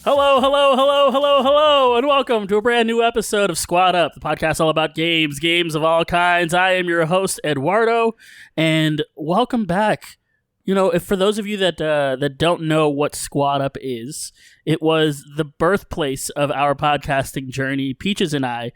Hello, and welcome to a brand new episode of Squad Up, the podcast all about games of all kinds. I am your host, Eduardo, and welcome back. You know, if for those of you that don't know what Squad Up is, it was the birthplace of our podcasting journey, Peaches and I,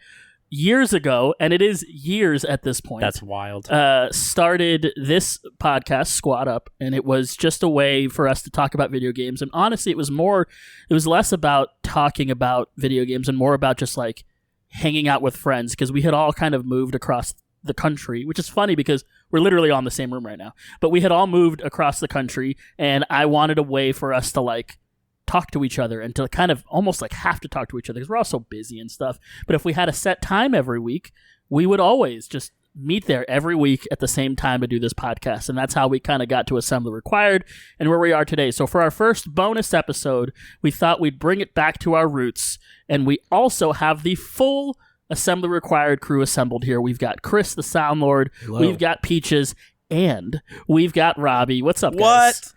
years ago, and it is years at this point. That's wild. Started this podcast, Squad Up, and it was just a way for us to talk about video games. And honestly, it was less about talking about video games and more about just like hanging out with friends, because we had all kind of moved across the country, which is funny because we're literally all in the same room right now. But we had all moved across the country, and I wanted a way for us to like talk to each other and to kind of almost like have to talk to each other because we're all so busy and stuff. But if we had a set time every week, we would always just meet there every week at the same time to do this podcast. And that's how we kind of got to Assembly Required and where we are today. So for our first bonus episode, we thought we'd bring it back to our roots. And we also have the full Assembly Required crew assembled here. We've got Chris, the Sound Lord. Hello. We've got Peaches, and we've got Robbie. What's up, guys? What?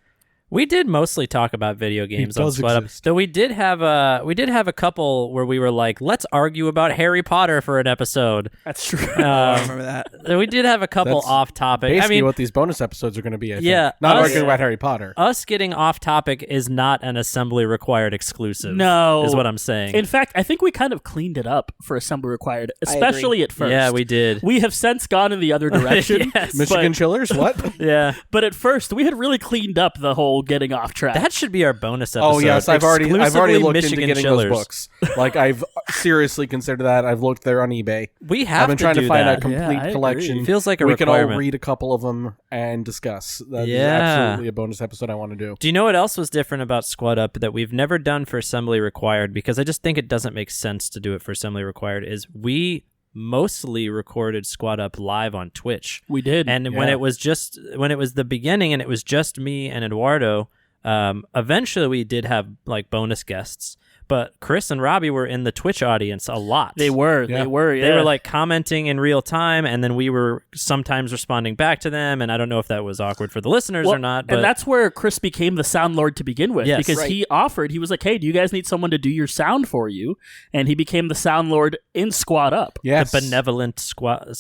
We did mostly talk about video games on does Squad Up. exist. Though we did have a couple where we were like, let's argue about Harry Potter for an episode. That's true. I remember that. We did have a couple That's off topic. Basically, I mean, what these bonus episodes are going to be. I think. Yeah, Not us- arguing about Harry Potter. us getting off topic is not an Assembly Required exclusive. No. Is what I'm saying. In fact, I think we kind of cleaned it up for Assembly Required, especially at first. Yeah, we did. We have since gone in the other direction. Yes. Michigan Chillers? What? Yeah. But at first, we had really cleaned up the whole getting off track. That should be our bonus episode. Oh yes, I've already Exclusively looked Michigan into getting Chillers. those books. Like I've seriously considered that. I've looked there on eBay. We have I've been trying to to find that. a complete Yeah, I collection. agree. Feels like a we can all requirement. read a couple of them and discuss. That is Yeah. absolutely a bonus episode I want to do. Do you know what else was different about Squad Up that we've never done for Assembly Required? Because I just think it doesn't make sense to do it for Assembly Required. Is we mostly recorded Squad Up live on Twitch, we did. and when it was the beginning and it was just me and Eduardo. Eventually, we did have like bonus guests, but Chris and Robbie were in the Twitch audience a lot. they were. Yeah. They were. Yeah. They were like commenting in real time, and then we were sometimes responding back to them. And I don't know if that was awkward for the listeners or not. But and that's where Chris became the Sound Lord to begin with, Yes. because Right. he offered. He was like, "Hey, do you guys need someone to do your sound for you?" And he became the Sound Lord in Squad Up. Yes. the benevolent squad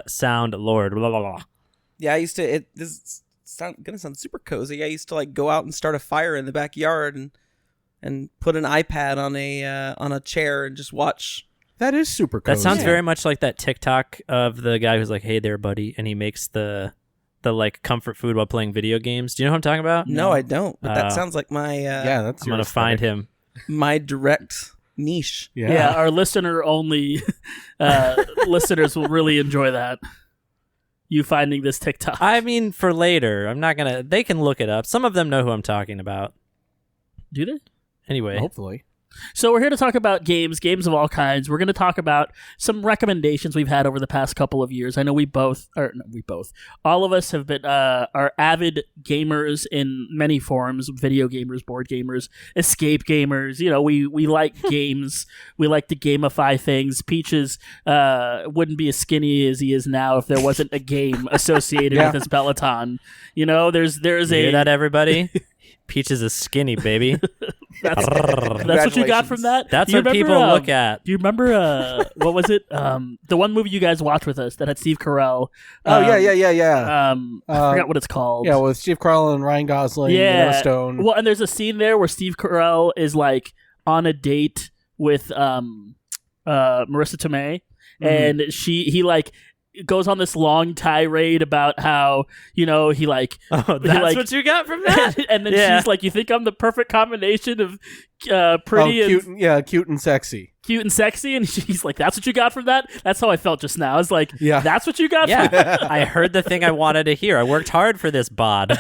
sound lord. Blah, blah, blah. Yeah, I used to. This is gonna sound super cozy. I used to like go out and start a fire in the backyard and put an iPad on a chair and just watch. That is super cozy. That sounds very much like that TikTok of the guy who's like, "Hey there, buddy," and he makes the like comfort food while playing video games. Do you know what I'm talking about? No, I don't. But that sounds like my Yeah, that's I'm your gonna find aesthetic. him. my direct niche. Yeah, our listener only listeners will really enjoy that. You finding this TikTok. I mean, for later. I'm not gonna. They can look it up. Some of them know who I'm talking about. Do they? Anyway, Hopefully. So we're here to talk about games of all kinds. We're going to talk about some recommendations we've had over the past couple of years. I know all of us have been are avid gamers in many forms: video gamers, board gamers, escape gamers. You know, we like games. We like to gamify things. Peaches wouldn't be as skinny as he is now if there wasn't a game associated Yeah. with his Peloton. You know, there's you a hear that, everybody? Peaches is skinny, baby. That's what you got from that? That's Do you what remember, people look at. Do you remember what was it? The one movie you guys watched with us that had Steve Carell. Oh Um, yeah. I forgot what it's called. Yeah, with Steve Carell and Ryan Gosling and Emma Stone. Well, and there's a scene there where Steve Carell is like on a date with Marissa Tomei, and he like goes on this long tirade about how, you know, he like Oh, he, that's like- what you got from that? and then Yeah. she's like, "You think I'm the perfect combination of pretty and cute and sexy. cute and sexy?" And she's like, "That's what you got from that?" That's how I felt just now. I was like, Yeah. "That's what you got from Yeah, I heard the thing I wanted to hear. I worked hard for this bod.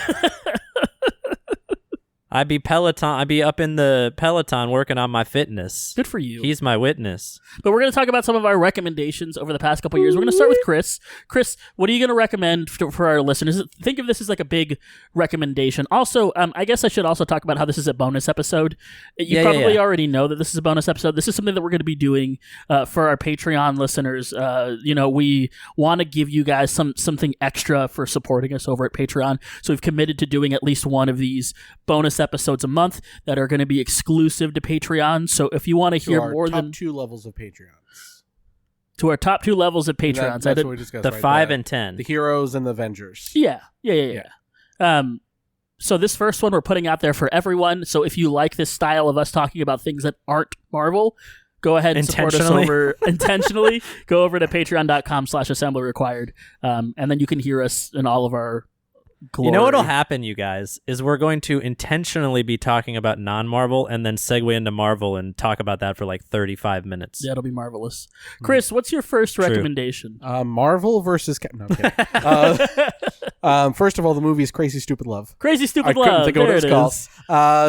I'd be up in the Peloton working on my fitness. Good for you." He's my witness. But we're going to talk about some of our recommendations over the past couple of years. We're going to start with Chris. Chris, what are you going to recommend for our listeners? Think of this as like a big recommendation. Also, I guess I should also talk about how this is a bonus episode. You probably already know that this is a bonus episode. This is something that we're going to be doing for our Patreon listeners. We want to give you guys something extra for supporting us over at Patreon. So we've committed to doing at least one of these bonus episodes a month that are going to be exclusive to Patreon. So if you want to hear more top than 2 levels of Patreons. To our top 2 levels of Patreons. That's what we discussed. The right? 5 and 10. The heroes and the Avengers. Yeah. So this first one we're putting out there for everyone. So if you like this style of us talking about things that aren't Marvel, go ahead and support us over intentionally. Go over to patreon.com/assembly required. And then you can hear us in all of our glory. You know what'll happen, you guys, is we're going to intentionally be talking about non-Marvel and then segue into Marvel and talk about that for like 35 minutes. Yeah, it'll be marvelous. Chris, what's your first recommendation? Marvel versus... No, I'm kidding. First of all, the movie is Crazy Stupid Love. Crazy Stupid I couldn't Love. think of what There it's it called.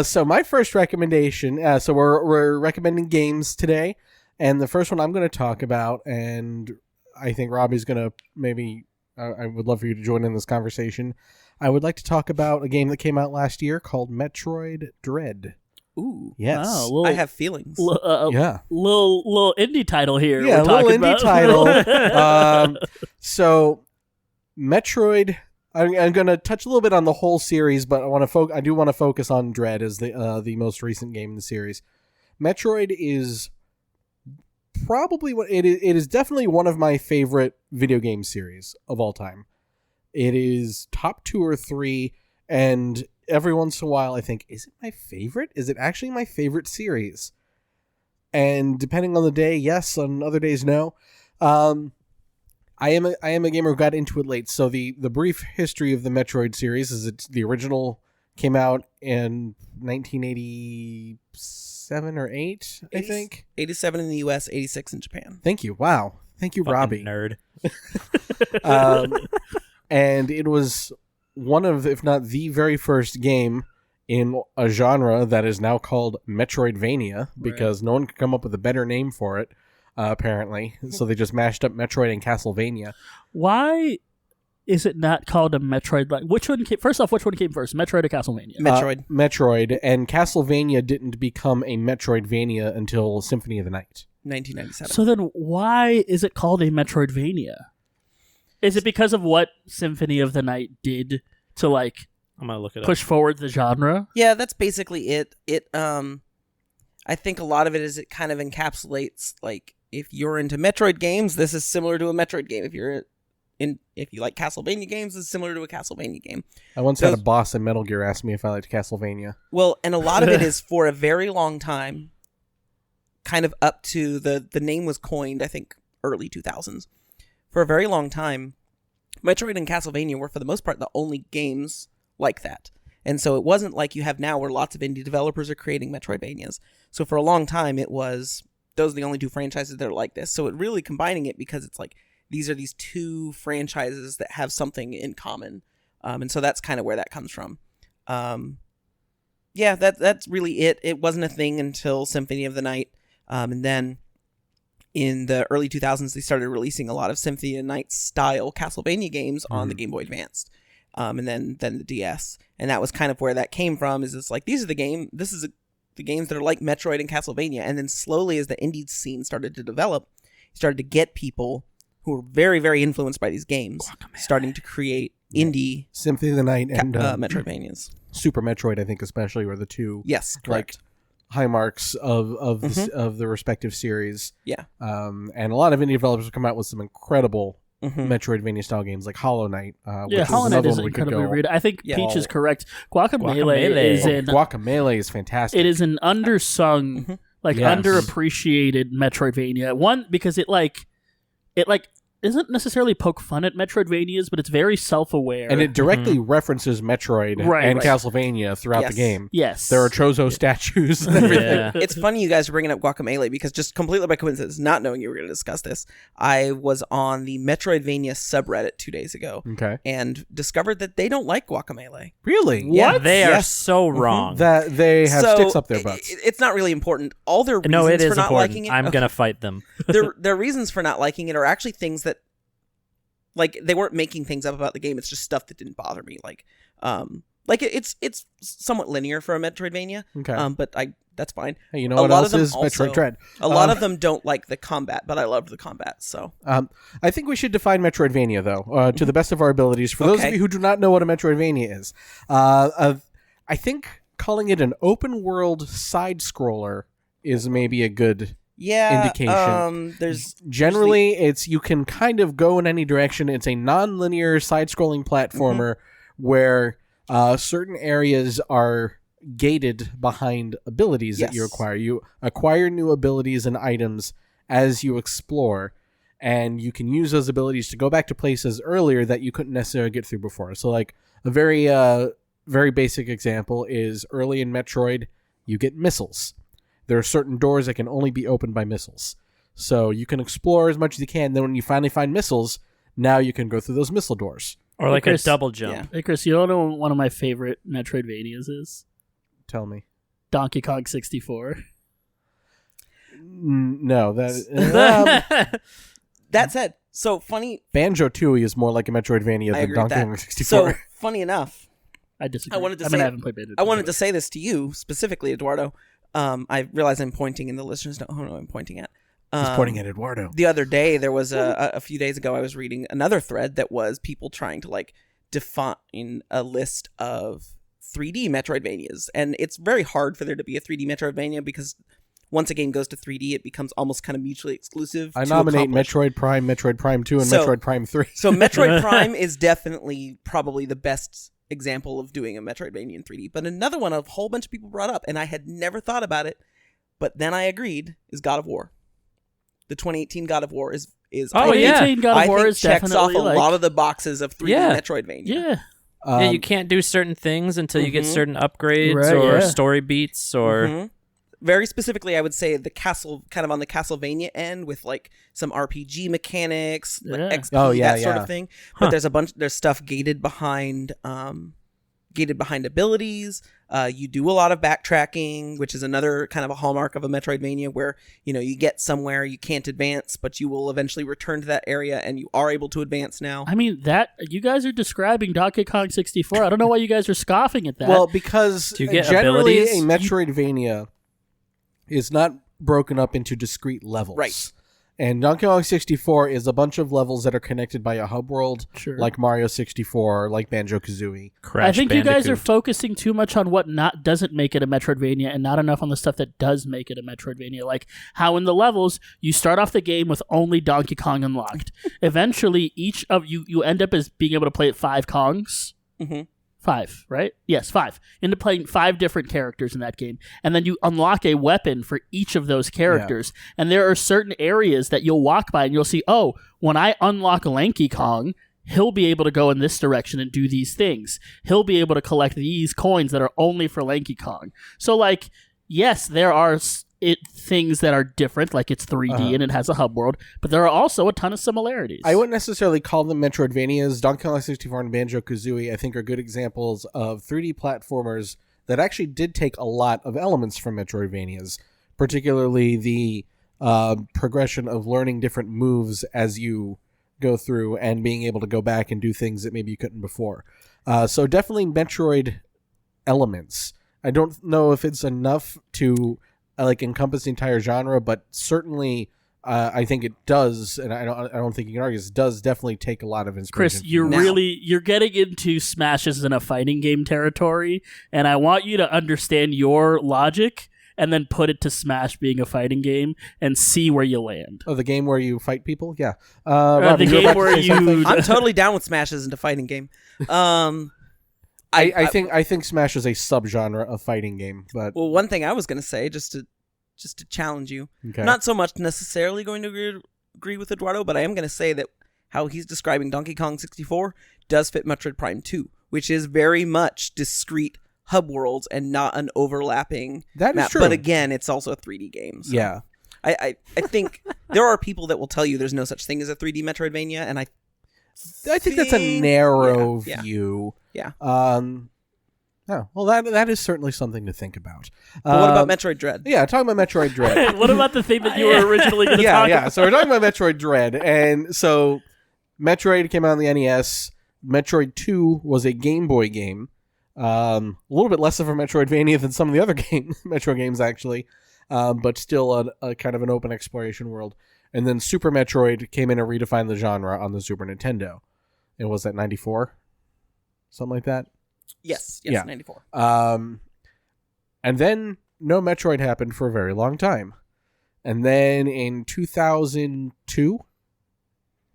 is. So my first recommendation... so we're recommending games today. And the first one I'm going to talk about, and I think Robbie's going to maybe... I would love for you to join in this conversation. I would like to talk about a game that came out last year called Metroid Dread. Ooh. Yes. Oh, I have feelings. Yeah. Little indie title here. Yeah, a we're little talking indie about. title. So, Metroid. I'm going to touch a little bit on the whole series, but I do want to focus on Dread as the most recent game in the series. Metroid is probably it is definitely one of my favorite video game series of all time. It is top 2 or 3, and every once in a while I think, is it my favorite? Is it actually my favorite series? And depending on the day, yes. On other days, no. I am a gamer who got into it late. So the brief history of the Metroid series is the original came out in 1987 or 8, I think. 87 in the US, 86 in Japan. Thank you. Wow. Thank you, Robbie. Nerd. And it was one of, if not the very first game in a genre that is now called Metroidvania, because no one could come up with a better name for it, apparently. So they just mashed up Metroid and Castlevania. Why is it not called a Metroid? Which one came first? Which one came first, Metroid or Castlevania? Metroid. Metroid, and Castlevania didn't become a Metroidvania until Symphony of the Night. 1997. So then why is it called a Metroidvania? Is it because of what Symphony of the Night did to I'm gonna look it up. push forward the genre? Yeah, that's basically it. I think a lot of it is it kind of encapsulates, like, if you're into Metroid games, this is similar to a Metroid game. If you like Castlevania games, this is similar to a Castlevania game. I once had a boss in Metal Gear ask me if I liked Castlevania. Well, and a lot of it is for a very long time, kind of up to the name was coined, I think, early 2000s. For a very long time, Metroid and Castlevania were, for the most part, the only games like that. And so it wasn't like you have now where lots of indie developers are creating Metroidvanias. So for a long time, it was, those are the only 2 franchises that are like this. So it really combining it, because it's like, these are these 2 franchises that have something in common. And so that's kind of where that comes from. Yeah, that's really it. It wasn't a thing until Symphony of the Night. And then in the early 2000s, they started releasing a lot of Symphony of the Night style Castlevania games on the Game Boy Advance, and then the DS, and that was kind of where that came from. Is it's like these are the games that are like Metroid and Castlevania, and then slowly as the indie scene started to develop, you started to get people who were very, very influenced by these games starting to create indie Symphony of the Night and Metroidvanias. Super Metroid, I think, especially, were the 2 Yes, correct. high marks of the respective series. Yeah. And a lot of indie developers have come out with some incredible Metroidvania style games like Hollow Knight. Yeah, Hollow Knight is incredibly weird. I think Peach is correct. Guacamelee is fantastic. It is an undersung, underappreciated Metroidvania. One, because it isn't necessarily poke fun at Metroidvanias, but it's very self-aware. And it directly references Metroid and Castlevania throughout the game. Yes. There are Chozo statues and everything. Yeah. It's funny you guys are bringing up Guacamelee, because just completely by coincidence, not knowing you were going to discuss this, I was on the Metroidvania subreddit 2 days ago and discovered that they don't like Guacamelee. Really? What? They are so wrong. That they have sticks up their butts. It's not really important. All their reasons No, it is for not important. liking it... I'm going to fight them. their reasons for not liking it are actually things that, like, they weren't making things up about the game. It's just stuff that didn't bother me. It's somewhat linear for a Metroidvania. But that's fine. Hey, you know what else is Metroid Dread? A lot of them don't like the combat, but I love the combat. So I think we should define Metroidvania, though, to the best of our abilities. For those of you who do not know what a Metroidvania is, I think calling it an open world side scroller is maybe a good indication. There's generally it's you can kind of go in any direction. It's a non-linear side-scrolling platformer where certain areas are gated behind abilities that you acquire. You acquire new abilities and items as you explore, and you can use those abilities to go back to places earlier that you couldn't necessarily get through before. So like a very basic example is early in Metroid, you get missiles. There are certain doors that can only be opened by missiles. So you can explore as much as you can. Then when you finally find missiles, now you can go through those missile doors. Or like Chris, a double jump. Yeah. Hey, Chris, you know what one of my favorite Metroidvanias is? Tell me. Donkey Kong 64. No, that That said, so funny. Banjo-Tooie is more like a Metroidvania I than agree with Donkey that. Kong 64. So funny enough, I disagree. I wanted to I say haven't played Banjo. I wanted to say this to you specifically, Eduardo. I realize I'm pointing, and the listeners don't know who I'm pointing at. He's pointing at Eduardo. The other day, there was a few days ago, I was reading another thread that was people trying to like define a list of 3D Metroidvanias, and it's very hard for there to be a 3D Metroidvania because once a game goes to 3D, it becomes almost kind of mutually exclusive. I to nominate accomplish. Metroid Prime 2, and So- Metroid Prime 3. So Metroid Prime is definitely probably the best example of doing a Metroidvania in 3D. But another one a whole bunch of people brought up, and I had never thought about it, but then I agreed, is God of War. The 2018 God of War is Oh, I yeah. think, God of I War think is checks off a definitely lot of the boxes of 3D Yeah. Metroidvania. Yeah. Yeah, you can't do certain things until you get Mhm. certain upgrades Right, or yeah. story beats or Mhm. Very specifically, I would say the castle, kind of on the Castlevania end, with like some RPG mechanics, like Yeah. XP, Oh, yeah, that sort yeah. of thing. Huh. But there's stuff gated behind abilities. You do a lot of backtracking, which is another kind of a hallmark of a Metroidvania, where you get somewhere you can't advance, but you will eventually return to that area, and you are able to advance now. I mean, that you guys are describing Donkey Kong 64. I don't know why you guys are scoffing at that. Well, because Do you get generally abilities? a Metroidvania is not broken up into discrete levels. Right. And Donkey Kong 64 is a bunch of levels that are connected by a hub world, Sure. like Mario 64, like Banjo-Kazooie. Crash I think you guys are Bandicoot. focusing too much on what doesn't make it a Metroidvania and not enough on the stuff that does make it a Metroidvania. Like how in the levels, you start off the game with only Donkey Kong unlocked. Eventually, each of you end up as being able to play 5 Kongs. Mm-hmm. 5, right? Yes, 5. Into playing 5 different characters in that game. And then you unlock a weapon for each of those characters. And there are certain areas that you'll walk by and you'll see, oh, when I unlock Lanky Kong, he'll be able to go in this direction and do these things. He'll be able to collect these coins that are only for Lanky Kong. So, like, yes, there are things that are different, like it's 3D and it has a hub world, but there are also a ton of similarities. I wouldn't necessarily call them Metroidvanias. Donkey Kong 64 and Banjo-Kazooie, I think, are good examples of 3D platformers that actually did take a lot of elements from Metroidvanias, particularly the progression of learning different moves as you go through and being able to go back and do things that maybe you couldn't before. So definitely Metroid elements. I don't know if it's enough to encompass the entire genre, but certainly I think it does, and I don't think you can argue this, does definitely take a lot of inspiration. Chris, you're Now- you're getting into smashes in a fighting game territory, and I want you to understand your logic and then put it to Smash being a fighting game and see where you land. Oh, the game where you fight people? Yeah. The Robbie, game you're about to where say something? you- I'm totally down with smashes into fighting game. I think Smash is a subgenre of fighting game, but Well, one thing I was going to say, just to challenge you, okay. not so much necessarily going to agree with Eduardo, but I am going to say that how he's describing Donkey Kong 64 does fit Metroid Prime 2, which is very much discrete hub worlds and not an overlapping That is map. true. But again, it's also a 3D game. So Yeah. I think there are people that will tell you there's no such thing as a 3D Metroidvania, and I think that's a narrow yeah. view. Yeah. Oh, well, that is certainly something to think about. But what about Metroid Dread? Yeah, talking about Metroid Dread. What about the thing that you were originally going to talk yeah. about? So we're talking about Metroid Dread, and so Metroid came out on the NES. Metroid 2 was a Game Boy game. A little bit less of a Metroidvania than some of the other Metroid games, actually, but still a kind of an open exploration world. And then Super Metroid came in and redefined the genre on the Super Nintendo. And was that 94? Something like that? Yes, Yeah. 94. And then no Metroid happened for a very long time. And then in 2002,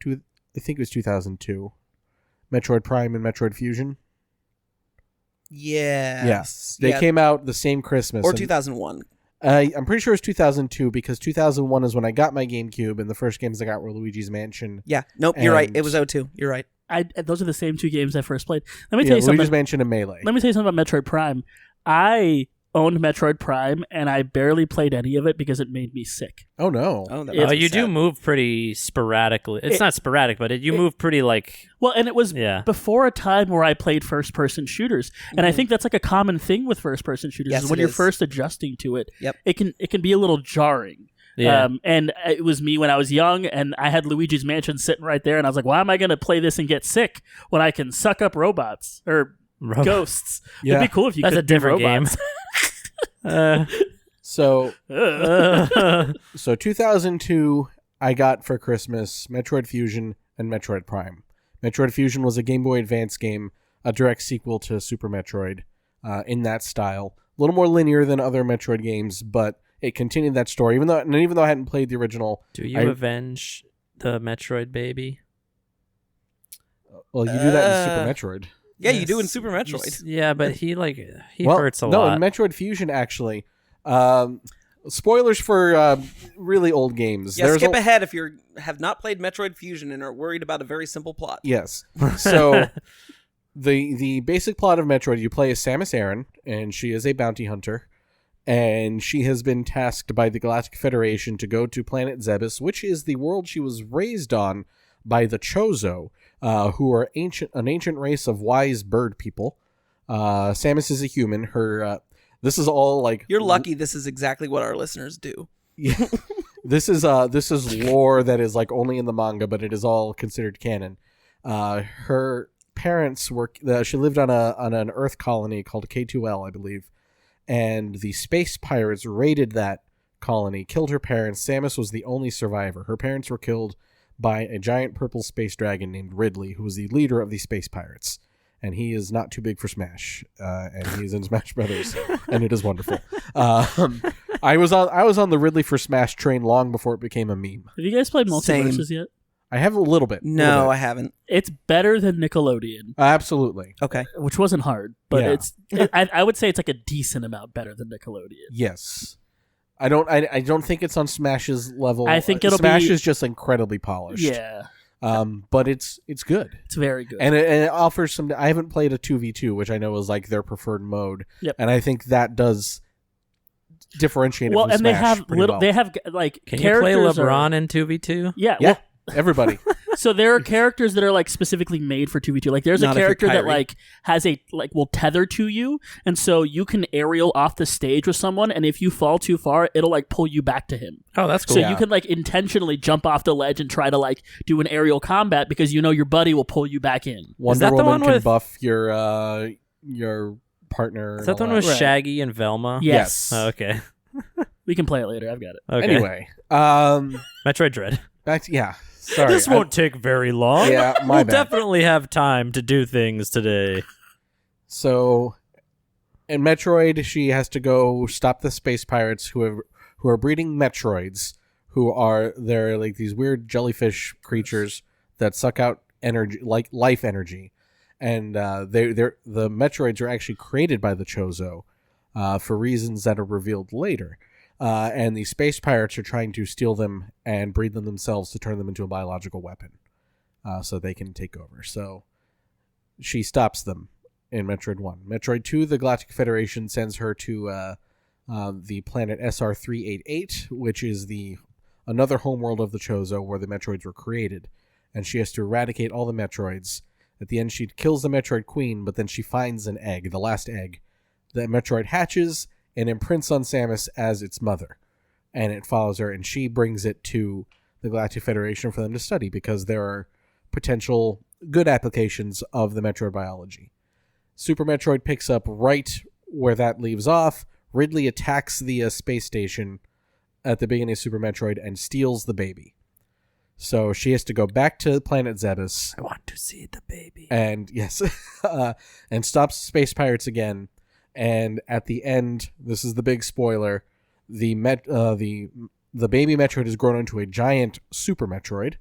I think it was 2002, Metroid Prime and Metroid Fusion. Yes. They came out the same Christmas. Or 2001. I'm pretty sure it's 2002 because 2001 is when I got my GameCube, and the first games I got were Luigi's Mansion. Yeah. Nope, you're right. It was 02. You're right. Those are the same two games I first played. Let me tell you something. Luigi's Mansion and Melee. Let me tell you something about Metroid Prime. I owned Metroid Prime, and I barely played any of it because it made me sick. Oh, no. You do move pretty sporadically. It's not sporadic, but you move pretty like... Well, and it was before a time where I played first-person shooters, and I think that's like a common thing with first-person shooters. Yes, is when you're first adjusting to it, Yep. it can be a little jarring. Yeah. And it was me when I was young, and I had Luigi's Mansion sitting right there, and I was like, why am I going to play this and get sick when I can suck up robots or ghosts? Yeah. It'd be cool if you That's could a different do robots. game. So 2002, I got for Christmas Metroid Fusion and Metroid Prime. Metroid Fusion was a Game Boy Advance game, a direct sequel to Super Metroid in that style. A little more linear than other Metroid games, but it continued that story. Even though I hadn't played the original. Do you avenge the Metroid baby? Well, you do that in Super Metroid. Yeah, you do in Super Metroid. Yeah, but he hurts a lot. No, in Metroid Fusion, actually. Spoilers for really old games. Yeah, skip ahead if you have not played Metroid Fusion and are worried about a very simple plot. Yes. So the basic plot of Metroid, you play as Samus Aran, and she is a bounty hunter, and she has been tasked by the Galactic Federation to go to planet Zebes, which is the world she was raised on by the Chozo, who are an ancient race of wise bird people. Samus is a human. Her this is all like you're lucky. This is exactly what our listeners do. Yeah, this is lore that is like only in the manga, but it is all considered canon. Her parents were she lived on an Earth colony called K2L, I believe, and the space pirates raided that colony, killed her parents. Samus was the only survivor. Her parents were killed by a giant purple space dragon named Ridley, who was the leader of the space pirates. And he is not too big for Smash, and he's in Smash Brothers, and it is wonderful. I was on the Ridley for Smash train long before it became a meme. Have you guys played Multiverses yet? I have a little bit. No, I haven't. It's better than Nickelodeon. Absolutely. Okay. Which wasn't hard, but Yeah. I would say it's like a decent amount better than Nickelodeon. Yes. I don't think it's on Smash's level. I think it'll Smash be... is just incredibly polished. Yeah. But it's good. It's very good. And it offers some... I haven't played a 2v2, which I know is like their preferred mode. Yep. And I think that does differentiate it from and Smash they have pretty well. they have like Can you play characters LeBron in 2v2? Yeah. Yeah. Everybody. So there are characters that are like specifically made for 2v2. Like there's Not a if you're character that Kyrie. like has a like will tether to you, and so you can aerial off the stage with someone, and if you fall too far, it'll like pull you back to him. Oh, that's cool. So you can like intentionally jump off the ledge and try to like do an aerial combat because you know your buddy will pull you back in. Wonder that the Woman one can with- buff your partner. Is and that the all one with Right. Shaggy and Velma? Yes. Oh, okay. We can play it later. I've got it. Okay. Anyway, Metroid Dread. back to Sorry, This won't take very long. Yeah, my we'll bad. definitely have time to do things today. So, in Metroid, she has to go stop the space pirates who are breeding Metroids, they're like these weird jellyfish creatures that suck out energy, like life energy, and the Metroids are actually created by the Chozo for reasons that are revealed later. And the space pirates are trying to steal them and breed them themselves to turn them into a biological weapon so they can take over. So she stops them in Metroid 1. Metroid 2, the Galactic Federation sends her to the planet SR388, which is another homeworld of the Chozo where the Metroids were created. And she has to eradicate all the Metroids. At the end, she kills the Metroid Queen, but then she finds an egg, the last egg. The Metroid hatches and imprints on Samus as its mother. And it follows her, and she brings it to the Galactic Federation for them to study because there are potential good applications of the Metroid biology. Super Metroid picks up right where that leaves off. Ridley attacks the space station at the beginning of Super Metroid and steals the baby. So she has to go back to planet Zebes. I want to see the baby. And yes, and stops space pirates again. And at the end, this is the big spoiler, the baby Metroid has grown into a giant Super Metroid.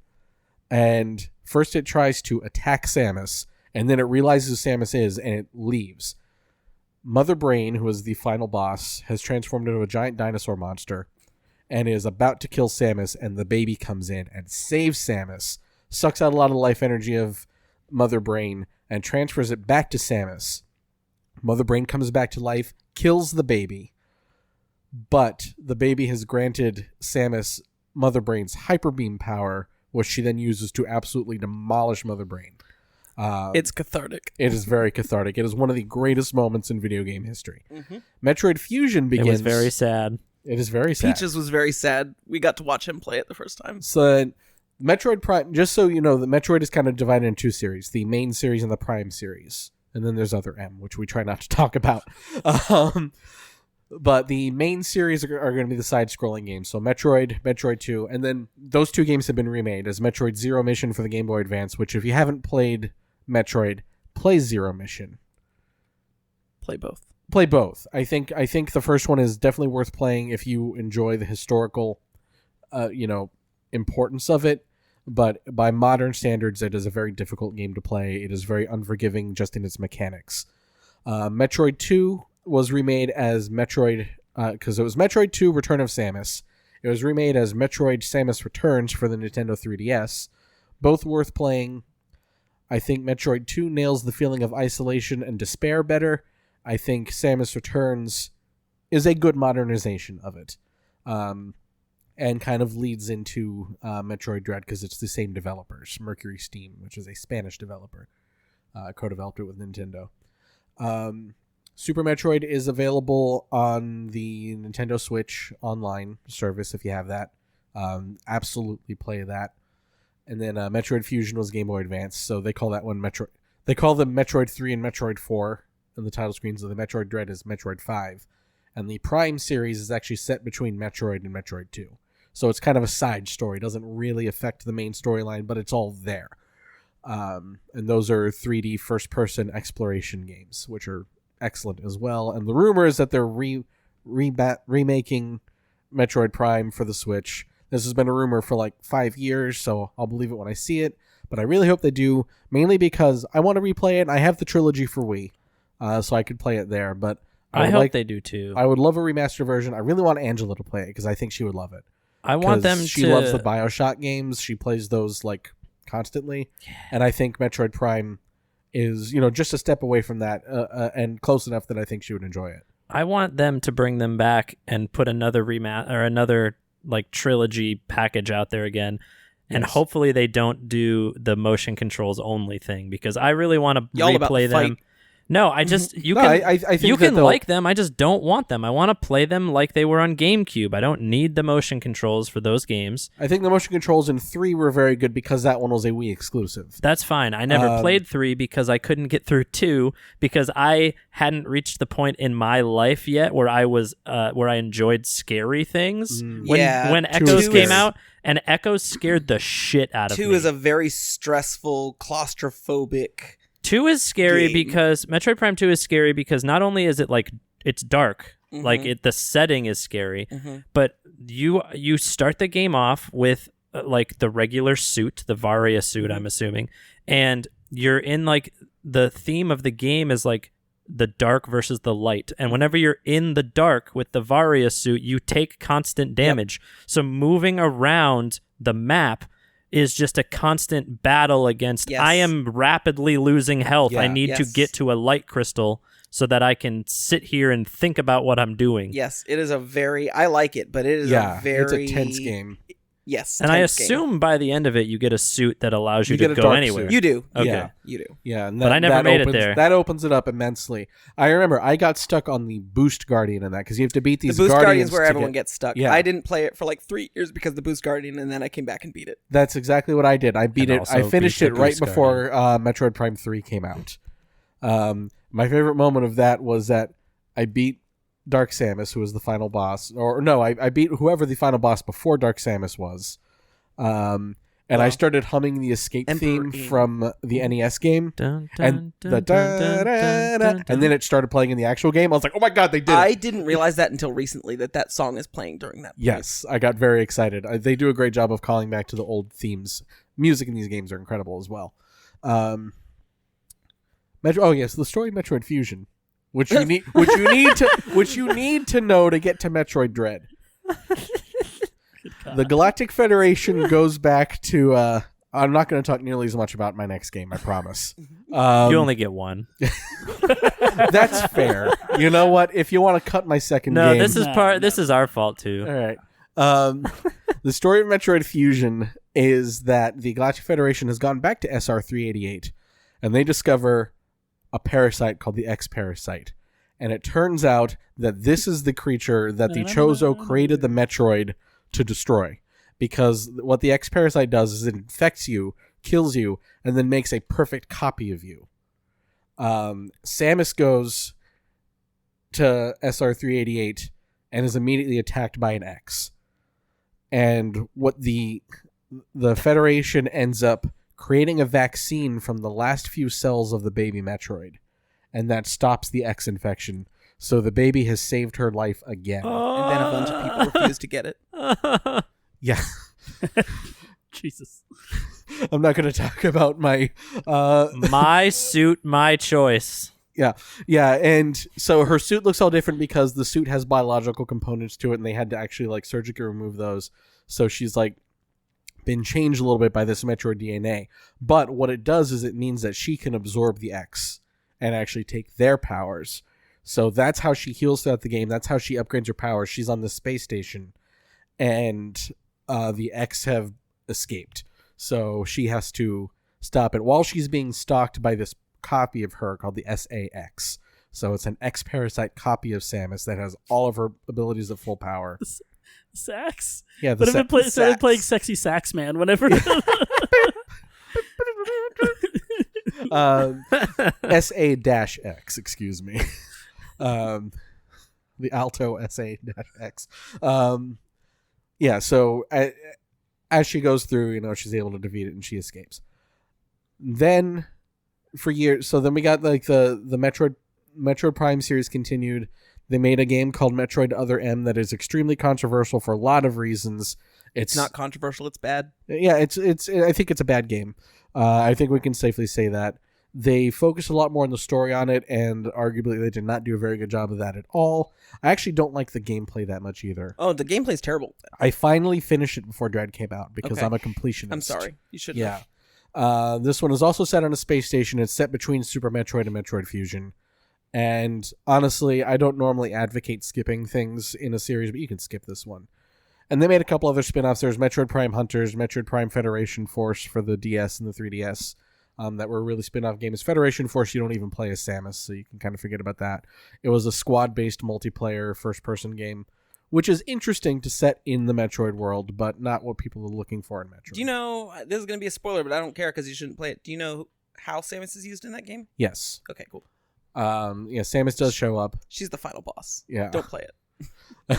And first it tries to attack Samus, and then it realizes who Samus is, and it leaves. Mother Brain, who is the final boss, has transformed into a giant dinosaur monster and is about to kill Samus, and the baby comes in and saves Samus, sucks out a lot of the life energy of Mother Brain, and transfers it back to Samus. Mother Brain comes back to life, kills the baby, but the baby has granted Samus Mother Brain's hyper beam power, which she then uses to absolutely demolish Mother Brain. It's cathartic. It is very cathartic. It is one of the greatest moments in video game history. Metroid Fusion begins. It was very sad. It is very sad. Peaches was very sad. We got to watch him play it the first time. So, Metroid Prime, just so you know, the Metroid is kind of divided into two series, the main series and the Prime series. And then there's other M, which we try not to talk about. But the main series are going to be the side-scrolling games. So Metroid, Metroid 2, and then those two games have been remade as Metroid Zero Mission for the Game Boy Advance, which if you haven't played Metroid, play Zero Mission. Play both. Play both. I think the first one is definitely worth playing if you enjoy the historical, importance of it. But by modern standards, it is a very difficult game to play. It is very unforgiving just in its mechanics. Metroid 2 was remade as Metroid, because it was Metroid 2 Return of Samus. It was remade as Metroid Samus Returns for the Nintendo 3DS. Both worth playing. I think Metroid 2 nails the feeling of isolation and despair better. I think Samus Returns is a good modernization of it. And kind of leads into Metroid Dread because it's the same developers, Mercury Steam, which is a Spanish developer, co-developed it with Nintendo. Super Metroid is available on the Nintendo Switch online service if you have that. Absolutely play that. And then Metroid Fusion was Game Boy Advance, so they call that one Metroid. They call them Metroid 3 and Metroid 4 in the title screens, of the Metroid Dread is Metroid 5. And the Prime series is actually set between Metroid and Metroid 2. So it's kind of a side story. It doesn't really affect the main storyline, but it's all there. And those are 3D first-person exploration games, which are excellent as well. And the rumor is that they're remaking Metroid Prime for the Switch. This has been a rumor for like 5 years, so I'll believe it when I see it. But I really hope they do, mainly because I want to replay it. I have the trilogy for Wii, so I could play it there. But I hope they do too. I would love a remastered version. I really want Angela to play it because I think she would love it. I want them She loves the BioShock games. She plays those like constantly. Yeah. And I think Metroid Prime is, just a step away from that and close enough that I think she would enjoy it. I want them to bring them back and put another another like trilogy package out there again. And hopefully they don't do the motion controls only thing because I really want to replay them. No, I just I think you can like them. I just don't want them. I want to play them like they were on GameCube. I don't need the motion controls for those games. I think the motion controls in 3 were very good because that one was a Wii exclusive. That's fine. I never played 3 because I couldn't get through 2 because I hadn't reached the point in my life yet where I was where I enjoyed scary things. When Echoes came out, and Echoes scared the shit out of me. 2 is a very stressful, claustrophobic 2 is scary game. because Metroid Prime 2 is scary because not only is it like it's dark, like the setting is scary, but you start the game off with like the regular suit, the Varia suit, I'm assuming, and you're in like the theme of the game is like the dark versus the light, and whenever you're in the dark with the Varia suit, you take constant damage. So moving around the map is just a constant battle against I am rapidly losing health. I need to get to a light crystal so that I can sit here and think about what I'm doing. Yes, it is I like it, but it is a very... it's a tense game. Yes, and I assume by the end of it, you get a suit that allows you to go anywhere. Suit. You do. Okay. Yeah. You do. Yeah, and but I never made it there. That opens it up immensely. I remember I got stuck on the Boost Guardian in that because you have to beat these Boost Guardians where everyone gets stuck. Yeah. I didn't play it for like 3 years because of the Boost Guardian, and then I came back and beat it. That's exactly what I did. I beat it. I finished it right before Metroid Prime 3 came out. My favorite moment of that was that I beat Dark Samus, who was the final boss. Or no, I beat whoever the final boss before Dark Samus was. and I started humming the escape theme from the NES game, and then it started playing in the actual game. I was like, "Oh my god, they did it!" I didn't realize that until recently that song is playing during that. Yes, I got very excited. They do a great job of calling back to the old themes. Music in these games are incredible as well. The story of Metroid Fusion, which you need to know to get to Metroid Dread. The Galactic Federation goes back to. I'm not going to talk nearly as much about my next game, I promise. You only get one. That's fair. You know what? If you want to cut my second game, this is our fault too. All right. The story of Metroid Fusion is that the Galactic Federation has gone back to SR-388, and they discover a parasite called the X-Parasite. And it turns out that this is the creature that the Chozo created the Metroid to destroy. Because what the X-Parasite does is it infects you, kills you, and then makes a perfect copy of you. Samus goes to SR-388 and is immediately attacked by an X. And what the Federation ends up creating a vaccine from the last few cells of the baby Metroid. And that stops the X infection. So the baby has saved her life again. And then a bunch of people refuse to get it. Yeah. Jesus. I'm not going to talk about my... my suit, my choice. Yeah, and so her suit looks all different because the suit has biological components to it, and they had to actually surgically remove those. So she's been changed a little bit by this Metroid DNA. But what it does is it means that she can absorb the X and actually take their powers. So that's how she heals throughout the game. That's how she upgrades her powers. She's on the space station, and the X have escaped. So she has to stop it while she's being stalked by this copy of her called the SAX. So it's an X-Parasite copy of Samus that has all of her abilities at full power. Sax? Yeah, but I've been started playing Sexy Sax Man whenever... SA-X, excuse me. The Alto SA-X. So as she goes through, she's able to defeat it and she escapes. Then... for years, so then we got the Metroid Prime series continued. They made a game called Metroid Other M that is extremely controversial for a lot of reasons. It's not controversial, it's bad. Yeah, I think it's a bad game. I think we can safely say that. They focused a lot more on the story on it, and arguably they did not do a very good job of that at all. I actually don't like the gameplay that much either. Oh, the gameplay's terrible. I finally finished it before Dread came out because I'm a completionist. I'm sorry. You shouldn't. Yeah. This one is also set on a space station. It's set between Super Metroid and Metroid Fusion. And honestly, I don't normally advocate skipping things in a series, but you can skip this one. And they made a couple other spin-offs. There's Metroid Prime Hunters, Metroid Prime Federation Force for the DS and the 3DS that were really spin-off games. Federation Force, you don't even play as Samus, so you can kind of forget about that. It was a squad-based multiplayer first-person game, which is interesting to set in the Metroid world, but not what people are looking for in Metroid. Do you know, this is going to be a spoiler, but I don't care because you shouldn't play it. Do you know how Samus is used in that game? Yes. Okay, cool. Samus does show up. She's the final boss. Yeah. Don't play it.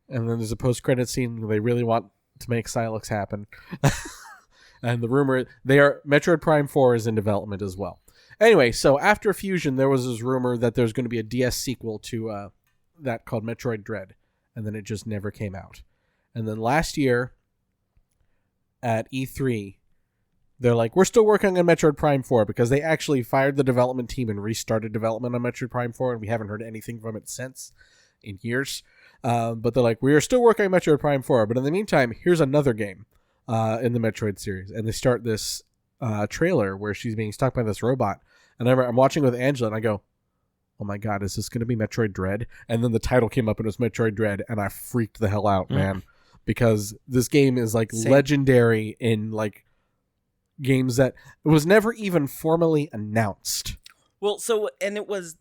And then there's a post-credit scene where they really want to make Silex happen. And the rumor, Metroid Prime 4 is in development as well. Anyway, so after Fusion, there was this rumor that there's going to be a DS sequel to that called Metroid Dread, and then it just never came out. And then last year at E3, they're like, we're still working on Metroid Prime 4 because they actually fired the development team and restarted development on Metroid Prime 4, and we haven't heard anything from it since in years. But they're like, we are still working on Metroid Prime 4, but in the meantime, here's another game in the Metroid series. And they start this trailer where she's being stalked by this robot. And I'm watching with Angela, and I go, oh my god, is this going to be Metroid Dread? And then the title came up and it was Metroid Dread, and I freaked the hell out, man. Because this game is legendary in games that it was never even formally announced. Well, and there was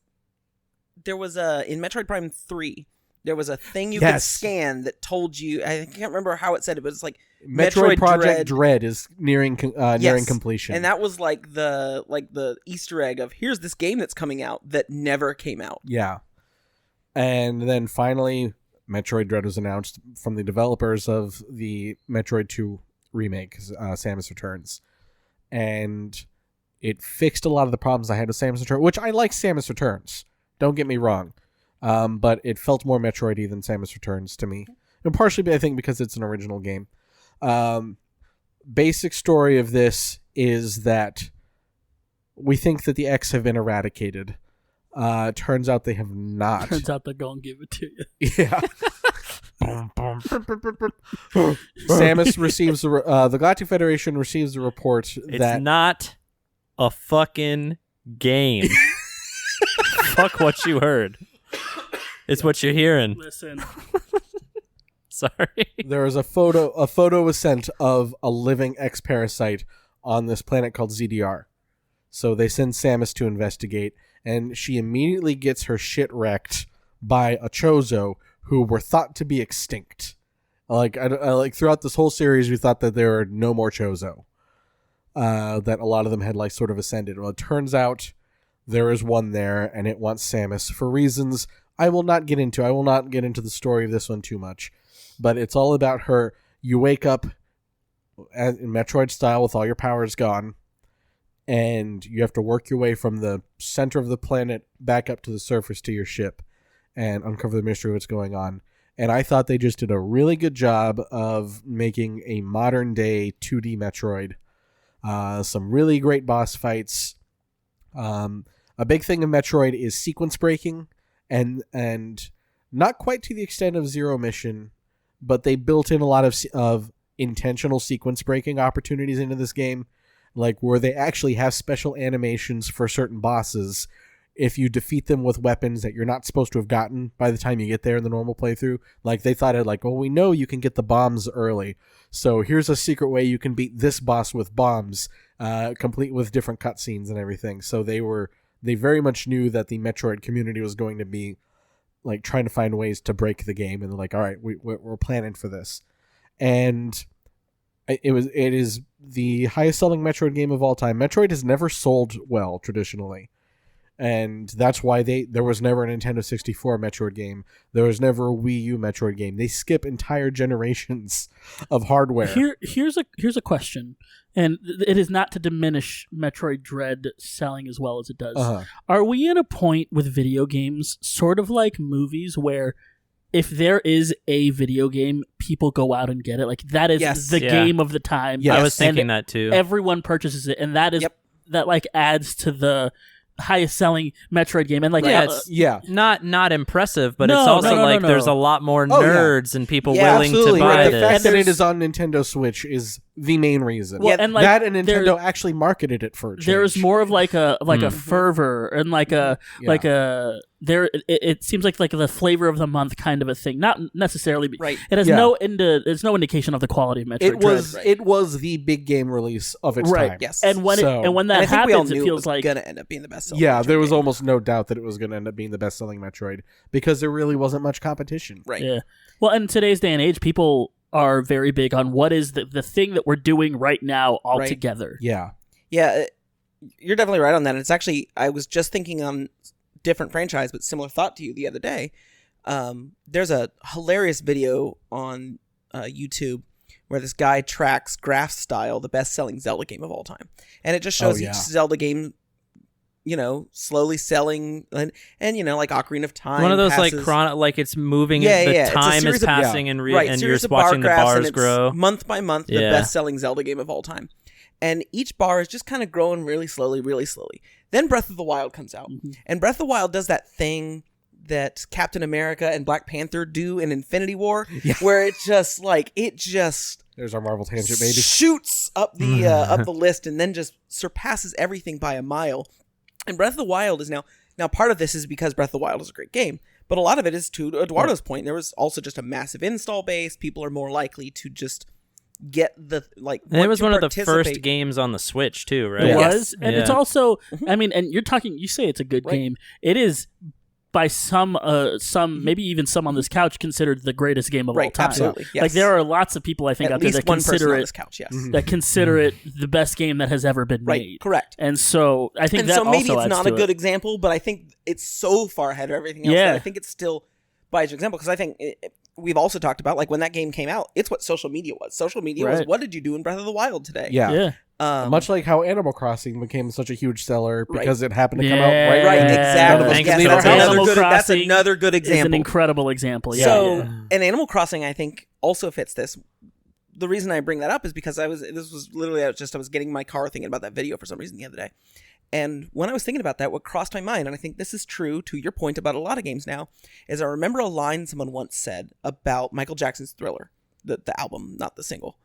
in Metroid Prime 3, there was a thing you could scan that told you, I can't remember how it said it, but it's like Metroid Project Dread is nearing completion. And that was the Easter egg of here's this game that's coming out that never came out. Yeah. And then finally Metroid Dread was announced from the developers of the Metroid 2 remake, Samus Returns, and it fixed a lot of the problems I had with Samus Returns, which I like Samus Returns. Don't get me wrong. But it felt more Metroid-y than Samus Returns to me. And partially, I think, because it's an original game. Basic story of this is that we think that the X have been eradicated. Turns out they have not. Turns out they're going to give it to you. Yeah. Samus receives the Galactic Federation receives the report that it's not a fucking game. Fuck what you heard. It's what you're hearing. Listen. Sorry. there is a photo was sent of a living X parasite on this planet called ZDR. So they send Samus to investigate, and she immediately gets her shit wrecked by a Chozo who were thought to be extinct. Like throughout this whole series, we thought that there were no more Chozo. That a lot of them had like sort of ascended. Well, it turns out there is one there, and it wants Samus for reasons I will not get into. I will not get into the story of this one too much, but it's all about her. You wake up in Metroid style with all your powers gone, and you have to work your way from the center of the planet back up to the surface to your ship and uncover the mystery of what's going on. And I thought they just did a really good job of making a modern day 2D Metroid. Some really great boss fights. A big thing of Metroid is sequence breaking, and not quite to the extent of Zero Mission, but they built in a lot of intentional sequence breaking opportunities into this game, like where they actually have special animations for certain bosses if you defeat them with weapons that you're not supposed to have gotten by the time you get there in the normal playthrough. Like they thought it like, well, we know you can get the bombs early, so here's a secret way you can beat this boss with bombs, complete with different cutscenes and everything. So they very much knew that the Metroid community was going to be like trying to find ways to break the game, and they're like, all right, we're planning for this. And it is the highest selling Metroid game of all time. Metroid has never sold well traditionally, and that's why there was never a Nintendo 64 Metroid game. There was never a Wii U Metroid game. They skip entire generations of hardware. Here's a question, and it is not to diminish Metroid Dread selling as well as it does. Uh-huh. Are we at a point with video games, sort of like movies, where if there is a video game, people go out and get it? Like that is the game of the time. Yes. I was thinking that too. Everyone purchases it, and that is that like adds to the highest selling Metroid game. And like it's not impressive, but No, it's also no, there's a lot more Oh, yeah. nerds and people Yeah, willing Absolutely. to buy Right. The this. fact that there's- it is on Nintendo Switch is the main reason. Well, and like that and Nintendo there- actually marketed it for a change. there's more of like a fervor and like a it seems like the flavor of the month kind of a thing, not necessarily Right. it has Yeah. there's no indication of the quality of Metroid It was the big game release of its Right. time. Yes. and when So- when And that I think we all happens knew it it feels was like gonna end up being the best selling. Yeah, there was game. almost no doubt that it was going to end up being the best-selling Metroid because there really wasn't much competition. Right. yeah. Well, in today's day and age, people are very big on what is the thing that we're doing right now all Right. together. Yeah. Yeah, you're definitely right on that. It's actually, I was just thinking on different franchise, but similar thought to you the other day. There's a hilarious video on YouTube where this guy tracks graph style, the best-selling Zelda game of all time, and it just shows yeah. each Zelda game, slowly selling, and like Ocarina of Time. One of those passes, like it's moving, Yeah, the yeah. It's a time series is of- passing and right, and you're series just of bar watching the graphs, and bars it's grow. month by month. The Yeah. best-selling Zelda game of all time, and each bar is just kind of growing really slowly, really slowly. Then Breath of the Wild comes out, and Breath of the Wild does that thing that Captain America and Black Panther do in Infinity War, where it just There's our Marvel tangent, baby. shoots up the up the list and then just surpasses everything by a mile. And Breath of the Wild is now part of this is because Breath of the Wild is a great game, but a lot of it is to Eduardo's point. There was also just a massive install base. People are more likely to just get the And it was one of the participate. first games on the Switch too, right? It Yes. was, and it's Yeah. also, I mean, and you say it's a good Right. game. It is by some maybe even some on this couch considered the greatest game of all Right, time. absolutely. Yes. Like there are lots of people I think At out there least that one person consider on it this couch, yes. that consider it the best game that has ever been Right, made. correct. And so I think And that so maybe also it's adds not to a good it. example, but I think it's so far ahead of everything else Yeah. that I think it's still by its example, because I think we've also talked about, like, when that game came out, it's what social media was. Social media was, Right. what did you do in Breath of the Wild today? Yeah. Yeah. Much like how Animal Crossing became such a huge seller Right. because it happened to come Yeah. out right Right, when exactly. none of us Thanks, could Bill leave our Gates. house. Animal that's Crossing another good It's an example. incredible example. Yeah. So, yeah. and Animal Crossing, I think, also fits this. The reason I bring that up is because I was getting in my car thinking about that video for some reason the other day. And when I was thinking about that, what crossed my mind, and I think this is true to your point about a lot of games now, is I remember a line someone once said about Michael Jackson's Thriller, the album, not the single,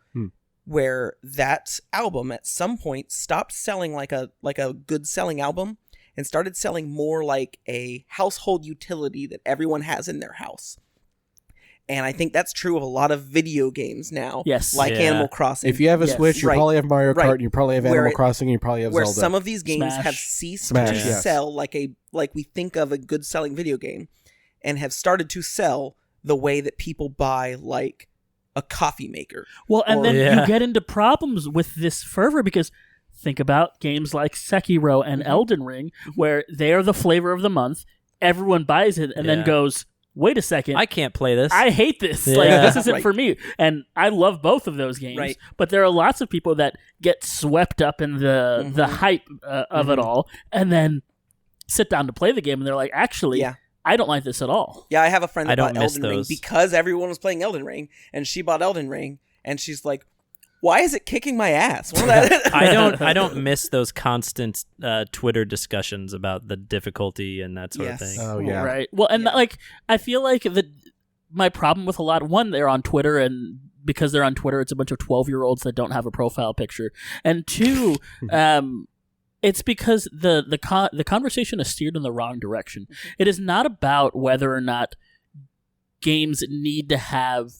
where that album at some point stopped selling like a good selling album and started selling more like a household utility that everyone has in their house. And I think that's true of a lot of video games now. Yes. Like Yeah. Animal Crossing. If you have a Yes. Switch, you Right. probably have Mario Kart, Right. and you probably have Where Animal it- Crossing, and you probably have where Zelda. some of these games Smash. have ceased Smash, to yes. sell like we think of a good selling video game, and have started to sell the way that people buy like a coffee maker. Well, and Or- then Yeah. you get into problems with this fervor because think about games like Sekiro and Elden Ring, where they are the flavor of the month. Everyone buys it and then Yeah. goes, wait a second. I can't play this. I hate this. Yeah. Like, this isn't Right. for me. And I love both of those games. Right. But there are lots of people that get swept up in the hype of it all and then sit down to play the game and they're like, actually, Yeah. I don't like this at all. Yeah, I have a friend I that don't bought miss Elden Ring those. because everyone was playing Elden Ring, and she bought Elden Ring, and she's like, "Why is it kicking my ass?" One of that- I don't miss those constant Twitter discussions about the difficulty and that sort of Yes. thing. Oh, yeah. Right. Well, and Yeah. like, I feel like my problem with a lot, one, they're on Twitter, and because they're on Twitter, it's a bunch of 12-year-olds that don't have a profile picture. And two, it's because the conversation is steered in the wrong direction. It is not about whether or not games need to have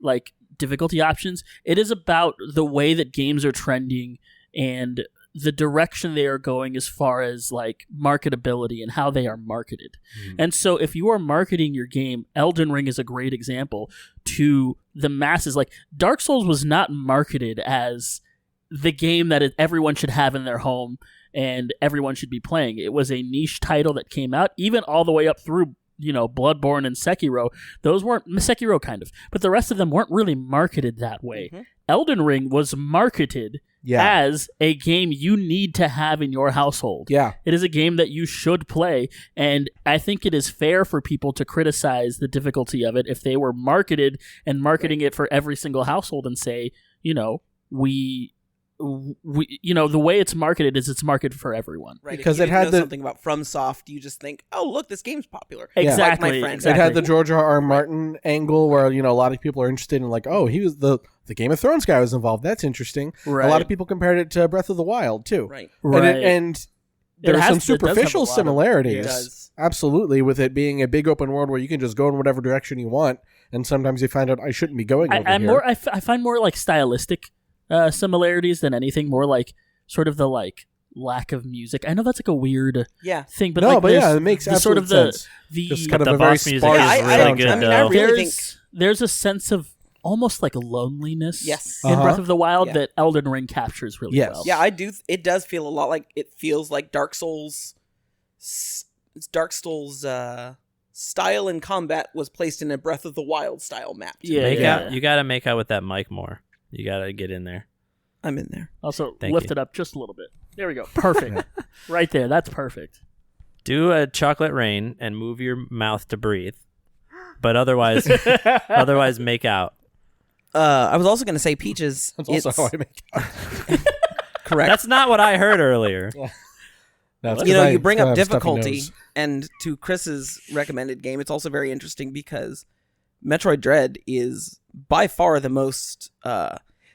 like difficulty options. It is about the way that games are trending and the direction they are going as far as like marketability and how they are marketed. And so if you are marketing your game, Elden Ring is a great example to the masses. Like Dark Souls was not marketed as the game that everyone should have in their home and everyone should be playing. It was a niche title that came out even all the way up through, Bloodborne and Sekiro. Those weren't Sekiro kind of, but the rest of them weren't really marketed that way. Elden Ring was marketed as a game you need to have in your household. Yeah. It is a game that you should play, and I think it is fair for people to criticize the difficulty of it if they were marketed and marketing it for every single household and say, we the way it's marketed is it's marketed for everyone. Right, Because if you it had didn't know the- something about FromSoft, you just think, "Oh, look, this game's popular." Exactly. Like my friend. exactly. It had the George R. Martin angle where, a lot of people are interested in like, oh, he was the Game of Thrones guy was involved. That's interesting. Right. A lot of people compared it to Breath of the Wild, too. Right. And, and there are some it does have a superficial lot of- similarities. It does. Absolutely, with it being a big open world where you can just go in whatever direction you want, and sometimes you find out I shouldn't be going over I'm here. I find more like stylistic similarities than anything. More like sort of the like lack of music. I know that's like a weird Yeah. thing, but No, like but there's yeah, it makes the sort of absolute sense. the Just kind of The a very boss music sparse is really soundtrack. good, I mean, I though. really think there's a sense of almost like loneliness. Yes. In Uh-huh. Breath of the Wild Yeah. that Elden Ring captures really Yes. well. Yeah, I do. It does feel a lot like it feels like Dark Souls. Dark Souls style and combat was placed in a Breath of the Wild style map. Yeah. Make yeah. out. You got to make out with that mic more. You got to get in there. I'm in there. Also, Thank lift you. it up just a little bit. There we go. Perfect. Right there. That's perfect. Do a chocolate rain and move your mouth to breathe, but otherwise make out. I was also going to say Peaches. That's also how I make out. Correct. That's not what I heard earlier. That's You 'cause I- you bring I up have stuffy difficulty, nose. and to Chris's recommended game, it's also very interesting because Metroid Dread is by far the most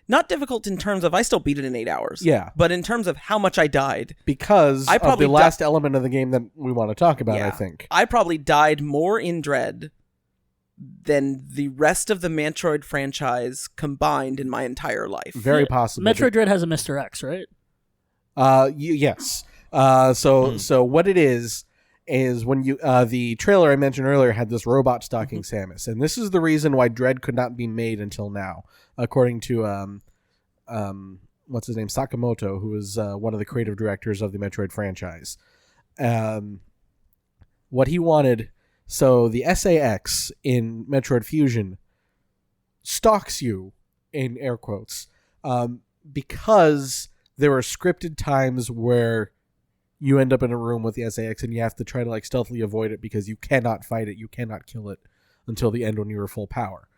not difficult in terms of I still beat it in 8 hours. Yeah. But in terms of how much I died, Because I of probably the last element of the game that we want to talk about, I think. I probably died more in Dread than the rest of the Metroid franchise combined in my entire life. Very Yeah. possible. Metroid Dread has a Mr. X, right? Yes. So what it is when you the trailer I mentioned earlier had this robot stalking Samus, and this is the reason why Dread could not be made until now, according to what's his name, Sakamoto, who is one of the creative directors of the Metroid franchise. What he wanted, so the SAX in Metroid Fusion stalks you, in air quotes, because there are scripted times where you end up in a room with the SAX and you have to try to like stealthily avoid it because you cannot fight it, you cannot kill it until the end when you are full power.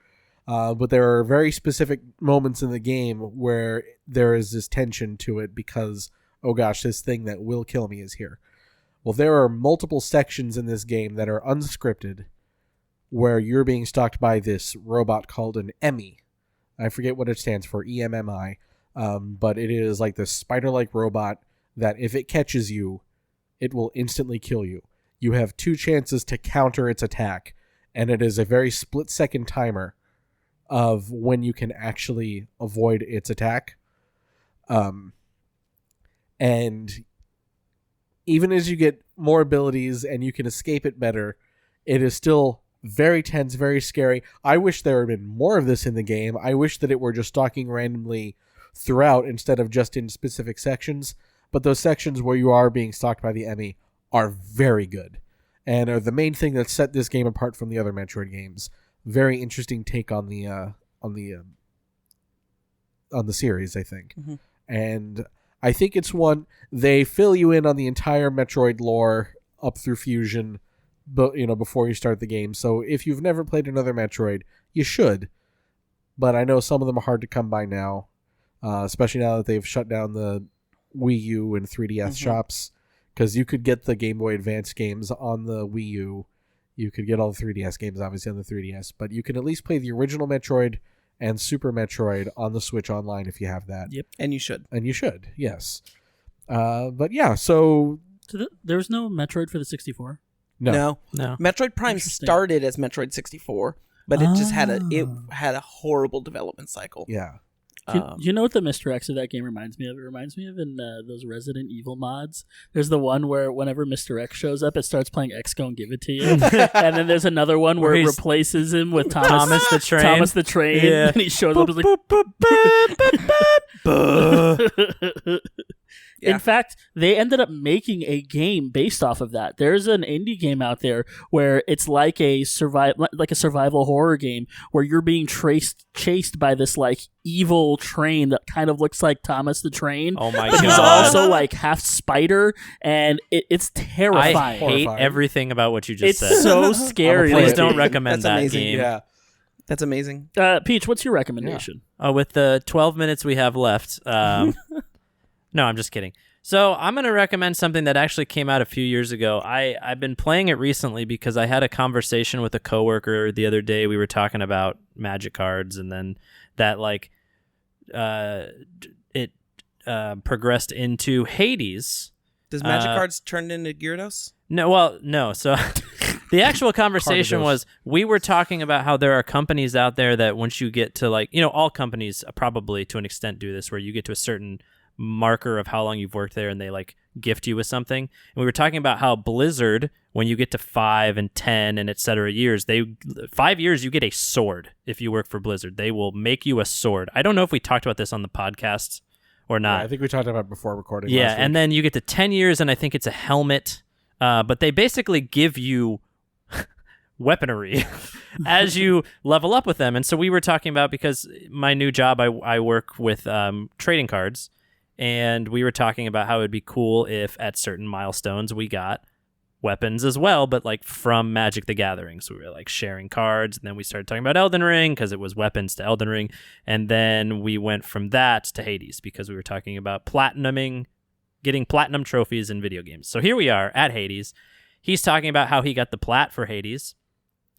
But there are very specific moments in the game where there is this tension to it because, oh gosh, this thing that will kill me is here. Well, there are multiple sections in this game that are unscripted where you're being stalked by this robot called an Emmy. I forget what it stands for, EMMI. But it is like this spider-like robot that if it catches you, it will instantly kill you. You have 2 chances to counter its attack, and it is a very split-second timer of when you can actually avoid its attack. And even as you get more abilities and you can escape it better, it is still very tense, very scary. I wish there had been more of this in the game. I wish that it were just stalking randomly throughout instead of just in specific sections. But those sections where you are being stalked by the Emmy are very good and are the main thing that set this game apart from the other Metroid games. Very interesting take on the series, I think. Mm-hmm. And I think it's one they fill you in on the entire Metroid lore up through Fusion, but before you start the game. So if you've never played another Metroid, you should. But I know some of them are hard to come by now, especially now that they've shut down the Wii U and 3DS shops, because you could get the Game Boy Advance games on the Wii U. You could get all the 3DS games, obviously, on the 3DS, but you can at least play the original Metroid and Super Metroid on the Switch Online if you have that. Yep, and you should. And you should, yes. But yeah, so there was no Metroid for the 64? No. Metroid Prime started as Metroid 64, but it just had a horrible development cycle. Yeah. Do you know what the Mr. X of that game reminds me of? It reminds me of in those Resident Evil mods. There's the one where whenever Mr. X shows up, it starts playing X Gon' Give It To You. And then there's another one where it replaces him with Thomas the Train. Thomas the Train. Yeah. And he shows up and is like... Yeah. In fact, they ended up making a game based off of that. There's an indie game out there where it's like a survival horror game where you're being chased by this like evil train that kind of looks like Thomas the Train. Oh my but god! He's also like half spider, and it's terrifying. I hate everything about what you just said. It's so scary. Please don't recommend that amazing. game. Yeah. That's amazing. Peach, what's your recommendation? With the 12 minutes we have left. No, I'm just kidding. So I'm going to recommend something that actually came out a few years ago. I've been playing it recently because I had a conversation with a coworker the other day. We were talking about Magic cards, and then that it progressed into Hades. Does Magic cards turn into Gyarados? No. So the actual conversation was we were talking about how there are companies out there that once you get to all companies probably to an extent do this, where you get to a certain marker of how long you've worked there and they gift you with something. And we were talking about how Blizzard, when you get to 5 and 10 and etc. years, 5 years you get a sword. If you work for Blizzard, they will make you a sword. I don't know if we talked about this on the podcast or not. Yeah, I think we talked about it before recording. Yeah, last week. And then you get to 10 years and I think it's a helmet. But they basically give you weaponry as you level up with them. And so we were talking about, because my new job, I work with trading cards. And we were talking about how it would be cool if at certain milestones we got weapons as well, but from Magic the Gathering. So we were sharing cards, and then we started talking about Elden Ring because it was weapons to Elden Ring. And then we went from that to Hades because we were talking about getting platinum trophies in video games. So here we are at Hades. He's talking about how he got the plat for Hades.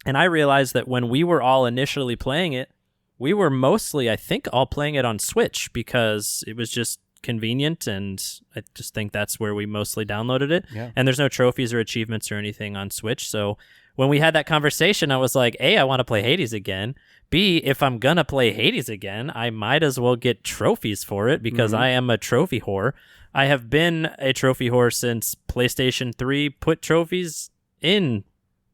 And I realized that when we were all initially playing it, we were mostly, I think, all playing it on Switch because it was just convenient, and I just think that's where we mostly downloaded it. Yeah. And there's no trophies or achievements or anything on Switch. So when we had that conversation, I was like, A, I want to play Hades again. B, if I'm gonna play Hades again, I might as well get trophies for it because I am a trophy whore. I have been a trophy whore since PlayStation 3 put trophies in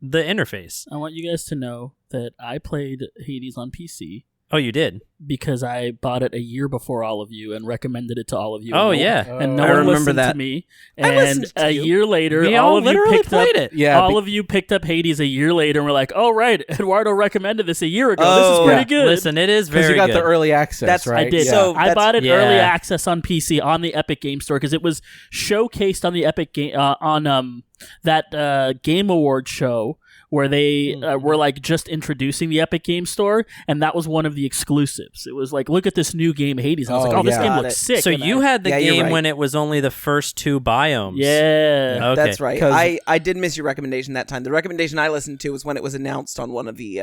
the interface. I want you guys to know that I played Hades on PC. Oh, you did? because I bought it a year before all of you and recommended it to all of you. Oh, and yeah. and no I one remember listened that. to me. I And listened to a you. year later, We all all of you literally picked played up. it. Yeah, all of you picked up Hades a year later and were like, "Oh, right, Eduardo recommended this a year ago. This Oh, is pretty yeah. good." Listen, it is because very you got good. the early access, That's- right? I did. Yeah. So I bought it Yeah. early access on PC on the Epic Game Store because it was showcased on the Epic Game on that Game Award show where they were like just introducing the Epic Game Store, and that was one of the exclusives. It was like, look at this new game, Hades. And I was like, Oh, oh, this yeah. game Got looks it. sick. So And you had the Yeah, you're game right. when it was only the first 2 biomes. yeah. Okay. That's right. 'Cause- I did miss your recommendation that time. The recommendation I listened to was when it was announced on one of the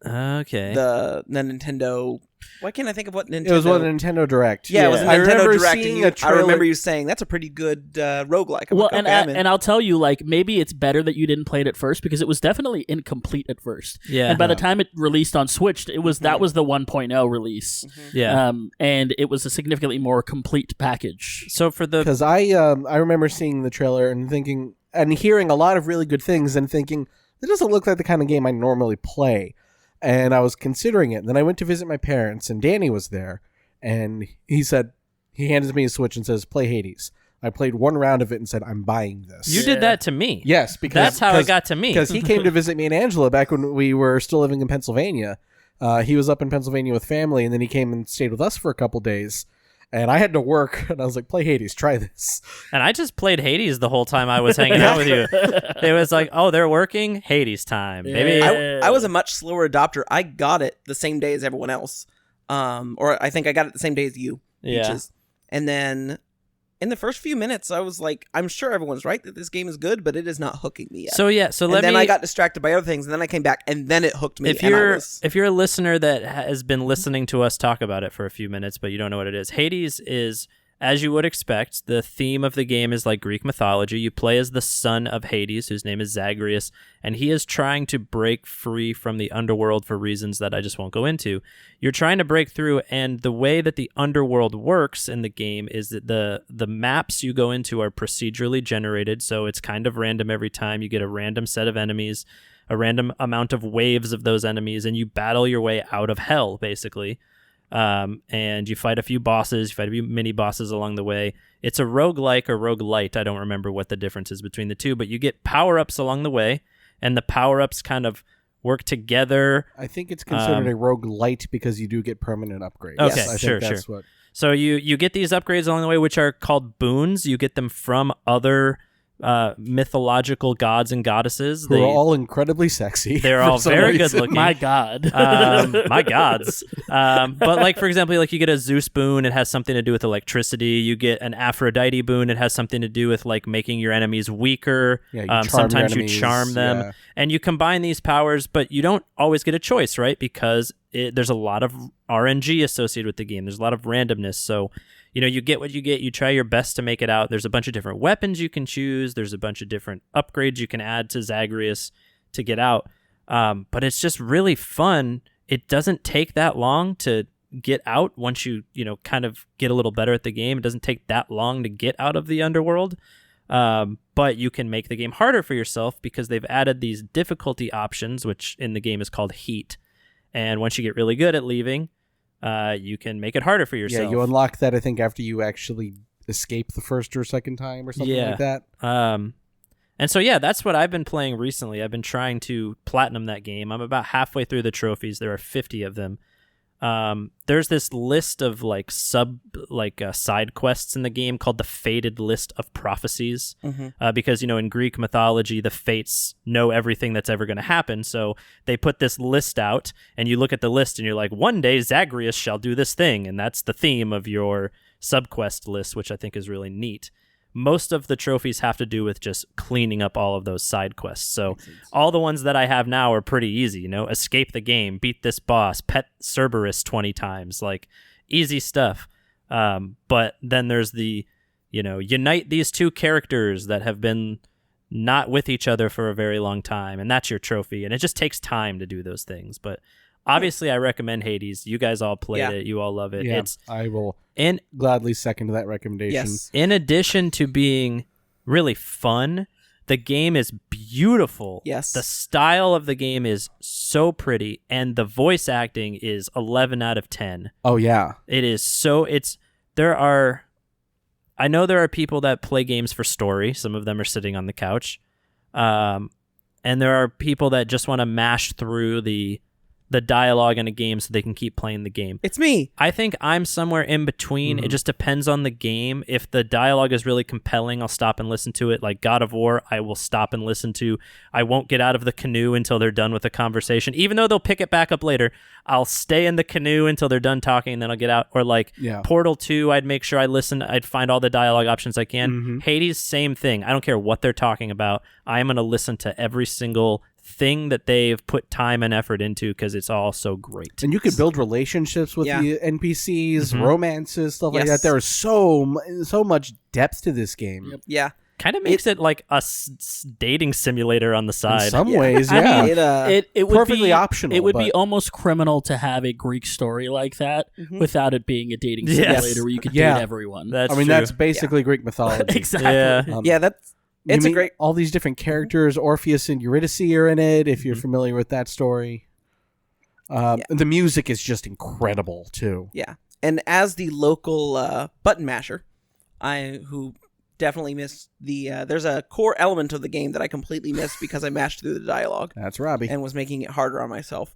Okay. the Nintendo. Why can't I think of what Nintendo? It was one Nintendo Direct. Yeah, it was a I Nintendo remember Direct. And seeing you, a I trailer. remember you saying that's a pretty good roguelike. I'm Well, like, okay, I'm in. and I'll tell you, like, maybe it's better that you didn't play it at first because it was definitely incomplete at first. Yeah. And by the time it released on Switch, it was that was the 1.0 release. Yeah. And it was a significantly more complete package. So for the Because I remember seeing the trailer and thinking and hearing a lot of really good things and thinking it doesn't look like the kind of game I normally play, and I was considering it. And then I went to visit my parents, and Danny was there, and he handed me a Switch and says, "Play Hades." I played one round of it and said, "I'm buying this." you did that to me. Yes, because That's how it got to me. Because he came to visit me and Angela back when we were still living in Pennsylvania. He was up in Pennsylvania with family, and then he came and stayed with us for a couple days. And I had to work, and I was like, "Play Hades, try this." And I just played Hades the whole time I was hanging out with you. It was like, oh, they're working? Hades time. Maybe. Yeah. I was a much slower adopter. I got it the same day as everyone else, or I think I got it the same day as you. Yeah. Peaches. And then in the first few minutes, I was like, I'm sure everyone's right that this game is good, but it is not hooking me yet. So yeah, so and let then me I got distracted by other things, and then I came back, and then it hooked me. if and I you're was, if you're a listener that has been listening to us talk about it for a few minutes but you don't know what it is, Hades is, as you would expect, the theme of the game is like Greek mythology. You play as the son of Hades, whose name is Zagreus, and he is trying to break free from the underworld for reasons that I just won't go into. You're trying to break through, and the way that the underworld works in the game is that the maps you go into are procedurally generated, so it's kind of random every time. You get a random set of enemies, a random amount of waves of those enemies, and you battle your way out of hell, basically. And you fight a few bosses, you fight a few mini bosses along the way. It's a roguelike or roguelite. I don't remember what the difference is between the two, but you get power-ups along the way, and the power-ups kind of work together. I think it's considered a roguelite because you do get permanent upgrades. Okay, I think sure. that's what. So you get these upgrades along the way, which are called boons. You get them from other mythological gods and goddesses. Who are all incredibly sexy. They're for all some very reason. good looking. My God. My gods. But like, for example, like you get a Zeus boon, it has something to do with electricity. You get an Aphrodite boon, it has something to do with like making your enemies weaker. Yeah, you charm Sometimes your you charm enemies, them, yeah. and you combine these powers, but you don't always get a choice, right? Because there's a lot of RNG associated with the game. There's a lot of randomness. So, you get what you get. You try your best to make it out. There's a bunch of different weapons you can choose. There's a bunch of different upgrades you can add to Zagreus to get out. But it's just really fun. It doesn't take that long to get out once you kind of get a little better at the game. It doesn't take that long to get out of the underworld. But you can make the game harder for yourself because they've added these difficulty options, which in the game is called heat. And once you get really good at leaving, you can make it harder for yourself. Yeah, you unlock that, I think, after you actually escape the first or second time or something like that. And so, yeah, that's what I've been playing recently. I've been trying to platinum that game. I'm about halfway through the trophies. There are 50 of them. There's this list of side quests in the game called the Fated List of Prophecies, because in Greek mythology the fates know everything that's ever going to happen, so they put this list out, and you look at the list and you're like, one day Zagreus shall do this thing, and that's the theme of your subquest list, which I think is really neat. Most of the trophies have to do with just cleaning up all of those side quests. So all the ones that I have now are pretty easy, escape the game, beat this boss, pet Cerberus 20 times, like easy stuff. But then there's the, unite these two characters that have been not with each other for a very long time. And that's your trophy. And it just takes time to do those things. But obviously I recommend Hades. You guys all played it. You all love it. Yeah, I will gladly second that recommendation. yes. In addition to being really fun, The game is beautiful. Yes. The style of the game is so pretty, and the voice acting is 11 out of 10. Oh yeah. It is so. I know there are people that play games for story. Some of them are sitting on the couch. And there are people that just want to mash through the dialogue in a game so they can keep playing the game. It's me. I think I'm somewhere in between. It just depends on the game. If the dialogue is really compelling, I'll stop and listen to it. Like God of War, I will stop and listen to. I won't get out of the canoe until they're done with the conversation. Even though they'll pick it back up later, I'll stay in the canoe until they're done talking, and then I'll get out. Or like Portal 2, I'd make sure I listen. I'd find all the dialogue options I can. Hades, same thing. I don't care what they're talking about. I'm going to listen to every single thing that they've put time and effort into because it's all so great. And you could build relationships with the NPCs, romances, stuff like that. There is so much depth to this game. Yep. Yeah. Kind of makes it like a dating simulator on the side. In some ways, yeah. I mean, it would perfectly be optional. It would but... be almost criminal to have a Greek story like that without it being a dating simulator where you could date everyone. That's true. that's basically Greek mythology. Exactly. Yeah. It's a great. All these different characters. Orpheus and Eurydice are in it. If you're familiar with that story, the music is just incredible too. Yeah, and as the local button masher, who definitely missed the. There's a core element of the game that I completely missed because I mashed through the dialogue. That's Robbie, and was making it harder on myself.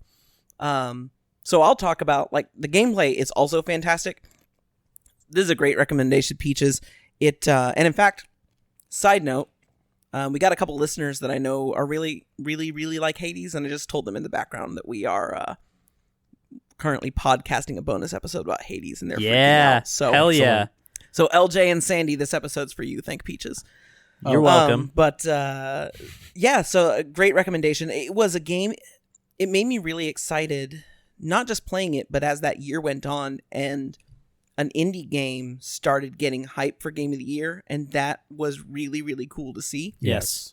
So I'll talk about like the gameplay is also fantastic. This is a great recommendation, Peaches. And in fact, side note. We got a couple listeners that I know are really, really, really like Hades, and I just told them in the background that we are currently podcasting a bonus episode about Hades, and they're freaking out. So, hell yeah. So LJ and Sandy, this episode's for you. Thank Peaches. You're welcome. So a great recommendation. It was a game. It made me really excited, not just playing it, but as that year went on and an indie game started getting hype for Game of the Year, and that was really, really cool to see. Yes.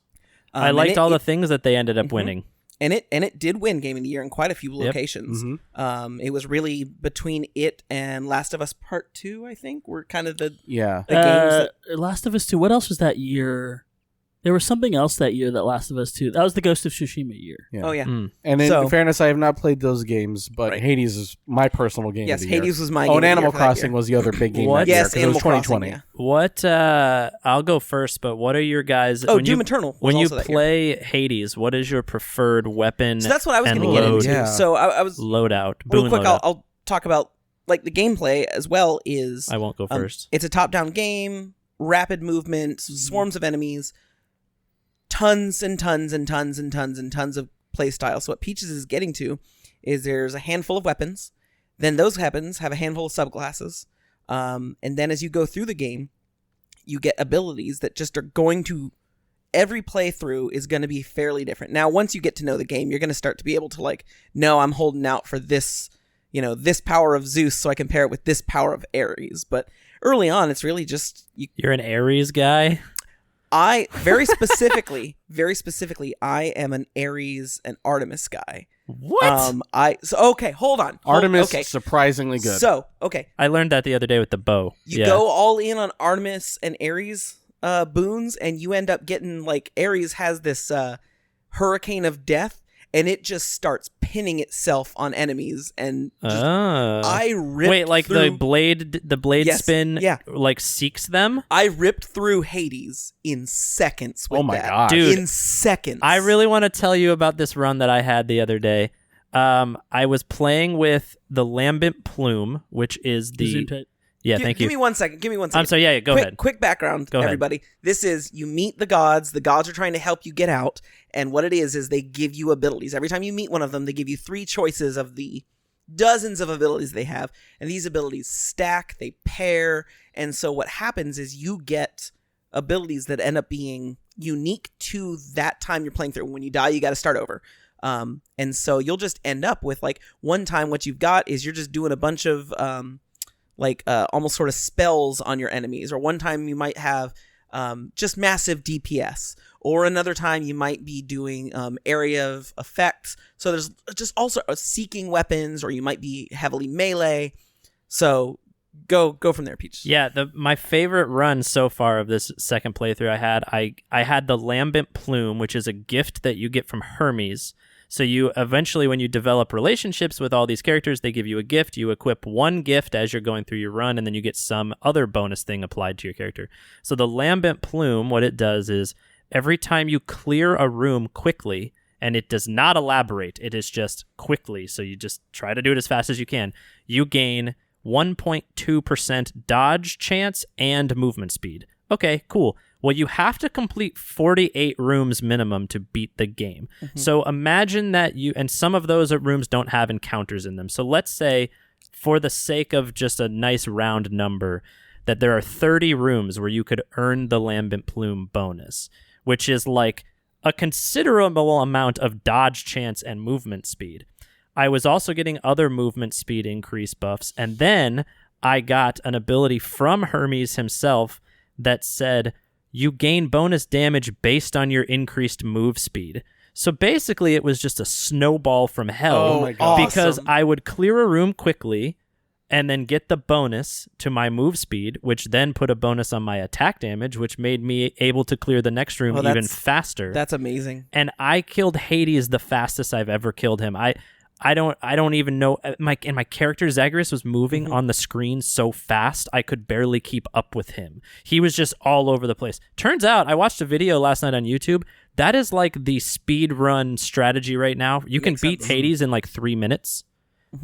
I liked all the things that they ended up winning. And it did win Game of the Year in quite a few locations. It was really between it and Last of Us Part 2, I think, were kind of the games that... Last of Us 2, what else was that year? There was something else that year that Last of Us 2. That was the Ghost of Tsushima year. Yeah. Oh, yeah. And in fairness, I have not played those games, but Hades is my personal game of the year. Yes, Hades was my game and of the Animal year Crossing was the other big game that yes, year, Animal it was 2020. Crossing, yeah. What, I'll go first, but what are your guys... Doom Eternal was when you also that play Hades, what is your preferred weapon? So that's what I was going to get into. Yeah. So I was... Loadout. Real quick, I'll talk about like the gameplay as well is... I won't go first. It's a top-down game, rapid movement, swarms of enemies, tons and tons and tons and tons and tons of play styles. So what Peaches is getting to is there's a handful of weapons, then those weapons have a handful of subclasses, and then as you go through the game, you get abilities that just are going to... Every playthrough is going to be fairly different. Now, once you get to know the game, you're going to start to be able to like, no, I'm holding out for this, this power of Zeus, so I can pair it with this power of Ares. But early on, it's really just... You're an Ares guy? I, very specifically, I am an Ares and Artemis guy. What? Okay, hold on. Artemis, surprisingly good. So, okay. I learned that the other day with the bow. You go all in on Artemis and Ares boons, and you end up getting, like, Ares has this hurricane of death, and it just starts pinning itself on enemies, and I ripped through... the blade spin like seeks them? I ripped through Hades in seconds with God. Dude, in seconds. I really want to tell you about this run that I had the other day. I was playing with the Lambent Plume, which is the... Yeah, thank you. Give me 1 second. I'm sorry, yeah, go ahead. Quick background, everybody. Ahead. This is, you meet the gods. The gods are trying to help you get out. And what it is they give you abilities. Every time you meet one of them, they give you 3 choices of the dozens of abilities they have. And these abilities stack, they pair. And so what happens is you get abilities that end up being unique to that time you're playing through. When you die, you got to start over. And so you'll just end up with, like, one time what you've got is you're just doing a bunch of... almost sort of spells on your enemies, or one time you might have just massive DPS, or another time you might be doing area of effects. So there's just also seeking weapons, or you might be heavily melee. So go from there, Peach. Yeah, my favorite run so far of this second playthrough I had the Lambent Plume, which is a gift that you get from Hermes. So you eventually, when you develop relationships with all these characters, they give you a gift. You equip one gift as you're going through your run, and then you get some other bonus thing applied to your character. So the Lambent Plume, what it does is every time you clear a room quickly, and it does not elaborate, it is just quickly, so you just try to do it as fast as you can, you gain 1.2% dodge chance and movement speed. Okay, cool. Well, you have to complete 48 rooms minimum to beat the game. So imagine that and some of those rooms don't have encounters in them. So let's say, for the sake of just a nice round number, that there are 30 rooms where you could earn the Lambent Plume bonus, which is like a considerable amount of dodge chance and movement speed. I was also getting other movement speed increase buffs, and then I got an ability from Hermes himself that said, you gain bonus damage based on your increased move speed. So basically, it was just a snowball from hell. Oh my God. Because I would clear a room quickly and then get the bonus to my move speed, which then put a bonus on my attack damage, which made me able to clear the next room even faster. That's amazing. And I killed Hades the fastest I've ever killed him. I don't even know. My character Zagreus was moving on the screen so fast I could barely keep up with him. He was just all over the place. Turns out, I watched a video last night on YouTube. That is like the speed run strategy right now. You can beat Hades in like 3 minutes,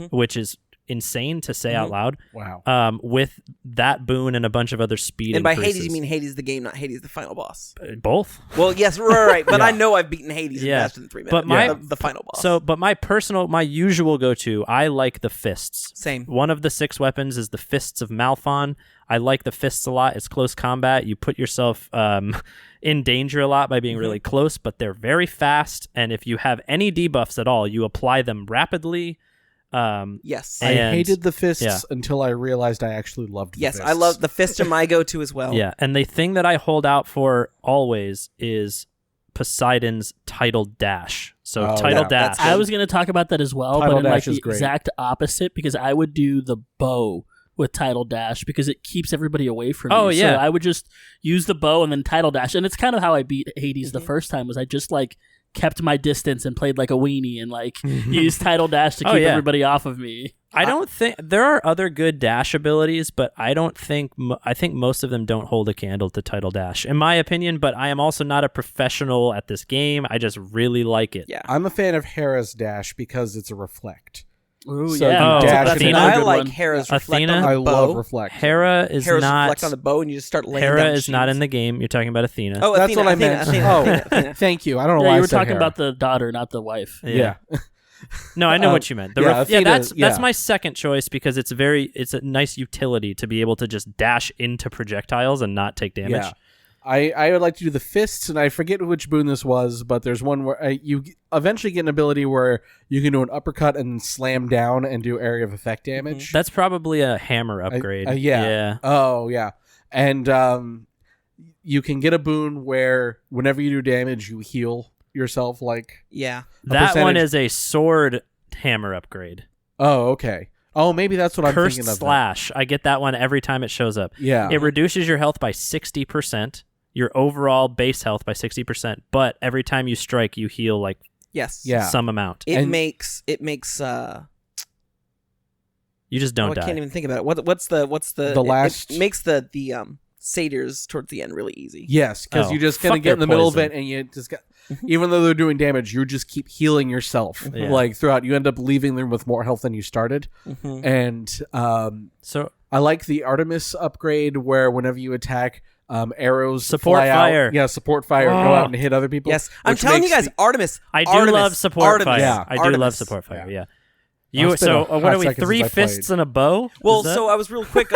which is insane to say out loud. Wow. With that boon and a bunch of other speed And by increases. Hades, you mean Hades the game, not Hades the final boss. Both. Well, yes, right. But I know I've beaten Hades in faster than 3 minutes. But the final boss. So, but my usual go-to, I like the fists. Same. One of the 6 weapons is the Fists of Malphon. I like the fists a lot. It's close combat. You put yourself in danger a lot by being really close, but they're very fast. And if you have any debuffs at all, you apply them rapidly. Yes. I hated the fists until I realized I actually loved the fists. Yes, I love the fists are my go-to as well. Yeah, and the thing that I hold out for always is Poseidon's Tidal Dash. So Tidal Dash. I was going to talk about that as well, Tidal but in like Dash is the great. exact opposite, because I would do the bow with Tidal Dash because it keeps everybody away from me. Oh, yeah. So I would just use the bow and then Tidal Dash. And it's kind of how I beat Hades the first time, was I just like kept my distance and played like a weenie and like used Tidal Dash to keep everybody off of me. I don't think there are other good dash abilities, but I think most of them don't hold a candle to Tidal Dash, in my opinion. But I am also not a professional at this game. I just really like it. Yeah. I'm a fan of Hera's dash because it's a reflect. Ooh, So yeah. you dash That's and another I good like one. Hera's reflect Athena? on the I bow. love reflect. Hera is Hera's not. reflect on the bow, and you just start laying down Hera is not shields. in the game. You're talking about Athena. Oh, That's Athena, what I Athena, meant. Athena. Thank you. I don't know Yeah, why you I were said talking Hera. about the daughter, not the wife. Yeah. No, I know what you meant. Athena, That's my second choice because it's a nice utility to be able to just dash into projectiles and not take damage. Yeah. I would like to do the fists, and I forget which boon this was, but there's one where you eventually get an ability where you can do an uppercut and slam down and do area of effect damage. That's probably a hammer upgrade. Yeah. Oh, yeah. And you can get a boon where whenever you do damage, you heal yourself. Yeah. That one percentage. is a sword hammer upgrade. Oh, okay. Oh, maybe that's what I'm Cursed thinking of. Slash. I get that one every time it shows up. Yeah. It reduces your health by 60%, your overall base health by 60%, but every time you strike, you heal like Yes. Yeah. some amount. It makes You just don't I die. can't even think about it. What's the last- it makes the satyrs towards the end really easy. Yes, because Oh, you just kind fuck of get in the their middle of poison. it, and you just got, even though they're doing damage, you just keep healing yourself. Yeah. Like throughout, you end up leaving them with more health than you started. And So I like the Artemis upgrade, where whenever you attack, arrows Support fly out. fire. Yeah, support fire. Go out and hit other people. Yes, I'm which telling you makes guys, Artemis. I do Artemis, love support Artemis, fire. Yeah. I do Artemis. love support fire. Yeah. It's been a What hot are we? second 3 since I fists played. and a bow? Well, Is that- so I was real quick.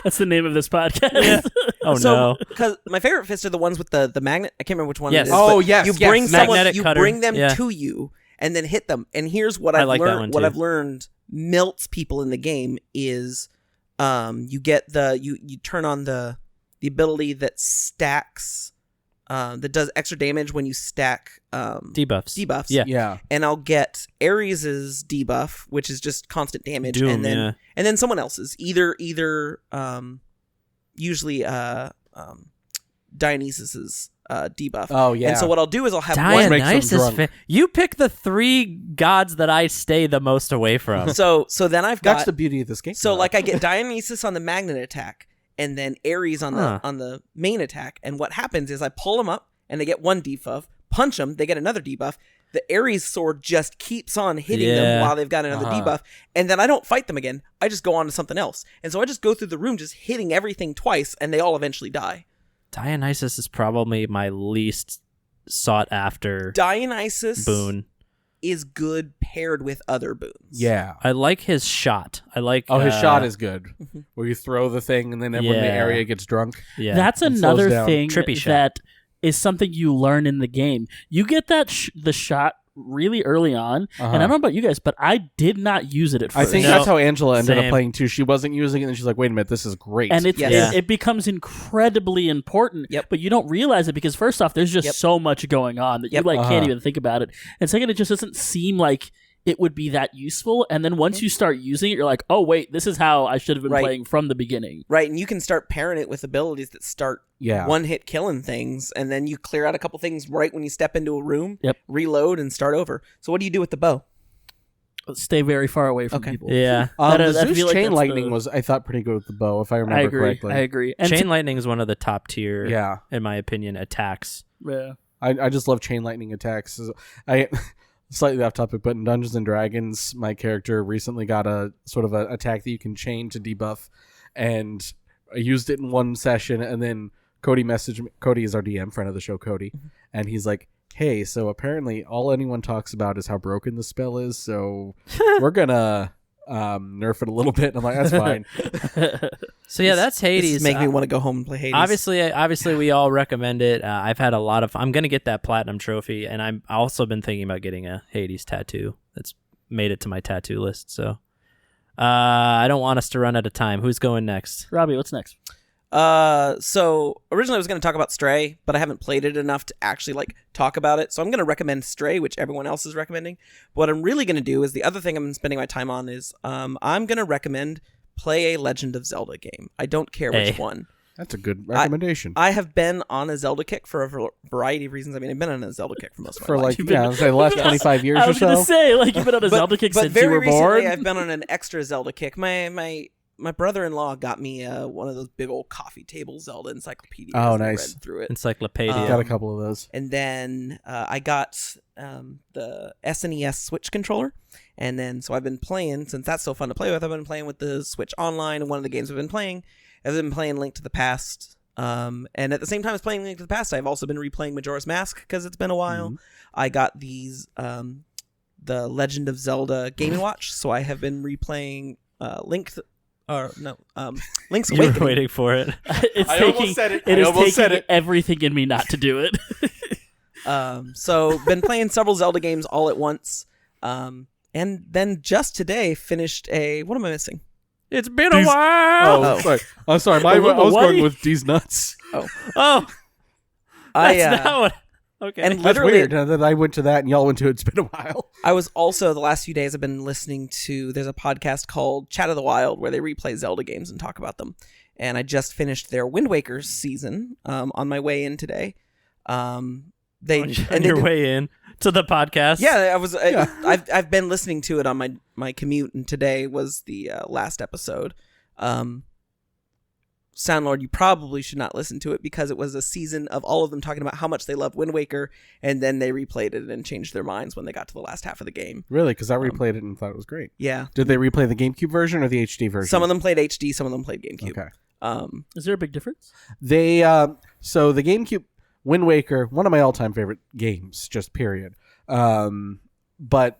That's the name of this podcast. Oh so, no. because my favorite fists are the ones with the magnet. I can't remember which one. Yes. It is, Oh, but yes, You yes. bring someone. Magnetic You cutter. bring them Yeah. to you and then hit them. And here's what I I've like that learned. one, What too. I've learned melts people in the game is, you get you turn on the ability that stacks, that does extra damage when you stack debuffs. Yeah. And I'll get Ares's debuff, which is just constant damage, Doom, and then someone else's, either usually Dionysus's debuff. Oh yeah. And so what I'll do is I'll have Dionysus. You pick the 3 gods that I stay the most away from. So then I've got That's the beauty of this game. So like I get Dionysus on the magnet attack, and then Ares on the main attack. And what happens is I pull them up, and they get 1 debuff. Punch them, they get another debuff. The Ares sword just keeps on hitting them while they've got another debuff, and then I don't fight them again. I just go on to something else. And so I just go through the room just hitting everything twice, and they all eventually die. Dionysus is probably my least sought after Dionysus boon. Is good paired with other boons. Yeah. I like his shot. I like his shot is good. Where you throw the thing and then when the area gets drunk. Yeah. That's another thing Trippy shot. that is something you learn in the game. You get that the shot really early on, and I don't know about you guys, but I did not use it at first. I think that's how Angela ended up Same. playing too. She wasn't using it, and she's like, "Wait a minute, this is great." And it becomes incredibly important, but you don't realize it because first off, there's just so much going on that you can't even think about it. And second, it just doesn't seem like it would be that useful. And then once you start using it, you're like, oh wait, this is how I should have been playing from the beginning. Right, and you can start pairing it with abilities that start one-hit killing things, and then you clear out a couple things right when you step into a room, reload, and start over. So what do you do with the bow? Stay very far away from people. Yeah. The Zeus Chain Lightning was, I thought, pretty good with the bow, if I remember correctly. I agree. And Chain Lightning is one of the top tier, in my opinion, attacks. Yeah. I just love Chain Lightning attacks. Slightly off topic, but in Dungeons and Dragons, my character recently got a sort of an attack that you can chain to debuff, and I used it in one session, and then Cody messaged me. Cody is our DM, friend of the show, Cody, and he's like, hey, so apparently all anyone talks about is how broken the spell is, so we're gonna nerf it a little bit. And I'm like, that's fine. So yeah, that's Hades. This make me want to go home and play Hades. Obviously, we all recommend it. I've had a lot of. I'm gonna get that platinum trophy, and I've also been thinking about getting a Hades tattoo. That's made it to my tattoo list. So I don't want us to run out of time. Who's going next? Robbie, what's next? So originally I was going to talk about Stray, but I haven't played it enough to actually talk about it. So I'm going to recommend Stray, which everyone else is recommending. But what I'm really going to do is the other thing I'm spending my time on is I'm going to recommend play a Legend of Zelda game. I don't care which one. That's a good recommendation. I have been on a Zelda kick for a variety of reasons. I mean, I've been on a Zelda kick for most of my life. The last 25 years or so. I was going to say, you've been on a Zelda kick since you were born. But very recently, I've been on an extra Zelda kick. My brother-in-law got me one of those big old coffee table Zelda encyclopedias. Oh, nice. Read through it. Encyclopedia. Got a couple of those. And then I got the SNES Switch controller. And then, so I've been playing, since that's so fun to play with, I've been playing with the Switch Online. And one of the games I've been playing Link to the Past. And at the same time as playing Link to the Past, I've also been replaying Majora's Mask because it's been a while. Mm-hmm. I got these, the Legend of Zelda Game & Watch. So I have been replaying Link's Awakening. You were waiting for it. It is taking everything in me not to do it. So been playing several Zelda games all at once. And then just today finished what am I missing? It's been a while. Oh, sorry. I'm sorry. I was going with D's nuts. Oh. That's not what. Okay. And that's weird that I went to that and y'all went to It's Been a While. I was also, the last few days, I've been listening to, there's a podcast called Chat of the Wild where they replay Zelda games and talk about them. And I just finished their Wind Waker season on my way in today. On your way in to the podcast? Yeah, I've been listening to it on my commute, and today was the last episode. Soundlord, you probably should not listen to it because it was a season of all of them talking about how much they love Wind Waker, and then they replayed it and changed their minds when they got to the last half of the game. Really? Because I replayed it and thought it was great. Yeah. Did they replay the GameCube version or the HD version? Some of them played HD, some of them played GameCube. Okay. Is there a big difference? They so the GameCube Wind Waker, one of my all-time favorite games, just period. But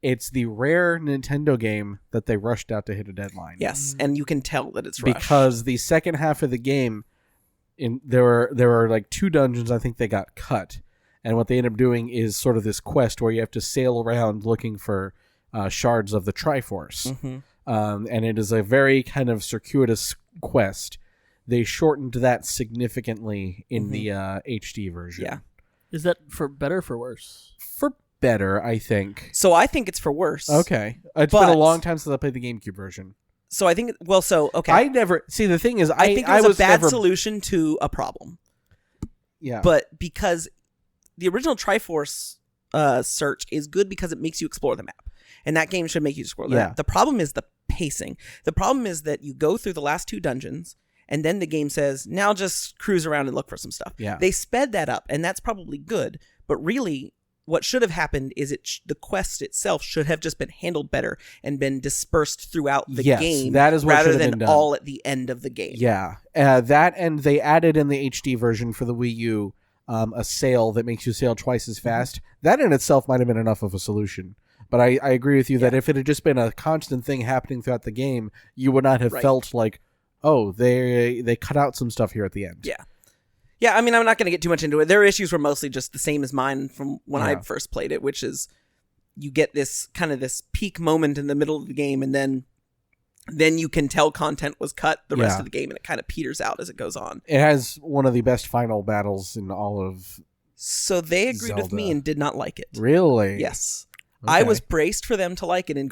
it's the rare Nintendo game that they rushed out to hit a deadline. Yes, and you can tell that it's rushed. Because the second half of the game, there were like 2 dungeons I think they got cut. And what they ended up doing is sort of this quest where you have to sail around looking for shards of the Triforce. Mm-hmm. And it is a very kind of circuitous quest they shortened that significantly in the HD version. Yeah. Is that for better or for worse? For better, I think. So I think it's for worse. Okay. It's been a long time since I played the GameCube version. So I think, okay. I never, see, the thing is, I think it was a bad solution to a problem. Yeah. But because the original Triforce search is good because it makes you explore the map. And that game should make you explore the map. The problem is the pacing. The problem is that you go through the last 2 dungeons, and then the game says, now just cruise around and look for some stuff. Yeah. They sped that up, and that's probably good. But really, what should have happened is the quest itself should have just been handled better and been dispersed throughout the game, that is what rather should have than been done. all at the end of the game. Yeah. That, and they added in the HD version for the Wii U a sail that makes you sail twice as fast. That in itself might have been enough of a solution. But I agree with you that if it had just been a constant thing happening throughout the game, you would not have felt like, oh, they cut out some stuff here at the end. Yeah. Yeah, I mean, I'm not going to get too much into it. Their issues were mostly just the same as mine from when I first played it, which is you get this kind of this peak moment in the middle of the game, and then you can tell content was cut the rest of the game, and it kind of peters out as it goes on. It has one of the best final battles in all of So they agreed Zelda. with me and did not like it. Really? Yes. Okay. I was braced for them to like it and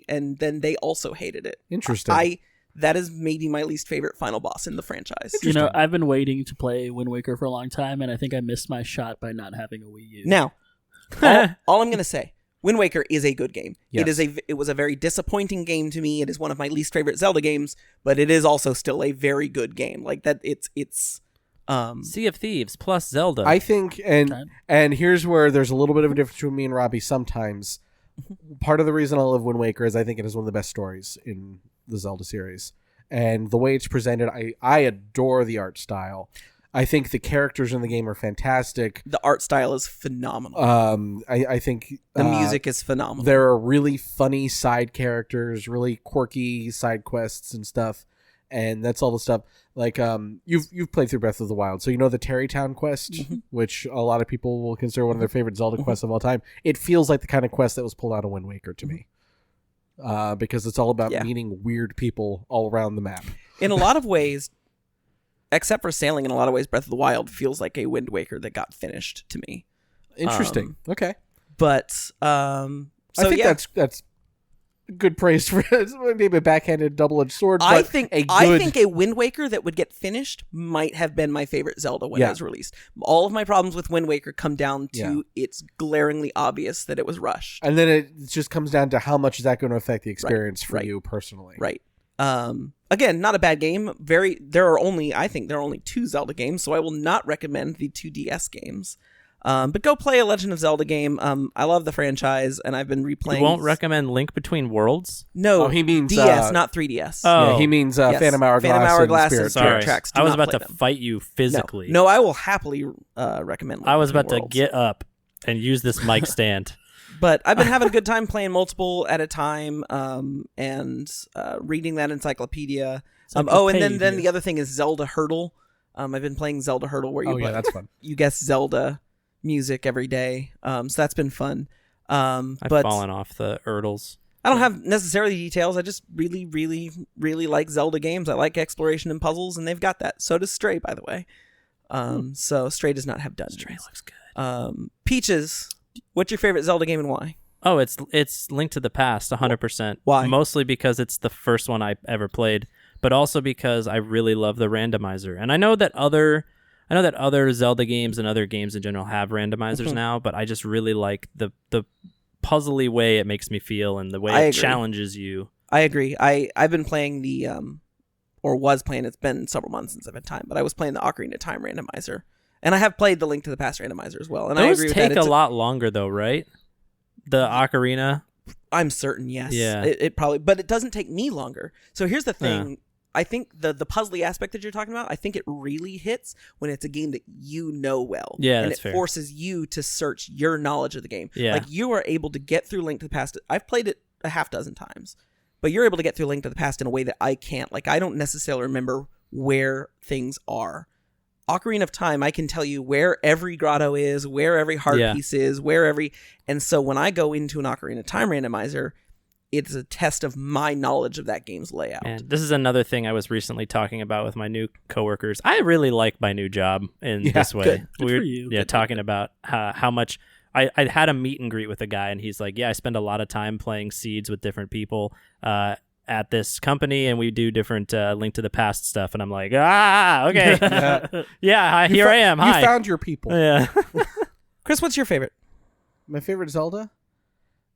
and then they also hated it. Interesting. That is maybe my least favorite final boss in the franchise. You know, I've been waiting to play Wind Waker for a long time, and I think I missed my shot by not having a Wii U. Now, all I'm going to say, Wind Waker is a good game. Yes. It was a very disappointing game to me. It is one of my least favorite Zelda games, but it is also still a very good game. Like that, it's Sea of Thieves plus Zelda. I think, and here's where there's a little bit of a difference between me and Robbie sometimes. Part of the reason I love Wind Waker is I think it is one of the best stories in the Zelda series. And the way it's presented, I adore the art style. I think the characters in the game are fantastic. The art style is phenomenal. I think the music is phenomenal. There are really funny side characters, really quirky side quests and stuff. And that's all the stuff. Like you've played through Breath of the Wild, so you know the Terrytown quest, which a lot of people will consider one of their favorite Zelda quests of all time. It feels like the kind of quest that was pulled out of Wind Waker to me, because it's all about meeting weird people all around the map. In a lot of ways, except for sailing, in a lot of ways, Breath of the Wild feels like a Wind Waker that got finished to me. Interesting. Okay, but I think that's good praise for maybe a backhanded double-edged sword. But I think a Wind Waker that would get finished might have been my favorite Zelda when it was released. All of my problems with Wind Waker come down to it's glaringly obvious that it was rushed, and then it just comes down to how much is that going to affect the experience for you personally. Right. Again, not a bad game. There are only 2 Zelda games, so I will not recommend the 2 DS games. But go play a Legend of Zelda game. I love the franchise, and I've been replaying. You won't recommend Link Between Worlds? No, he means DS, not 3DS. Oh, yeah, he means Phantom Hourglass and Spirit Tracks. I was about to fight you physically. No, I will happily recommend Link I was about Between to get up and use this mic stand. But I've been having a good time playing multiple at a time, and reading that encyclopedia. And then the other thing is Zelda Hurdle. I've been playing Zelda Hurdle, where that's fun. You guess Zelda music every day, so that's been fun. I've fallen off the hurdles. I don't have necessarily details. I just really, really, really like Zelda games. I like exploration and puzzles, and they've got that. So does Stray, by the way. So Stray does not have dungeons. Stray looks good. Peaches, what's your favorite Zelda game and why? Oh, it's Link to the Past, 100%. Why? Mostly because it's the first one I ever played, but also because I really love the randomizer. And I know that other Zelda games and other games in general have randomizers now, but I just really like the puzzly way it makes me feel and the way it challenges you. I agree. I've been playing it's been several months since I've had time, but I was playing the Ocarina of Time randomizer. And I have played the Link to the Past randomizer as well. And those I agree with that. take a lot longer though, right? The Ocarina? I'm certain, yes. Yeah. It probably, but it doesn't take me longer. So here's the thing. Yeah. I think the puzzly aspect that you're talking about, I think it really hits when it's a game that you know well. Yeah, and that's fair. Forces you to search your knowledge of the game. Yeah. Like you are able to get through Link to the Past. I've played it a half dozen times, but you're able to get through Link to the Past in a way that I can't. Like I don't necessarily remember where things are. Ocarina of Time, I can tell you where every grotto is, where every heart piece is, and so when I go into an Ocarina of Time randomizer, it's a test of my knowledge of that game's layout. And this is another thing I was recently talking about with my new coworkers. I really like my new job in this way. Good. Good We were for you. yeah, talking about how much I had a meet and greet with a guy, and he's like, yeah, I spend a lot of time playing seeds with different people at this company, and we do different Link to the Past stuff. And I'm like, okay. Here I am. Hi. You found your people. Yeah. Chris, what's your favorite? My favorite Zelda?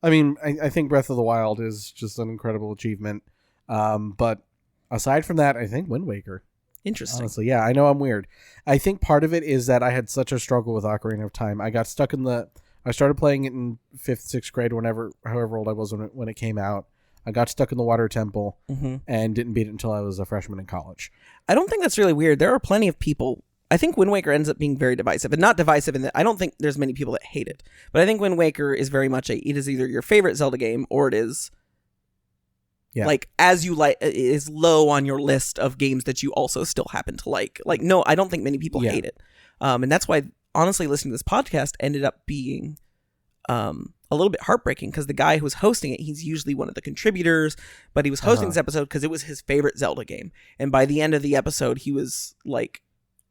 I mean, I think Breath of the Wild is just an incredible achievement. But aside from that, I think Wind Waker. Interesting. Honestly, yeah, I know I'm weird. I think part of it is that I had such a struggle with Ocarina of Time. I got stuck I started playing it in 5th, 6th grade, however old I was when it came out. I got stuck in the Water Temple and didn't beat it until I was a freshman in college. I don't think that's really weird. There are plenty of people. I think Wind Waker ends up being very divisive, and not divisive in that I don't think there's many people that hate it. But I think Wind Waker is very much it is either your favorite Zelda game or it is like as you like is low on your list of games that you also still happen to like. Like no, I don't think many people hate it. And that's why honestly listening to this podcast ended up being a little bit heartbreaking because the guy who was hosting it, he's usually one of the contributors, but he was hosting this episode because it was his favorite Zelda game. And by the end of the episode, he was like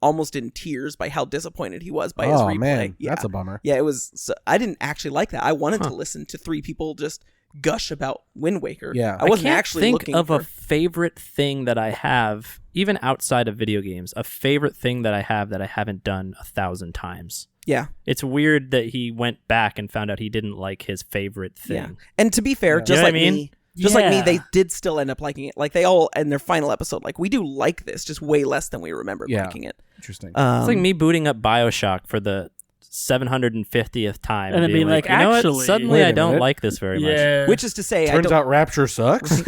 almost in tears by how disappointed he was by his replay. Man, that's a bummer. Yeah, it was. So, I didn't actually like that. I wanted to listen to 3 people just gush about Wind Waker. Yeah, I wasn't can't actually think looking of for a favorite thing that I have, even outside of video games. A favorite thing that I have that I haven't done 1,000 times. Yeah, It's weird that he went back and found out he didn't like his favorite thing. yeah. And to be fair, just You know like what I mean? me. Just like me, Yeah. they did still end up liking it. Like they all, in their final episode, like we do like this, just way less than we remember liking it. Interesting. It's like me booting up BioShock for the 750th time And then being like, you know what? actually- Suddenly Wait a I don't minute. like this very much. Yeah. Which is to say, Turns out Rapture sucks.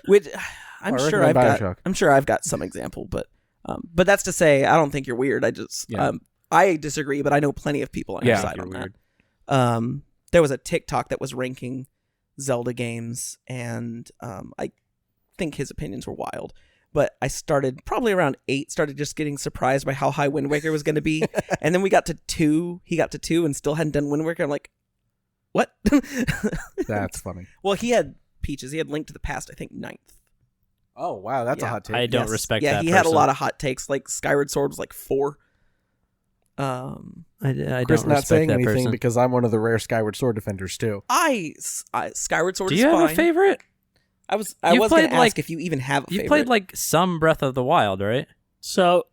which I'm I sure recommend I've got. BioShock. I'm sure I've got some example, but that's to say, I don't think you're weird. I just I disagree, but I know plenty of people on your side on that. There was a TikTok that was ranking Zelda games, and I think his opinions were wild. But I started probably around 8, started just getting surprised by how high Wind Waker was going to be. And then we got to 2. He got to 2 and still hadn't done Wind Waker. I'm like, what? That's funny. Well, he had Peaches. He had Link to the Past, I think, 9th. Oh, wow. That's a hot take. I don't respect yeah, that he had a person. lot of hot takes. Like Skyward Sword was like 4. I Chris don't not respect saying that anything person. because I'm one of the rare Skyward Sword defenders, too. Skyward Sword Do is you have fine. a favorite? I was You've going to played, like- ask if you even have a You favorite. played like some Breath of the Wild, right? So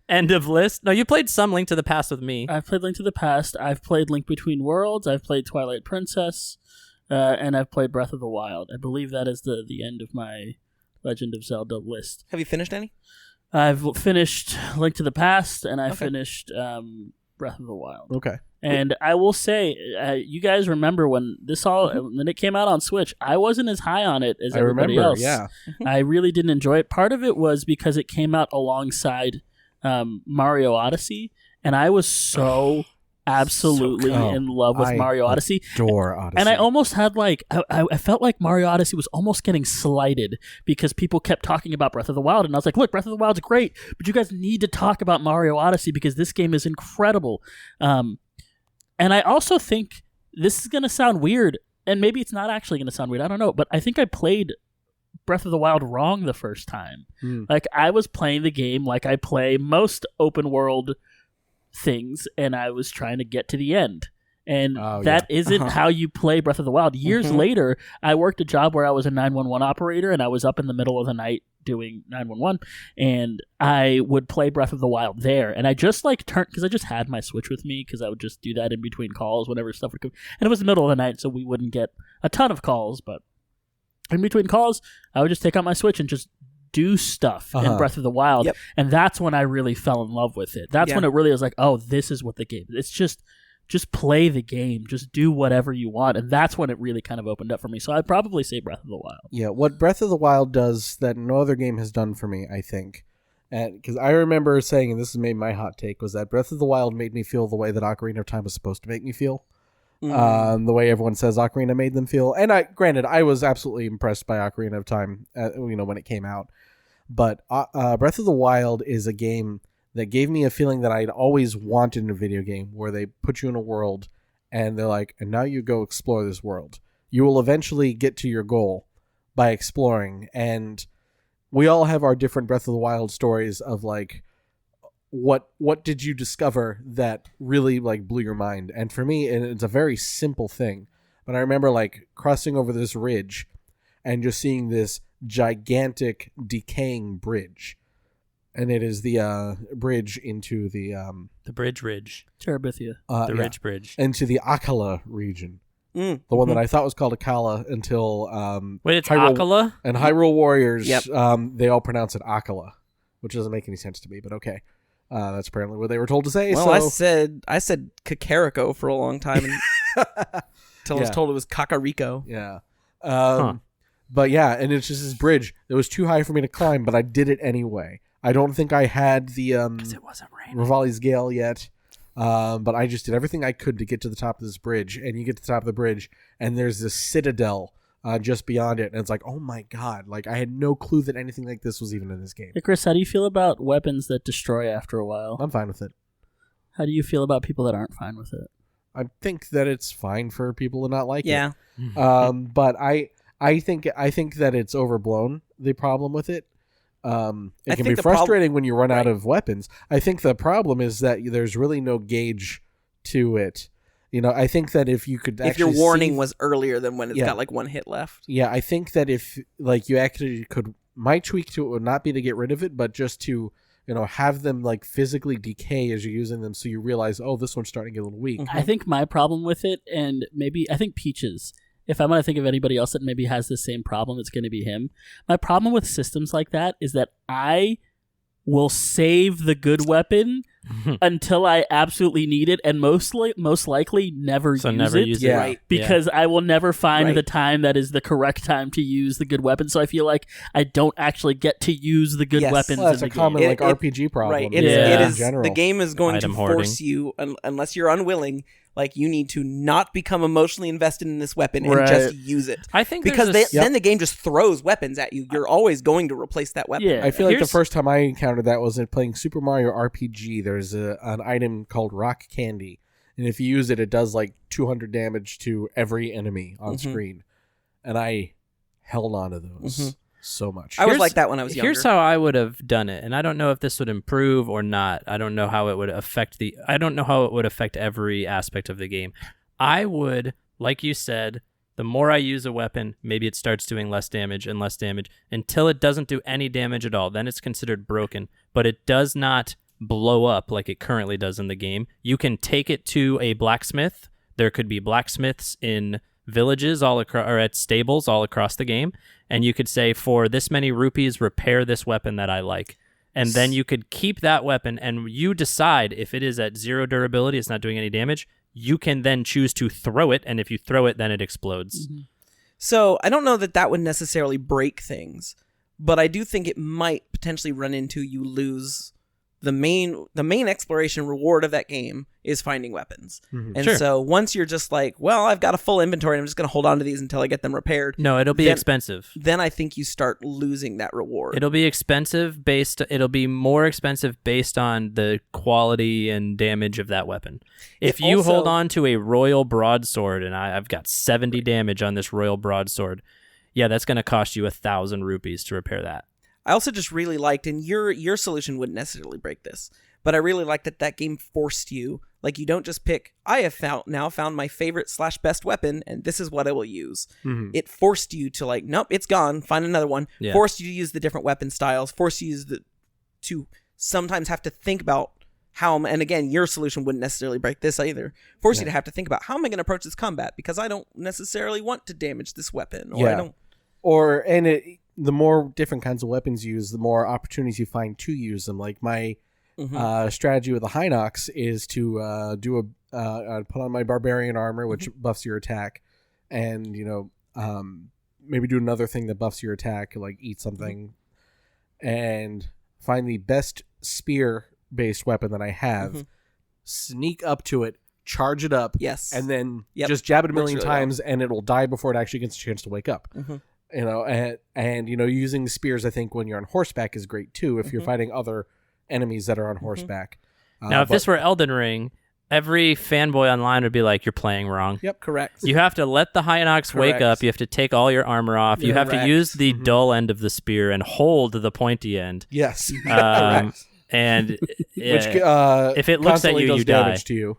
End of list. No, you played some Link to the Past with me. I've played Link to the Past. I've played Link Between Worlds. I've played Twilight Princess, and I've played Breath of the Wild. I believe that is the end of my Legend of Zelda list. Have you finished any? I've finished Link to the Past, and I Okay. finished Breath of the Wild. Okay. And I will say, you guys remember when when it came out on Switch, I wasn't as high on it as I everybody remember, else. yeah. I really didn't enjoy it. Part of it was because it came out alongside Mario Odyssey, and I was so absolutely good. in love with I Mario Odyssey. Adore Odyssey. And I almost had I felt like Mario Odyssey was almost getting slighted because people kept talking about Breath of the Wild, and I was like, look, Breath of the Wild's great, but you guys need to talk about Mario Odyssey because this game is incredible. And I also think this is going to sound weird, and maybe it's not actually going to sound weird, I don't know, but I think I played Breath of the Wild wrong the first time. Like, I was playing the game like I play most open world things, and I was trying to get to the end. And that isn't how you play Breath of the Wild. Years later, I worked a job where I was a 911 operator, and I was up in the middle of the night doing 911, and I would play Breath of the Wild there. And I just turned, because I just had my Switch with me, because I would just do that in between calls whenever stuff would come. And it was the middle of the night, so we wouldn't get a ton of calls, but in between calls, I would just take out my Switch and just do stuff in Breath of the Wild. Yep. And that's when I really fell in love with it. That's when it really was like, oh, this is what the game is. It's just play the game. Just do whatever you want. And that's when it really kind of opened up for me. So I'd probably say Breath of the Wild. Yeah, what Breath of the Wild does that no other game has done for me, I think, because I remember saying, and this is maybe my hot take, was that Breath of the Wild made me feel the way that Ocarina of Time was supposed to make me feel. The way everyone says Ocarina made them feel. And granted, I was absolutely impressed by Ocarina of Time, when it came out. But Breath of the Wild is a game that gave me a feeling that I'd always wanted in a video game, where they put you in a world and they're like, and now you go explore this world. you will eventually get to your goal by exploring. And we all have our different Breath of the Wild stories of like, what did you discover that really like blew your mind? And for me, it's a very simple thing, but I remember like crossing over this ridge and just seeing this gigantic decaying bridge, and it is the bridge into the bridge ridge, Terabithia. Ridge bridge, into the Akala region. The one that I thought was called Akala until wait, it's Akala? And Hyrule Warriors, Yep. They all pronounce it Akala, which doesn't make any sense to me, but okay. That's apparently what they were told to say. Well, so. I said Kakariko for a long time until I was told it was Kakariko. Yeah. But yeah, and it's just this bridge that was too high for me to climb, but I did it anyway. I don't think I had the Because it wasn't raining. Rivali's Gale yet, but I just did everything I could to get to the top of this bridge. And you get to the top of the bridge, and there's this citadel just beyond it, and it's like, oh my god, like I had no clue that anything like this was even in this game. Hey Chris, how do you feel about weapons that destroy after a while? I'm fine with it. How do you feel about people that aren't fine with it? I think that it's fine for people to not like Yeah. it. But I think that it's overblown, the problem with it. It can think be the frustrating when you run out Right. of weapons. I think the problem is that there's really no gauge to it. You know, I think that if you could If your actually warning see- was earlier than when it's Yeah. got like one hit left. Yeah, I think that if like you actually could, my tweak to it would not be to get rid of it, but just to, you know, have them like physically decay as you're using them, so you realize, oh, this one's starting to get a little weak. I think my problem with it, and maybe I think Peaches, if I'm going to think of anybody else that maybe has the same problem, it's going to be him. My problem with systems like that is that I will save the good weapon until I absolutely need it, and most likely never use it. Use Yeah. it. Right. Because I will never find Right. the time that is the correct time to use the good weapon. So I feel like I don't actually get to use the good Yes. weapons Well, that's in a the common game. like It- RPG problem. Right. Yeah. It in is. general. The game is going Item to hoarding. force you, unless you're unwilling, like you need to not become emotionally invested in this weapon and Right. just use it. I think Because there's then the game just throws weapons at you. You're always going to replace that weapon. Yeah. I feel like the Here's- first time I encountered that was in playing Super Mario RPG. There's an item called Rock Candy, and if you use it, it does like 200 damage to every enemy on screen. And I held on to those so much. I was Here's- like that when I was younger. Here's how I would have done it, and I don't know if this would improve or not. I don't know how it would affect every aspect of the game. I would, like you said, the more I use a weapon, maybe it starts doing less damage and less damage until it doesn't do any damage at all. Then it's considered broken, but it does not blow up like it currently does in the game. You can take it to a blacksmith. There could be blacksmiths in villages all across, or at stables all across the game, and you could say, for this many rupees, repair this weapon that I like. And then you could keep that weapon, and you decide if it is at 0 durability, it's not doing any damage, you can then choose to throw it, and if you throw it, then it explodes. So I don't know that would necessarily break things, but I do think it might potentially run into you lose the main exploration reward of that game is finding weapons. And Sure. so once you're just like, well, I've got a full inventory and I'm just going to hold on to these until I get them repaired. No, it'll be Then- expensive. Then I think you start losing that reward. It'll be more expensive based on the quality and damage of that weapon. If It you also- hold on to a royal broadsword, and I've got 70 damage on this royal broadsword, yeah, that's going to cost you 1,000 rupees to repair that. I also just really liked, and your solution wouldn't necessarily break this, but I really liked that game forced you, like you don't just pick, I have now found my favorite / best weapon, and this is what I will use. It forced you to like, nope, it's gone, find another one. Yeah. Forced you to use the different weapon styles, forced you to sometimes have to think about how, and again, your solution wouldn't necessarily break this either. Force you to have to think about, how am I going to approach this combat? Because I don't necessarily want to damage this weapon, or I don't. The more different kinds of weapons you use, the more opportunities you find to use them. Like my strategy with the Hinox is to put on my barbarian armor, which buffs your attack, and maybe do another thing that buffs your attack, like eat something, and find the best spear-based weapon that I have, sneak up to it, charge it up, Yes. and then Yep. just jab it a million Works really well. times, and it'll die before it actually gets a chance to wake up. And using the spears, I think when you're on horseback is great too if you're fighting other enemies that are on horseback. Now, if this were Elden Ring, every fanboy online would be like, "You're playing wrong." Yep, Correct. You have to let the Hinox wake Correct. up. You have to take all your armor off. You have to Correct. use the dull end of the spear and hold the pointy end. Yes. And Which if it looks at constantly you, does you die. damage to you.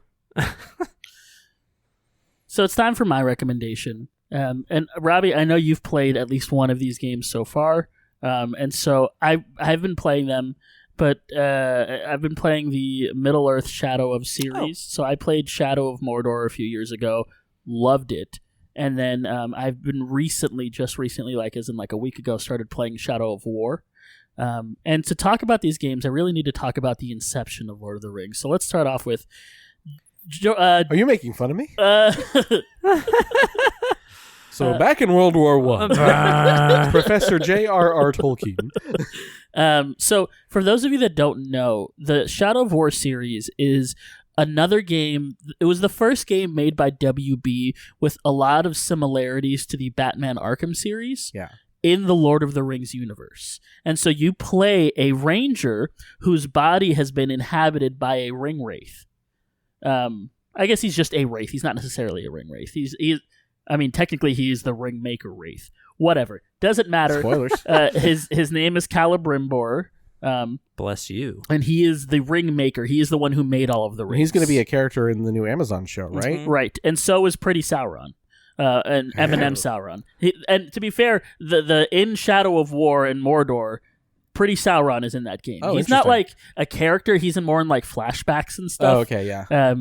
So it's time for my recommendation. And Robbie, I know you've played at least one of these games so far, and so I've been playing them, but I've been playing the Middle Earth Shadow of series. So I played Shadow of Mordor a few years ago, loved it, and then I've been just recently, like as in like a week ago, started playing Shadow of War. And to talk about these games, I really need to talk about the inception of Lord of the Rings. So let's start off with. Are you making fun of me? So back in World War I, Professor J.R.R. Tolkien. So for those of you that don't know, the Shadow of War series is another game. It was the first game made by WB with a lot of similarities to the Batman Arkham series. Yeah. In the Lord of the Rings universe. And so you play a ranger whose body has been inhabited by a ring wraith. I guess he's just a wraith. He's not necessarily a ring wraith. Technically he's the ring maker wraith. Whatever. Doesn't matter. Spoilers. His name is Celebrimbor. Bless you. And he is the ring maker. He is the one who made all of the rings. He's going to be a character in the new Amazon show, right? Mm-hmm. Right. And so is Pretty Sauron. And Eminem Sauron. And to be fair, the in Shadow of War in Mordor, Pretty Sauron is in that game. Oh, he's not interesting. like a character. He's more in like flashbacks and stuff. Oh, okay, yeah.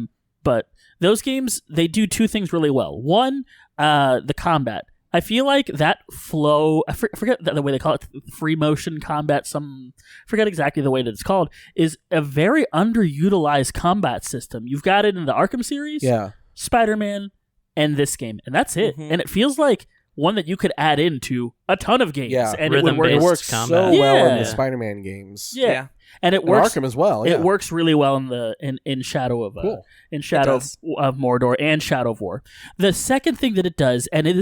But those games, they do two things really well. One, the combat. I feel like that flow, I forget the way they call it, free motion combat, forget exactly the way that it's called, is a very underutilized combat system. You've got it in the Arkham series, Yeah. Spider-Man, and this game, and that's it. Mhm. And it feels like one that you could add into a ton of games, Yeah. and it would work. It Rhythm-based works combat. so well in Yeah. the Spider-Man games. Yeah. and it And works. Arkham as well. Yeah. It works really well in Shadow of Cool. in Shadow does. of Mordor and Shadow of War. The second thing that it does, and it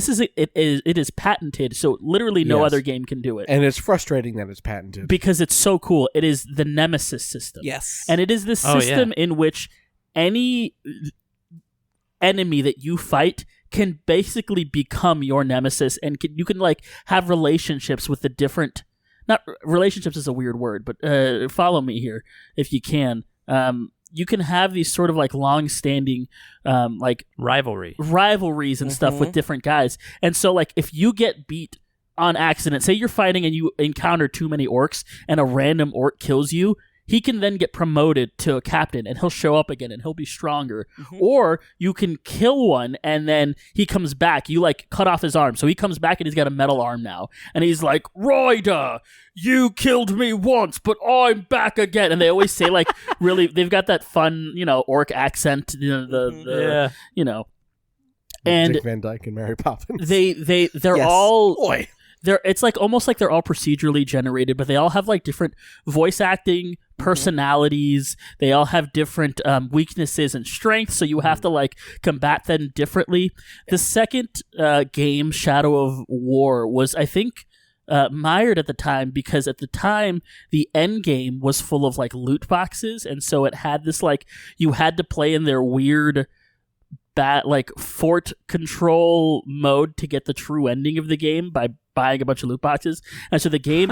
is patented, so literally no Yes. other game can do it, And it's frustrating that it's patented. because it's so cool. It is the Nemesis system. Yes. And it is the Oh, yeah. system in which any enemy that you fight can basically become your nemesis, and you can like have relationships with the different. Not relationships is a weird word, but follow me here if you can. You can have these sort of like long-standing like rivalries and stuff with different guys, and so like if you get beat on accident, say you're fighting and you encounter too many orcs, and a random orc kills you. He can then get promoted to a captain, and he'll show up again, and he'll be stronger. Mhm. Or you can kill one, and then he comes back. You like cut off his arm, so he comes back, and he's got a metal arm now, and he's like, "Ryder, you killed me once, but I'm back again." And they always say like really, they've got that fun, orc accent, Yeah. And Dick Van Dyke and Mary Poppins. they're Yes. all Boy. it's like almost like they're all procedurally generated, but they all have like different voice acting personalities. They all have different weaknesses and strengths, so you have to like combat them differently. The second game, Shadow of War, was I think mired at the time, because at the time the end game was full of like loot boxes, and so it had this like you had to play in their weird like fort control mode to get the true ending of the game by buying a bunch of loot boxes, and so the game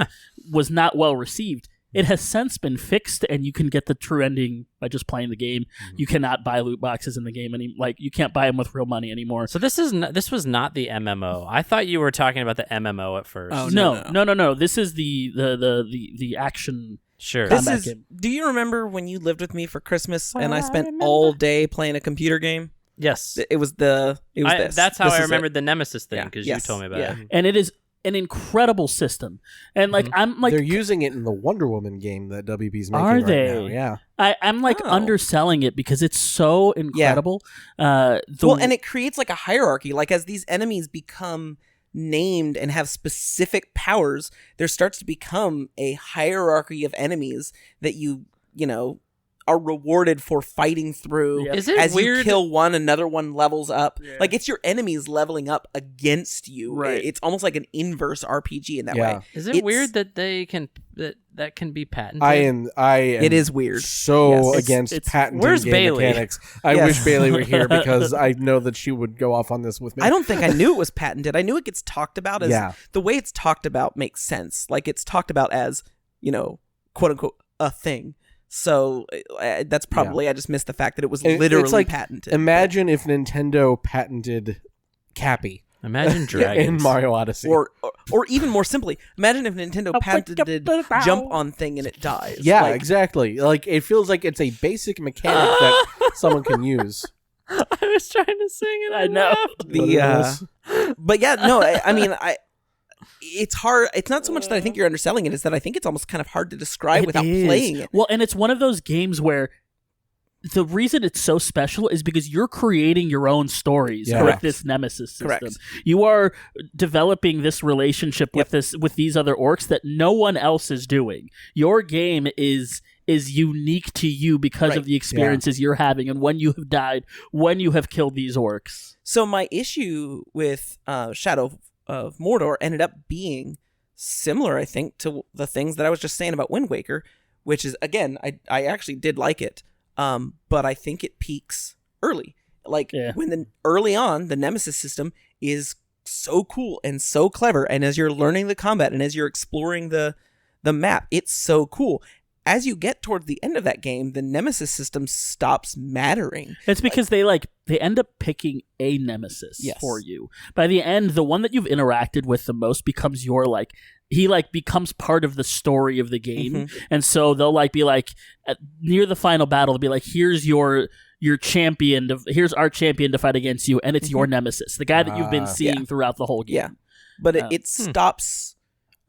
was not well received. It has since been fixed, and you can get the true ending by just playing the game. You cannot buy loot boxes in the game you can't buy them with real money anymore. So this was not the MMO. I thought you were talking about the MMO at first. Oh, No. This is the action. Sure. This combat is. game. Do you remember when you lived with me for Christmas and I spent all day playing a computer game? Yes. It was this. That's how This I is remembered it. the Nemesis thing, Yeah. because Yes. you told me about Yeah. it. And it is an incredible system. And like I'm like They're using it in the Wonder Woman game that WB's making Are right they? now. Yeah. I'm like Oh. underselling it because it's so incredible. Well, and it creates like a hierarchy. Like as these enemies become named and have specific powers, there starts to become a hierarchy of enemies that you are rewarded for fighting through. Yeah. Is it As weird? you kill one, another one levels up. Like it's your enemies leveling up against you. Right. It's almost like an inverse RPG in that Yeah. way. Is it It's- weird that they can that that can be patented? I am. It is weird. So Yes. against It's- patenting Where's game Bailey? mechanics. I Yes. wish Bailey were here because I know that she would go off on this with me. I don't think I knew it was patented. I knew it gets talked about as Yeah. the way it's talked about makes sense. Like it's talked about as, quote unquote, a thing. So that's probably I just missed the fact that it was It's literally like, patented. Imagine if Nintendo patented Cappy Imagine dragons. in Mario Odyssey. or even more simply, imagine if Nintendo patented jump on thing and it dies. Yeah, Like, exactly. Like it feels like it's a basic mechanic that someone can use. I was trying to sing it. I know. But yeah, no, I mean, it's hard. It's not so much that I think you're underselling it; it's that I think it's almost kind of hard to describe It without is. playing it. Well, and it's one of those games where the reason it's so special is because you're creating your own stories Yeah. with Correct. this Nemesis system. Correct. You are developing this relationship with these other orcs that no one else is doing. Your game is unique to you because Right. of the experiences you're having and when you have died, when you have killed these orcs. So my issue with Shadow of Mordor ended up being similar, I think, to the things that I was just saying about Wind Waker, which is, again, I actually did like it, but I think it peaks early. Like, early on, the Nemesis system is so cool and so clever, and as you're learning the combat and as you're exploring the map, it's so cool. As you get towards the end of that game, the Nemesis system stops mattering. It's because they end up picking a nemesis for you. By the end, the one that you've interacted with the most becomes your he becomes part of the story of the game. Mm-hmm. And so they'll be near the final battle, they'll be like, here's your champion, here's our champion to fight against you, and it's your nemesis, the guy that you've been seeing throughout the whole game. Yeah. But it stops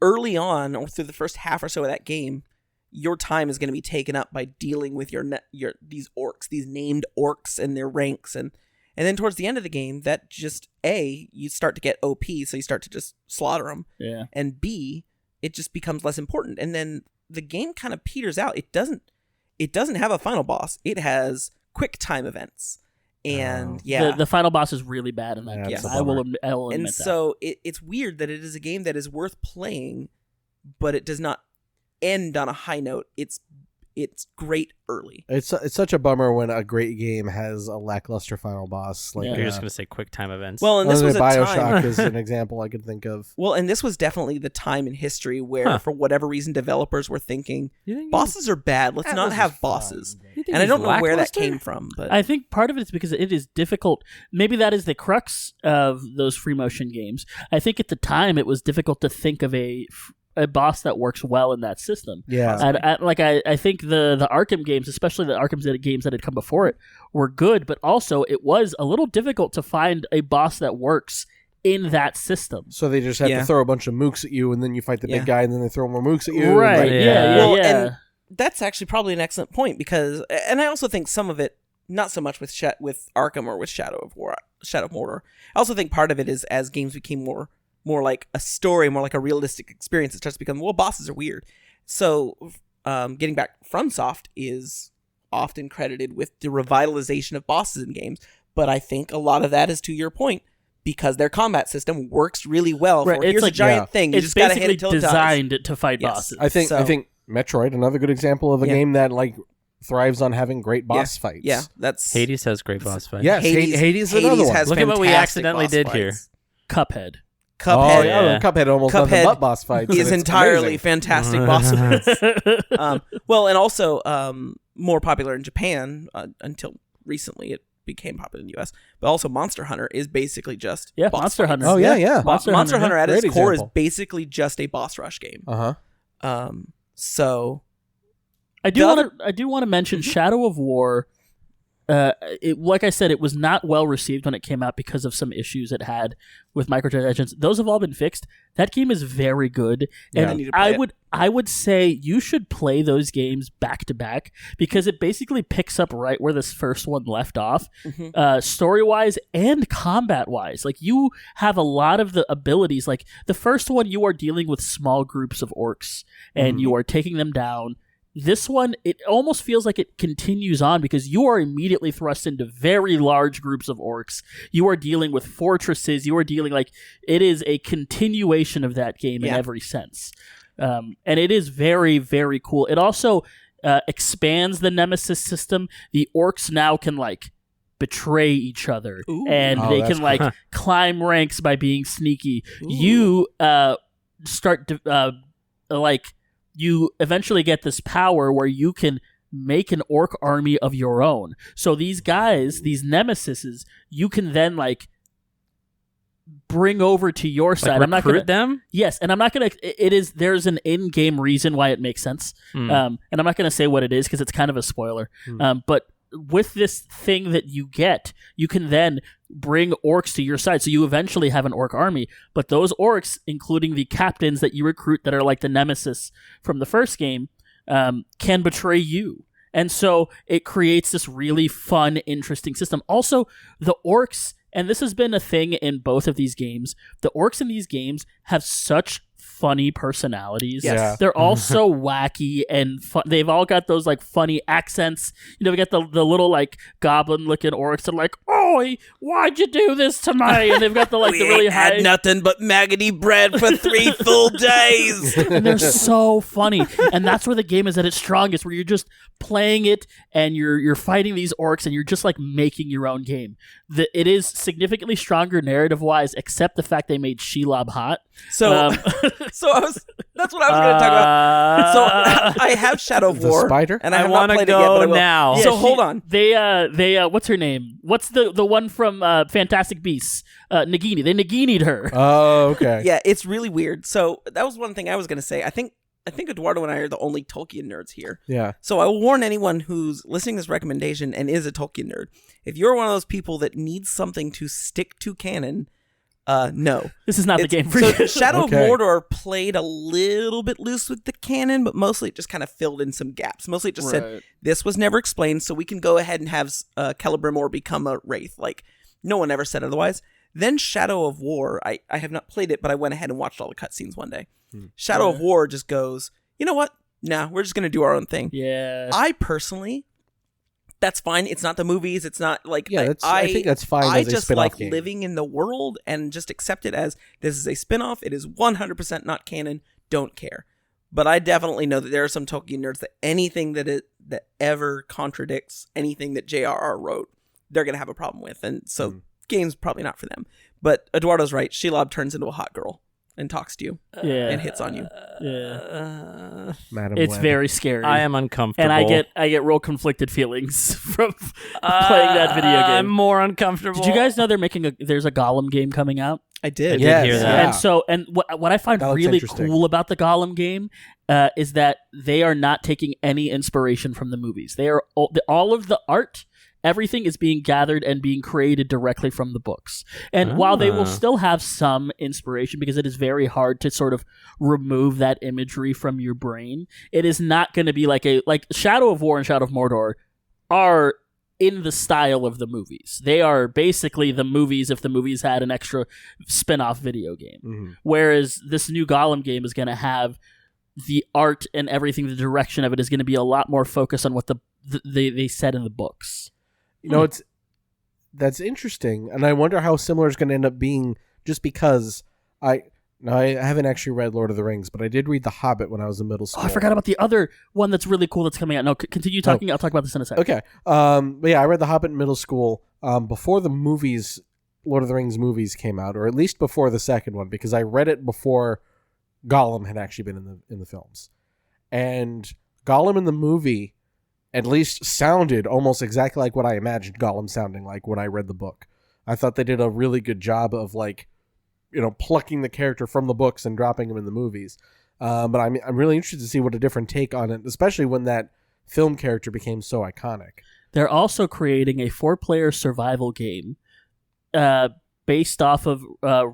early on, or through the first half or so of that game. Your time is going to be taken up by dealing with these orcs, these named orcs and their ranks, and then towards the end of the game, that just you start to get OP, so you start to just slaughter them, and B, it just becomes less important, and then the game kind of peters out. It doesn't have a final boss. It has quick time events, and the final boss is really bad in that game. That's a I will bummer. admit and that. so it's weird that it is a game that is worth playing, but it does not end on a high note. It's great early. It's such a bummer when a great game has a lackluster final boss. You're just going to say quick time events. Well, and this was a BioShock time. is an example I could think of. Well, and this was definitely the time in history where, for whatever reason, developers were thinking bosses are bad. Let's not have bosses. And I don't know where that came from, but I think part of it is because it is difficult. Maybe that is the crux of those free motion games. I think at the time it was difficult to think of a boss that works well in that system. Yeah. And I think the Arkham games, especially the Arkham games that had come before it, were good, but also it was a little difficult to find a boss that works in that system. So they just have to throw a bunch of mooks at you, and then you fight the big guy, and then they throw more mooks at you. Right. And and that's actually probably an excellent point, because, and I also think some of it, not so much with Arkham or with Shadow of Mordor. I also think part of it is as games became more like a story, more like a realistic experience, it starts to become, bosses are weird. So getting back, FromSoft is often credited with the revitalization of bosses in games, but I think a lot of that is, to your point, because their combat system works really well. Right. Here's a giant thing, you it's just gotta hit basically it till it dies. designed to fight bosses. I think Metroid, another good example of a game that thrives on having great boss fights. Yeah, that's Hades has great boss fights. Yes, Hades is another one. has Look at what we fantastic accidentally boss did fights. here. Cuphead. Oh, yeah. Cuphead almost nothing but boss fights. is and it's entirely amazing. fantastic boss fights. Well, and also more popular in Japan until recently. It became popular in the US. But also Monster Hunter is basically just boss Monster fights. Hunter. Oh, yeah. Monster Hunter at its Great core example. is basically just a boss rush game. Uh-huh. So I do want to mention Shadow of War. Like I said, it was not well received when it came out because of some issues it had with microtransactions. Those have all been fixed. That game is very good, Yeah. and I would say you should play those games back to back, because it basically picks up right where this first one left off, story wise and combat wise. Like, you have a lot of the abilities. Like the first one, you are dealing with small groups of orcs and you are taking them down. This one, it almost feels like it continues on, because you are immediately thrust into very large groups of orcs. You are dealing with fortresses. You are dealing it is a continuation of that game in every sense. and it is very, very cool. It also expands the nemesis system. The orcs now can like betray each other, and they can like climb ranks by being sneaky. You start like you eventually get this power where you can make an orc army of your own. So these guys, these nemesises, you can then like bring over to your side. Like I'm not gonna them. Yes, and I'm not gonna. There's an in-game reason why it makes sense, and I'm not gonna say what it is because it's kind of a spoiler. But with this thing that you get, you can then bring orcs to your side. So you eventually have an orc army, but those orcs, including the captains that you recruit that are like the nemesis from the first game, can betray you. And so it creates this really fun, interesting system. Also, the orcs, and this has been a thing in both of these games, the orcs in these games have such funny personalities. Yes. Yeah. They're all so wacky and fun. They've all got those like funny accents. You know, we got the little like goblin looking orcs that are like, "Oi, why'd you do this to me?" And they've got the like the really high. Had nothing but maggoty bread for 3 full days. And they're so funny. And that's where the game is at its strongest, where you're just playing it and you're fighting these orcs and you're just like making your own game. It is significantly stronger narrative wise, except the fact they made Shelob hot. So that's what I was going to talk about. So I have Shadow of The War, spider? and I have want not to played it yet, go but I will. now. Yeah, So hold on. They what's her name? What's the one from Fantastic Beasts? Nagini. They Nagini'd her. Oh, okay. Yeah, it's really weird. So that was one thing I was going to say. I think Eduardo and I are the only Tolkien nerds here. Yeah. So I will warn anyone who's listening to this recommendation and is a Tolkien nerd. If you're one of those people that needs something to stick to canon, no. This is not the game for So you. Shadow Okay. of Mordor played a little bit loose with the canon, but mostly it just kind of filled in some gaps. Mostly it just said, this was never explained, so we can go ahead and have Celebrimor become a wraith. Like, no one ever said otherwise. Then Shadow of War, I have not played it, but I went ahead and watched all the cutscenes one day. Shadow of War just goes, you know what? Nah, we're just going to do our own thing. Yeah. I personally, that's fine. It's not the movies. It's not like... Yeah, I think that's fine I as a just spin-off like game. living in the world and just accept it as this is a spin-off. It is 100% not canon. Don't care. But I definitely know that there are some Tolkien nerds that anything that ever contradicts anything that J.R.R. wrote, they're going to have a problem with. And so game's probably not for them. But Eduardo's right. Shelob turns into a hot girl and talks to you and hits on you. Yeah. Madam It's Web. very scary. I am uncomfortable. and I get real conflicted feelings from playing that video game. I'm more uncomfortable. Did you guys know there's a Gollum game coming out? I did. I did Yes, hear that. yeah. And so, what I find That looks really interesting. cool about the Gollum game is that they are not taking any inspiration from the movies. They are all of the art, everything is being gathered and being created directly from the books. And while they will still have some inspiration, because it is very hard to sort of remove that imagery from your brain, it is not going to be like Shadow of War and Shadow of Mordor are in the style of the movies. They are basically the movies if the movies had an extra spin-off video game. Mm-hmm. Whereas this new Gollum game is going to have the art and everything, the direction of it is going to be a lot more focused on what they said in the books. You know, that's interesting, and I wonder how similar it's going to end up being. Just because I haven't actually read Lord of the Rings, but I did read The Hobbit when I was in middle school. Oh, I forgot about the other one that's really cool that's coming out. No, continue talking. I'll talk about this in a second. Okay. But yeah, I read The Hobbit in middle school before the movies, Lord of the Rings movies came out, or at least before the second one, because I read it before Gollum had actually been in the films, and Gollum in the movie at least sounded almost exactly like what I imagined Gollum sounding like when I read the book. I thought they did a really good job of plucking the character from the books and dropping him in the movies. But I'm really interested to see what a different take on it, especially when that film character became so iconic. They're also creating a 4-player survival game based off of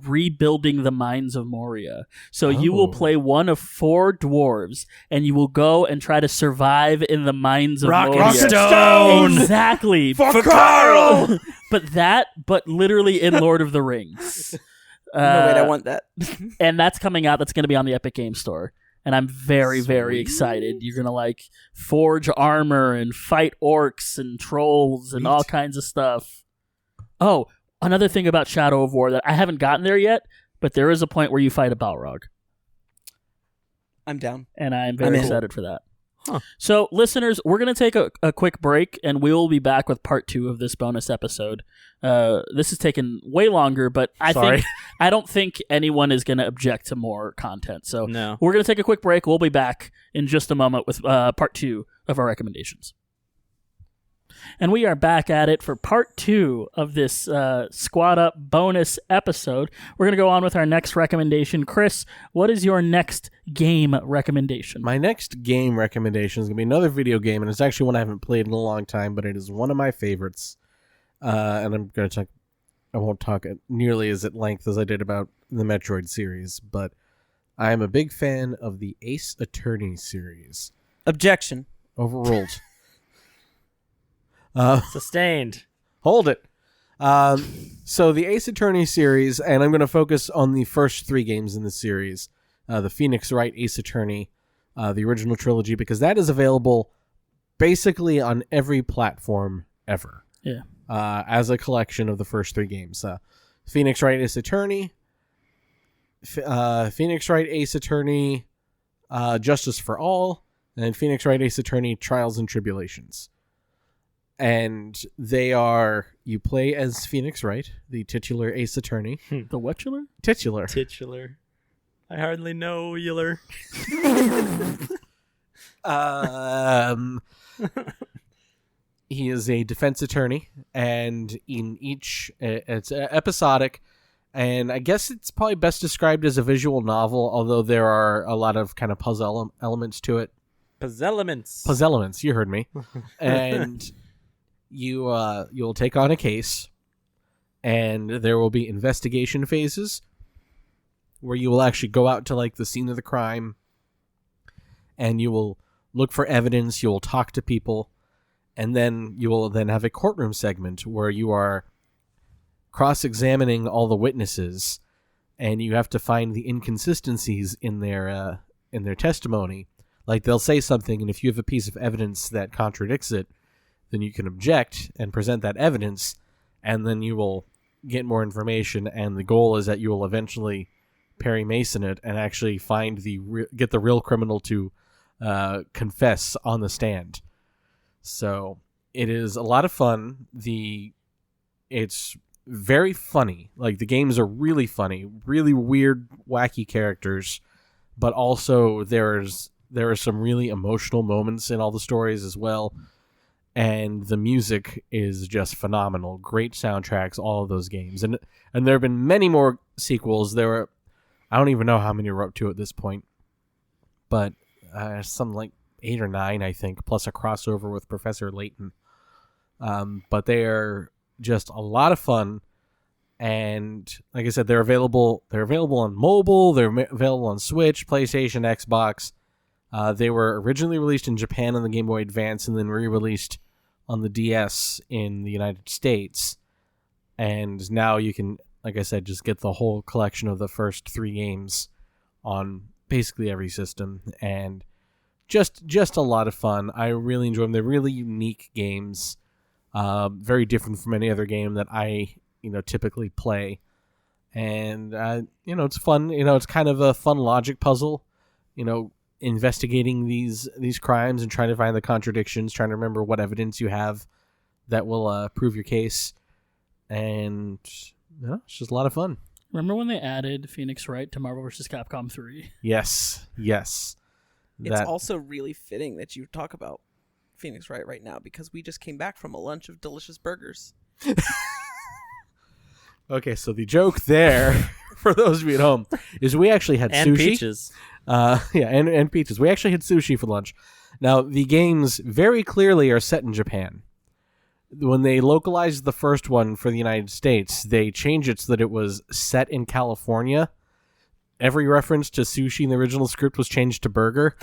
rebuilding the mines of Moria. So you will play one of 4 dwarves, and you will go and try to survive in the mines of Moria. Rocket Stone! Exactly. For Carl! but literally in Lord of the Rings. No, wait, I want that. And that's coming out. That's going to be on the Epic Game Store. And I'm very, very excited. You're going to forge armor and fight orcs and trolls and all kinds of stuff. Oh, another thing about Shadow of War that I haven't gotten there yet, but there is a point where you fight a Balrog. I'm down. And I'm very in. excited for that. Huh. So, listeners, we're going to take a quick break, and we will be back with part 2 of this bonus episode. This has taken way longer, but I don't think anyone is going to object to more content. So No. we're going to take a quick break. We'll be back in just a moment with part 2 of our recommendations. And we are back at it for part 2 of this Squad Up bonus episode. We're going to go on with our next recommendation. Chris, what is your next game recommendation? My next game recommendation is going to be another video game, and it's actually one I haven't played in a long time, but it is one of my favorites. And I'm going to talk. I won't talk nearly as at length as I did about the Metroid series, but I am a big fan of the Ace Attorney series. Objection. Overruled. Sustained. Hold it. So the Ace Attorney series, and I'm going to focus on the first 3 games in the series, the Phoenix Wright Ace Attorney, the original trilogy, because that is available basically on every platform ever. Yeah. As a collection of the first 3 games. Phoenix Wright Ace Attorney, Phoenix Wright Ace Attorney, Justice for All, and Phoenix Wright Ace Attorney Trials and Tribulations. And they are, you play as Phoenix Wright, the titular Ace Attorney. The whatchular? Titular. Titular. I hardly know Euler. He is a defense attorney, and in each, it's episodic, and I guess it's probably best described as a visual novel, although there are a lot of kind of puzzle elements to it. Puzzle elements, you heard me. And you'll take on a case, and there will be investigation phases where you will actually go out to like the scene of the crime, and you will look for evidence, you will talk to people, and then you will then have a courtroom segment where you are cross-examining all the witnesses, and you have to find the inconsistencies in their testimony. Like, they'll say something, and if you have a piece of evidence that contradicts it, then you can object and present that evidence, and then you will get more information, and the goal is that you will eventually Perry Mason it and actually get the real criminal to confess on the stand. So it is a lot of fun. It's very funny. Like, the games are really funny, really weird, wacky characters, but also there are some really emotional moments in all the stories as well. And the music is just phenomenal. Great soundtracks, all of those games. And there have been many more sequels. I don't even know how many we're up to at this point, but some like 8 or 9, I think, plus a crossover with Professor Layton. But they are just a lot of fun. And like I said, they're available on mobile, they're available on Switch, PlayStation, Xbox. They were originally released in Japan on the Game Boy Advance and then re-released on the DS in the United States. And now you can, like I said, just get the whole collection of the first 3 games on basically every system. And just a lot of fun. I really enjoy them. They're really unique games. Very different from any other game that I, typically play. And, it's fun. It's kind of a fun logic puzzle, investigating these crimes and trying to find the contradictions, trying to remember what evidence you have that will prove your case. And it's just a lot of fun. Remember when they added Phoenix Wright to Marvel vs. Capcom 3? Yes. It's also really fitting that you talk about Phoenix Wright right now, because we just came back from a lunch of delicious burgers. Okay, so the joke there, for those of you at home, is we actually had and sushi. Peaches. And peaches. We actually had sushi for lunch. Now, the games very clearly are set in Japan. When they localized the first one for the United States, they changed it so that it was set in California. Every reference to sushi in the original script was changed to burger.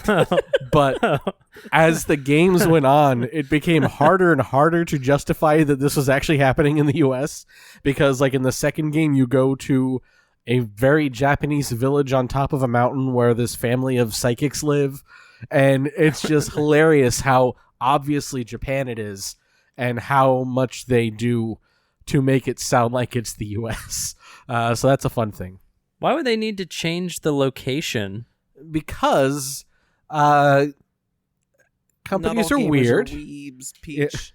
But as the games went on, it became harder and harder to justify that this was actually happening in the U.S. Because, like, in the second game, you go to a very Japanese village on top of a mountain where this family of psychics live. And it's just hilarious how obviously Japan it is and how much they do to make it sound like it's the U.S. So that's a fun thing. Why would they need to change the location? because companies Not all are gamers weird. Weebs, Peach.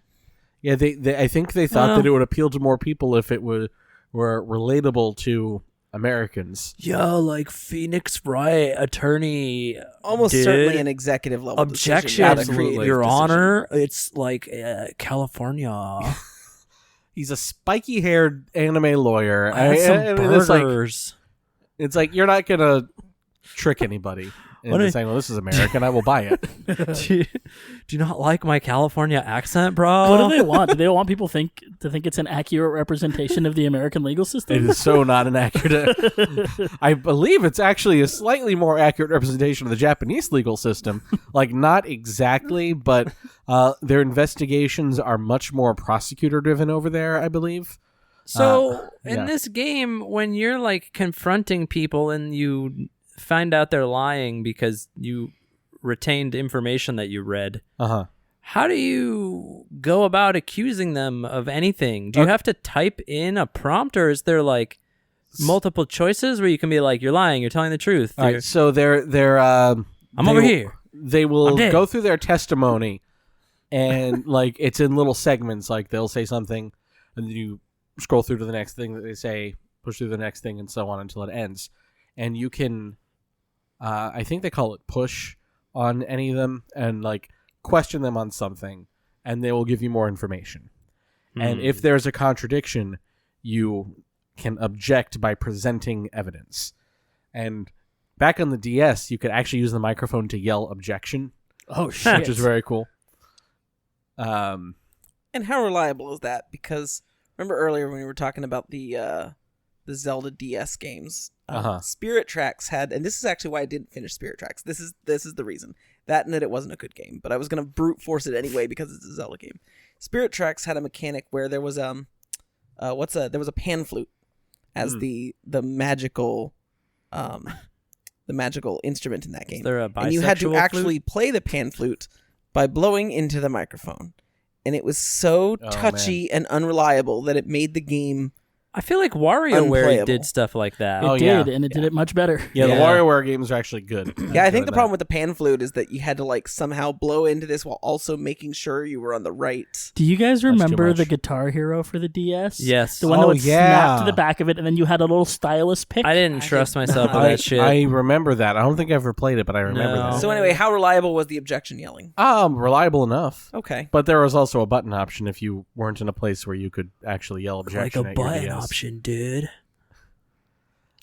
Yeah, they I think they thought that it would appeal to more people if it were relatable to Americans. Yeah, like Phoenix Wright, attorney. Almost did certainly an executive level objection, decision, not a Absolutely. creative Your decision. Honor. It's like California. He's a spiky-haired anime lawyer. I had some mean, burgers. it's like you're not gonna trick anybody into saying, "Well, this is American. I will buy it." do you not like my California accent, bro? What do they want? Do they want people to think it's an accurate representation of the American legal It system? is so not an accurate. I believe it's actually a slightly more accurate representation of the Japanese legal system. Like, not exactly, but their investigations are much more prosecutor-driven over there, I believe. So yeah. in this game, when you're like confronting people and you find out they're lying because you retained information that you read, how do you go about accusing them of anything? Do you have to type in a prompt, or is there like multiple choices where you can be like, you're lying, you're telling the truth? All right, so they're I'm over here. They will I'm dead. go through their testimony, and like it's in little segments. Like they'll say something, and then you scroll through to the next thing that they say, push through the next thing, and so on until it ends. And you can, I think they call it push on any of them, and like question them on something, and they will give you more information. And if there's a contradiction, you can object by presenting evidence. And back on the DS, you could actually use the microphone to yell objection. Oh shit! Which is very cool. And how reliable is that? Because remember earlier when we were talking about the Zelda DS games, Spirit Tracks had, and this is actually why I didn't finish Spirit Tracks. This is the reason. That and that it wasn't a good game, but I was gonna brute force it anyway because it's a Zelda game. Spirit Tracks had a mechanic where there was there was a pan flute as the magical instrument in that game. Is there a bisexual and you had to flute? actually play the pan flute by blowing into the microphone. And it was so touchy and unreliable that it made the game I feel like WarioWare unplayable. did stuff like that. It did, and it did it much better. Yeah, Yeah. the WarioWare games are actually good. Yeah, I think the problem with the pan flute is that you had to like somehow blow into this while also making sure you were on the right. Do you guys too remember much. the Guitar Hero for the DS? Yes. The one that would snap yeah. to the back of it, and then you had a little stylus pick? I didn't trust myself with I, that shit. I remember that. I don't think I ever played it, but I remember No. that. So anyway, how reliable was the objection yelling? Reliable enough. Okay. But there was also a button option if you weren't in a place where you could actually yell objection like a at your button DS. option, dude.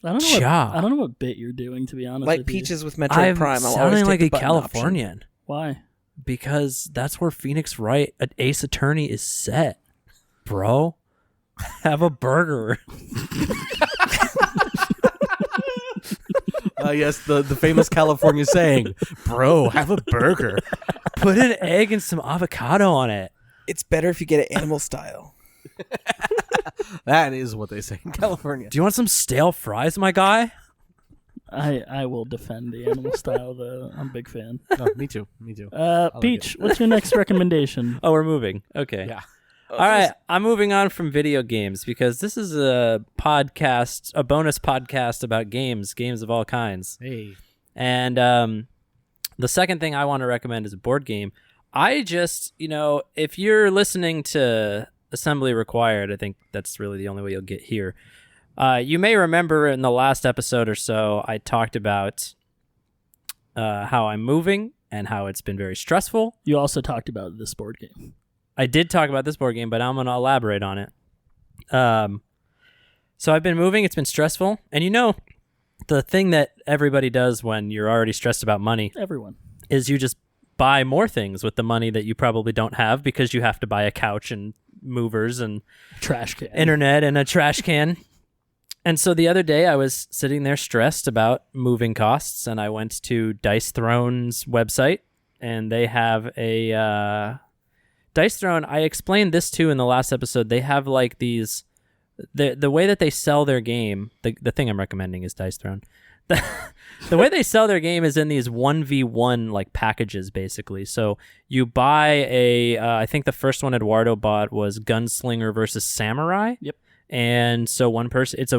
I don't know. Cha. I don't know what bit you're doing, to be honest. Like with you. Peaches with Metroid I'm Prime. I'll always sounding take like the a button Californian Why? because that's where Phoenix Wright, an Ace Attorney, is set, bro. Have a burger. Yes, the famous California saying, "Bro, have a burger." Put an egg and some avocado on it. It's better if you get it animal style. That is what they say in California. Do you want some stale fries, my guy? I will defend the animal style, though. I'm a big fan. Oh, me too. Me too. Peach, what's your next recommendation? Oh, we're moving. Okay. Yeah. All right. I'm moving on from video games because this is a podcast, a bonus podcast about games of all kinds. Hey. And the second thing I want to recommend is a board game. I just, if you're listening to Assembly Required, I think that's really the only way you'll get here. You may remember in the last episode or so, I talked about how I'm moving and how it's been very stressful. You also talked about this board game. I did talk about this board game, but I'm going to elaborate on it. So I've been moving. It's been stressful. And the thing that everybody does when you're already stressed about money Everyone. is you just buy more things with the money that you probably don't have because you have to buy a couch and movers and Trash can. internet and a trash can. And so the other day I was sitting there stressed about moving costs, and I went to Dice Throne's website, and they have a Dice Throne. I explained this too in the last episode. They have like these the way that they sell their game. The thing I'm recommending is Dice Throne. The way they sell their game is in these 1v1 like packages, basically. So you buy I think the first one Eduardo bought was Gunslinger versus Samurai. Yep. And so one person, it's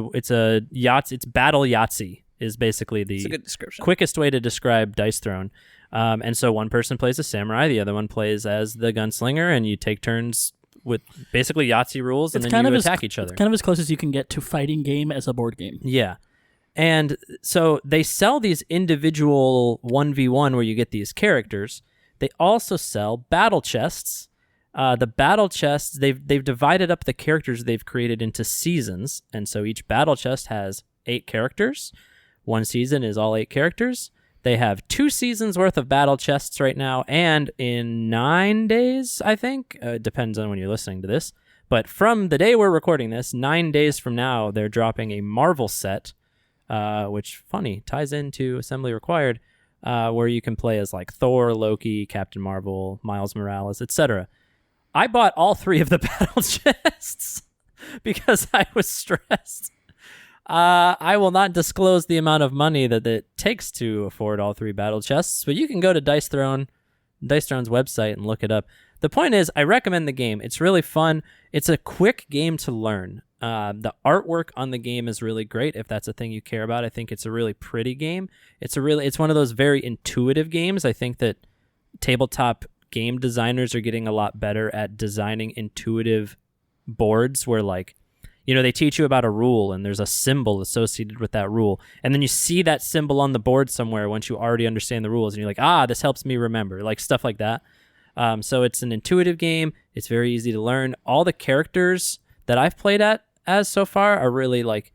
Battle Yahtzee is basically It's a the good description. quickest way to describe Dice Throne. And so one person plays a samurai, the other one plays as the gunslinger, and you take turns with basically Yahtzee rules, and then you attack each other. It's kind of as close as you can get to fighting game as a board game. Yeah. And so they sell these individual 1v1 where you get these characters. They also sell battle chests. The battle chests, they've divided up the characters they've created into seasons. And so each battle chest has 8 characters. One season is all 8 characters. They have 2 seasons worth of battle chests right now. And in 9 days, I think, depends on when you're listening to this. But from the day we're recording this, 9 days from now, they're dropping a Marvel set. Which, funny, ties into Assembly Required, where you can play as like Thor, Loki, Captain Marvel, Miles Morales, etc. I bought all 3 of the battle chests because I was stressed. I will not disclose the amount of money that it takes to afford all 3 battle chests, but you can go to Dice Throne's website and look it up. The point is, I recommend the game. It's really fun. It's a quick game to learn. The artwork on the game is really great if that's a thing you care about. I think it's a really pretty game. It's one of those very intuitive games. I think that tabletop game designers are getting a lot better at designing intuitive boards where, like, you know, they teach you about a rule and there's a symbol associated with that rule. And then you see that symbol on the board somewhere once you already understand the rules and you're like, this helps me remember, like stuff like that. So it's an intuitive game. It's very easy to learn. All the characters that I've played as so far are really, like,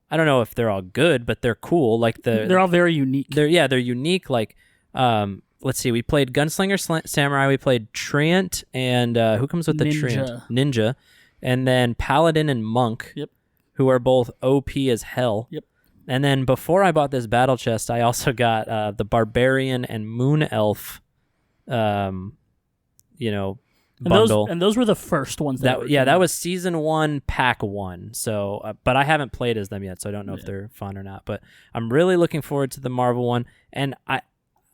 I don't know if they're all good, but they're cool. Like they're all very unique. They're unique. Like, let's see, we played Gunslinger Samurai, we played Treant, and who comes with the Treant? Ninja, and then Paladin and Monk. Yep. Who are both OP as hell. Yep. And then before I bought this battle chest, I also got the Barbarian and Moon Elf, bundle. And those were the first ones. That was season 1, pack 1. So, but I haven't played as them yet, so I don't know if they're fun or not. But I'm really looking forward to the Marvel one. And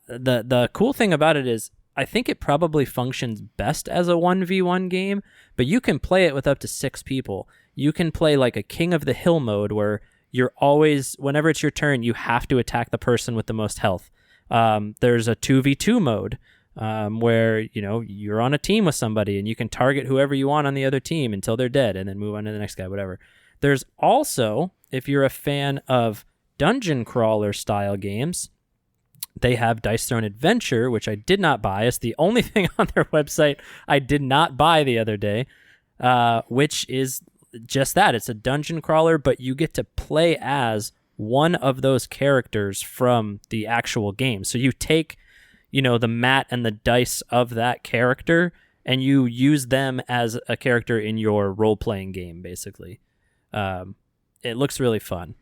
the cool thing about it is, I think it probably functions best as a 1v1 game, but you can play it with up to 6 people. You can play like a King of the Hill mode where you're always, whenever it's your turn, you have to attack the person with the most health. There's a 2v2 mode. Where, you're on a team with somebody and you can target whoever you want on the other team until they're dead and then move on to the next guy, whatever. There's also, if you're a fan of dungeon crawler style games, they have Dice Throne Adventure, which I did not buy. It's the only thing on their website I did not buy the other day, which is just that. It's a dungeon crawler, but you get to play as one of those characters from the actual game. So you take the mat and the dice of that character, and you use them as a character in your role-playing game, basically. It looks really fun.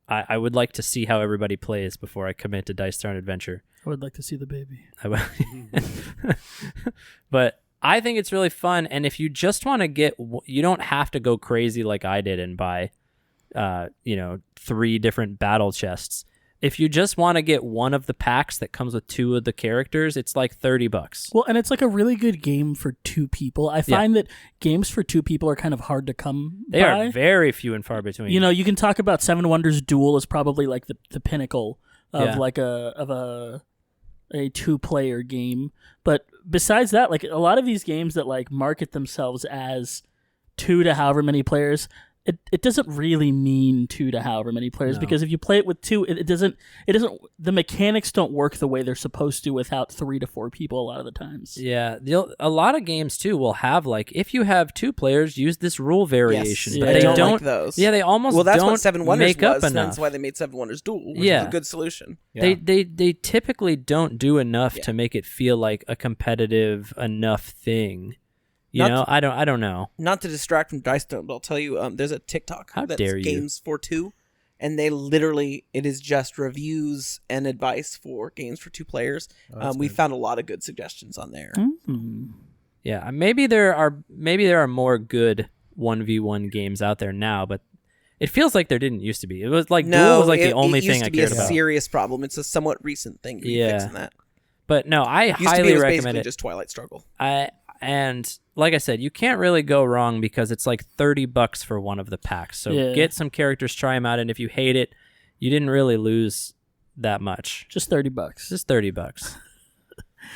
I would like to see how everybody plays before I commit to Dice Throne Adventure. I would like to see the baby. But I think it's really fun, and if you just want to you don't have to go crazy like I did and buy, 3 different battle chests. If you just want to get one of the packs that comes with 2 of the characters, it's like $30. Well, and it's like a really good game for 2 people. I find that games for 2 people are kind of hard to come by. They are very few and far between. You can talk about Seven Wonders Duel is probably like the pinnacle of like a 2-player game. But besides that, like a lot of these games that like market themselves as 2 to however many players, it doesn't really mean 2 to however many players, because if you play it with 2, it doesn't the mechanics don't work the way they're supposed to without 3 to 4 people a lot of the times. Yeah, a lot of games too will have like, if you have 2 players, use this rule variation. Yes, but they don't like those. Yeah, they almost that's don't what Seven Wonders make up was. enough. That's why they made Seven Wonders Duel, which is a good solution. Yeah. They typically don't do enough to make it feel like a competitive enough thing. I don't know. Not to distract from Dice Throne, but I'll tell you, there's a TikTok that's Games for 2, and it is just reviews and advice for games for 2 players. We found a lot of good suggestions on there. Mm-hmm. Yeah, maybe there are more good 1v1 games out there now, but it feels like there didn't used to be. It was like Duel was like the only thing I cared about. It used to be a serious problem. It's a somewhat recent thing. Fixing that. But no, I highly recommend it. Basically just Twilight Struggle. And like I said, you can't really go wrong because it's like $30 for one of the packs. So get some characters, try them out, and if you hate it, you didn't really lose that much. Just $30. Just $30.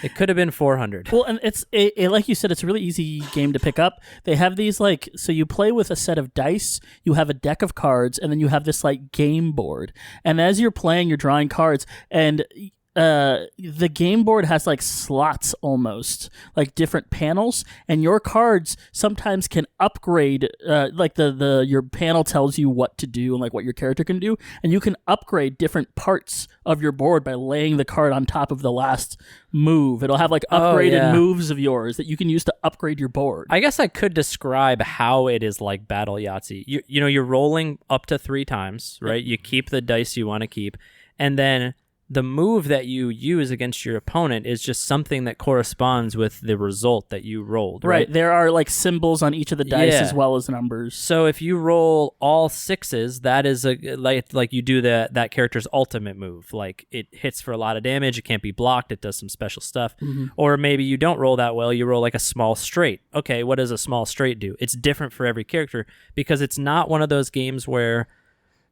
It could have been 400. Well, and it's like you said, it's a really easy game to pick up. They have these so you play with a set of dice, you have a deck of cards, and then you have this like game board. And as you're playing, you're drawing cards, and the game board has like slots almost, like different panels, and your cards sometimes can upgrade. Like your panel tells you what to do and like what your character can do, and you can upgrade different parts of your board by laying the card on top of the last move. It'll have like upgraded moves of yours that you can use to upgrade your board. I guess I could describe how it is like Battle Yahtzee. You know, you're rolling up to 3 times, right? You keep the dice you want to keep, and then the move that you use against your opponent is just something that corresponds with the result that you rolled, right? There are like symbols on each of the dice as well as numbers. So if you roll all 6s, that is like you do that character's ultimate move. Like it hits for a lot of damage, it can't be blocked, it does some special stuff. Mm-hmm. Or maybe you don't roll that well, you roll like a small straight. Okay, what does a small straight do? It's different for every character because it's not one of those games where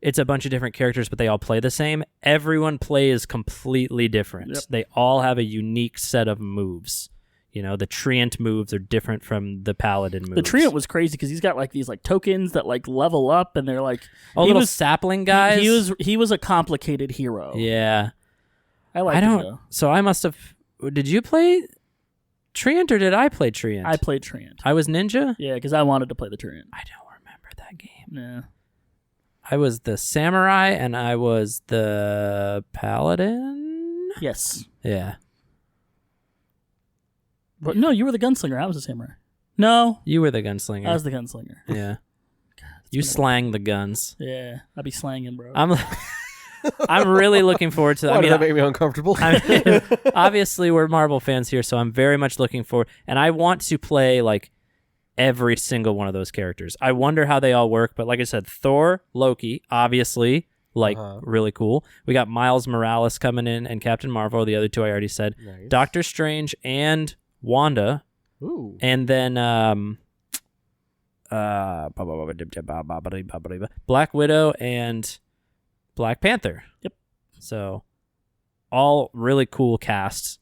it's a bunch of different characters, but they all play the same. Everyone plays completely different. Yep. They all have a unique set of moves. You know, the Treant moves are different from the Paladin moves. The Treant was crazy because he's got like these like tokens that like level up, and they're like little sapling guys. He was a complicated hero. Yeah, I don't. Though. So I must have. Did you play Treant or did I play Treant? I played Treant. I was Ninja. Yeah, because I wanted to play the Treant. I don't remember that game. Yeah. I was the samurai and I was the paladin. Yes. Yeah. But no, you were the gunslinger. I was the samurai. No, you were the gunslinger. I was the gunslinger. Yeah. You slang the guns. Yeah, I'll be slanging, bro. I'm really looking forward to that. Why did that make me uncomfortable? Obviously, we're Marvel fans here, so I'm very much looking forward. And I want to play like every single one of those characters. I wonder how they all work, but like I said, Thor, Loki, obviously, really cool. We got Miles Morales coming in and Captain Marvel, the other 2 I already said. Nice. Doctor Strange and Wanda. Ooh. And then Black Widow and Black Panther. Yep. So all really cool casts.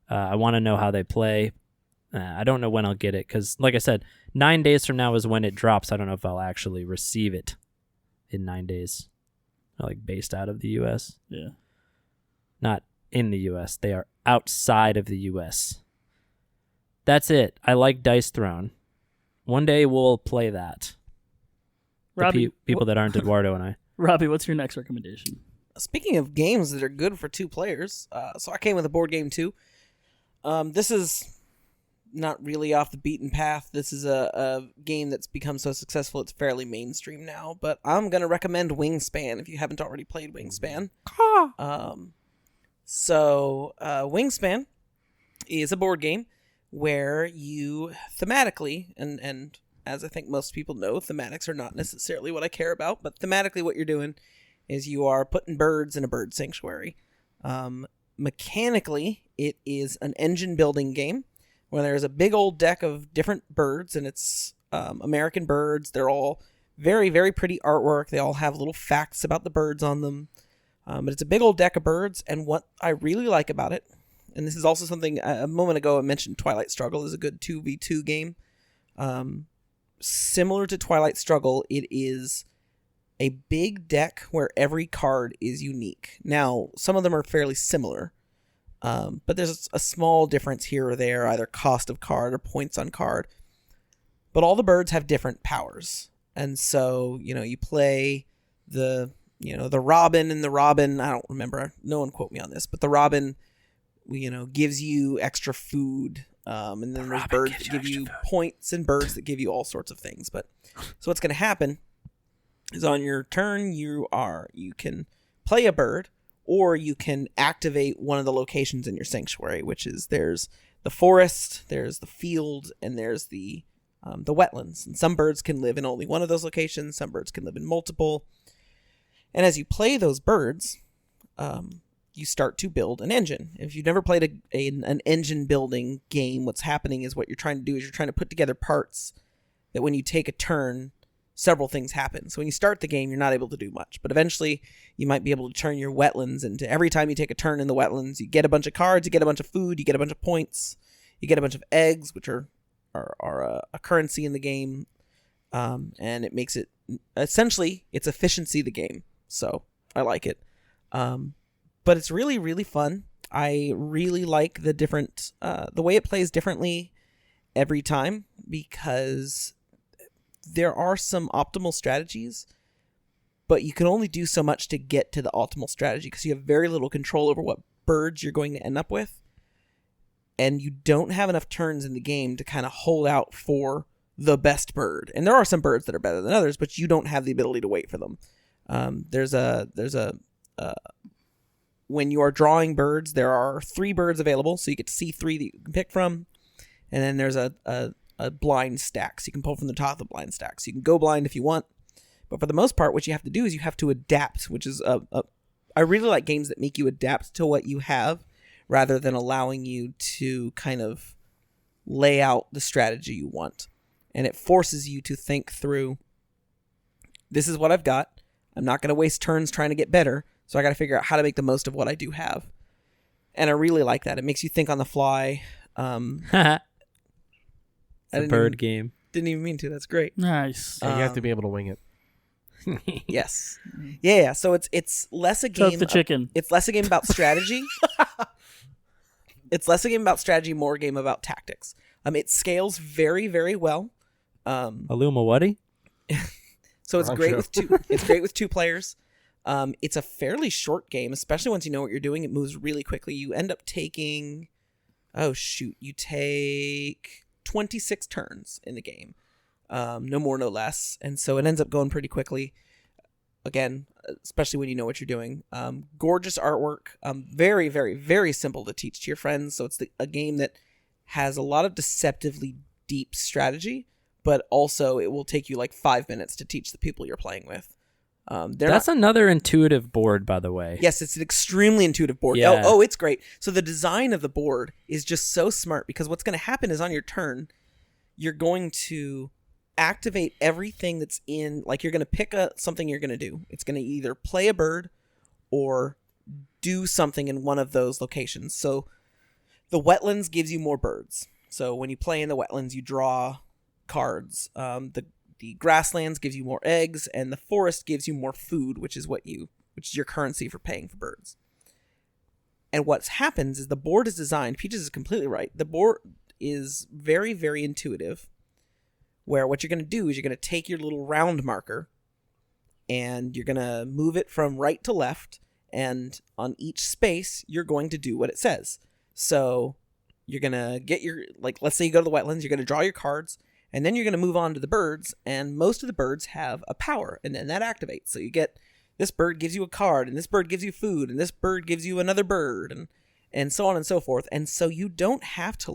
I want to know how they play. I don't know when I'll get it because, like I said, 9 days from now is when it drops. I don't know if I'll actually receive it in 9 days. Like based out of the U.S. Yeah. Not in the U.S. They are outside of the U.S. That's it. I like Dice Throne. One day we'll play that. Robbie, people that aren't Eduardo and I. Robbie, what's your next recommendation? Speaking of games that are good for 2 players, so I came with a board game too. This is not really off the beaten path. This is a game that's become so successful it's fairly mainstream now, but I'm going to recommend Wingspan if you haven't already played Wingspan. Wingspan is a board game where you thematically, and as I think most people know, thematics are not necessarily what I care about, but thematically what you're doing is you are putting birds in a bird sanctuary. Mechanically, it is an engine building game where there's a big old deck of different birds, and it's American birds. They're all very, very pretty artwork. They all have little facts about the birds on them. But it's a big old deck of birds, and what I really like about it, and this is also something a moment ago I mentioned Twilight Struggle is a good 2v2 game. Similar to Twilight Struggle, it is a big deck where every card is unique. Now, some of them are fairly similar, but there's a small difference here or there, either cost of card or points on card. But all the birds have different powers. And so, you play the robin, and the robin, I don't remember, no one quote me on this, but the robin, gives you extra food. And then there's birds that give you points and birds that give you all sorts of things. But so what's going to happen is on your turn, you can play a bird, or you can activate one of the locations in your sanctuary, which is there's the forest, there's the field, and there's the wetlands. And some birds can live in only one of those locations. Some birds can live in multiple. And as you play those birds, you start to build an engine. If you've never played an engine building game, what's happening is what you're trying to do is you're trying to put together parts that when you take a turn, several things happen. So when you start the game, you're not able to do much, but eventually you might be able to turn your wetlands into, every time you take a turn in the wetlands, you get a bunch of cards, you get a bunch of food, you get a bunch of points, you get a bunch of eggs, which are a currency in the game, and it makes it, essentially, it's efficiency the game. So I like it. But it's really, really fun. I really like the different, the way it plays differently every time, because there are some optimal strategies, but you can only do so much to get to the optimal strategy because you have very little control over what birds you're going to end up with. And you don't have enough turns in the game to kind of hold out for the best bird. And there are some birds that are better than others, but you don't have the ability to wait for them. When you are drawing birds, there are 3 birds available, so you get to see 3 that you can pick from. And then there's a blind stack, so you can pull from the top of the blind stack. So you can go blind if you want. But for the most part, what you have to do is you have to adapt, which is I really like games that make you adapt to what you have rather than allowing you to kind of lay out the strategy you want. And it forces you to think through, this is what I've got. I'm not going to waste turns trying to get better, so I got to figure out how to make the most of what I do have. And I really like that. It makes you think on the fly. It's a bird game. Didn't even mean to. That's great. Nice. You have to be able to wing it. Yes. Yeah. So it's less a game. Choke the chicken. It's less a game about strategy. It's less a game about strategy, more a game about tactics. It scales very, very well. Aluma Wuddy? So it's Wrong great show. with two. It's great with 2 players. It's a fairly short game, especially once you know what you're doing. It moves really quickly. You end up taking, you take 26 turns in the game, no more, no less, and so it ends up going pretty quickly. Again, especially when you know what you're doing. Gorgeous artwork. Very, very, very simple to teach to your friends. So it's a game that has a lot of deceptively deep strategy, but also it will take you like 5 minutes to teach the people you're playing with. That's another intuitive board, by the way. Yes, it's an extremely intuitive board. Yeah. Oh, it's great. So the design of the board is just so smart, because what's going to happen is on your turn, you're going to activate everything that's in, like you're going to pick something you're going to do. It's going to either play a bird or do something in one of those locations. So the wetlands gives you more birds. So when you play in the wetlands, you draw cards. The grasslands gives you more eggs, and the forest gives you more food, which is your currency for paying for birds. And what happens is the board is designed, Peaches is completely right, the board is very, very intuitive, where what you're going to do is you're going to take your little round marker, and you're going to move it from right to left, and on each space, you're going to do what it says. So you're going to get let's say you go to the wetlands, you're going to draw your cards, and then you're going to move on to the birds, and most of the birds have a power, and then that activates. So you get, this bird gives you a card, and this bird gives you food, and this bird gives you another bird, and so on and so forth. And so you don't have to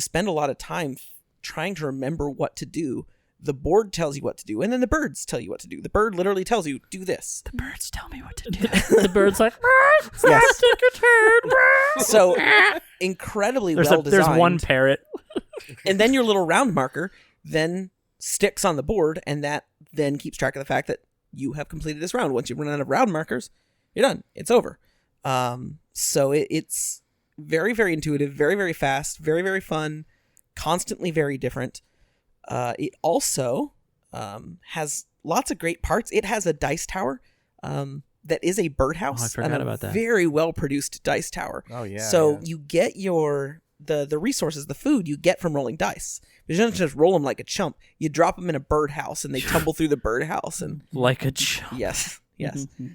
spend a lot of time trying to remember what to do. The board tells you what to do, and then the birds tell you what to do. The bird literally tells you, do this. The birds tell me what to do. The bird's like, Yes. take your turn. So incredibly well designed. There's one parrot. And then your little round marker then sticks on the board, and that then keeps track of the fact that you have completed this round. Once you run out of round markers, you're done. It's over. So it's very, very intuitive, very, very fast, very, very fun, constantly very different. It also has lots of great parts. It has a dice tower that is a birdhouse. Oh, I forgot about that. Very well produced dice tower. Oh yeah. So you get your the resources, the food you get from rolling dice. You don't just roll them like a chump. You drop them in a birdhouse, and they tumble through the birdhouse. And Like a chump. yes.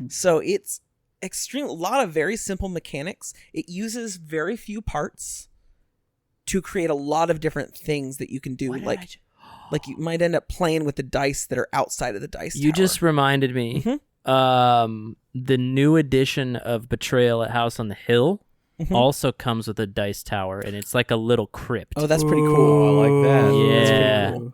So it's a lot of very simple mechanics. It uses very few parts to create a lot of different things that you can do. Like you might end up playing with the dice that are outside of the dice tower. You just reminded me. Mm-hmm. The new edition of Betrayal at House on the Hill also comes with a dice tower, and it's like a little crypt. Oh, that's pretty Ooh, cool. I like that. Yeah. That's pretty cool.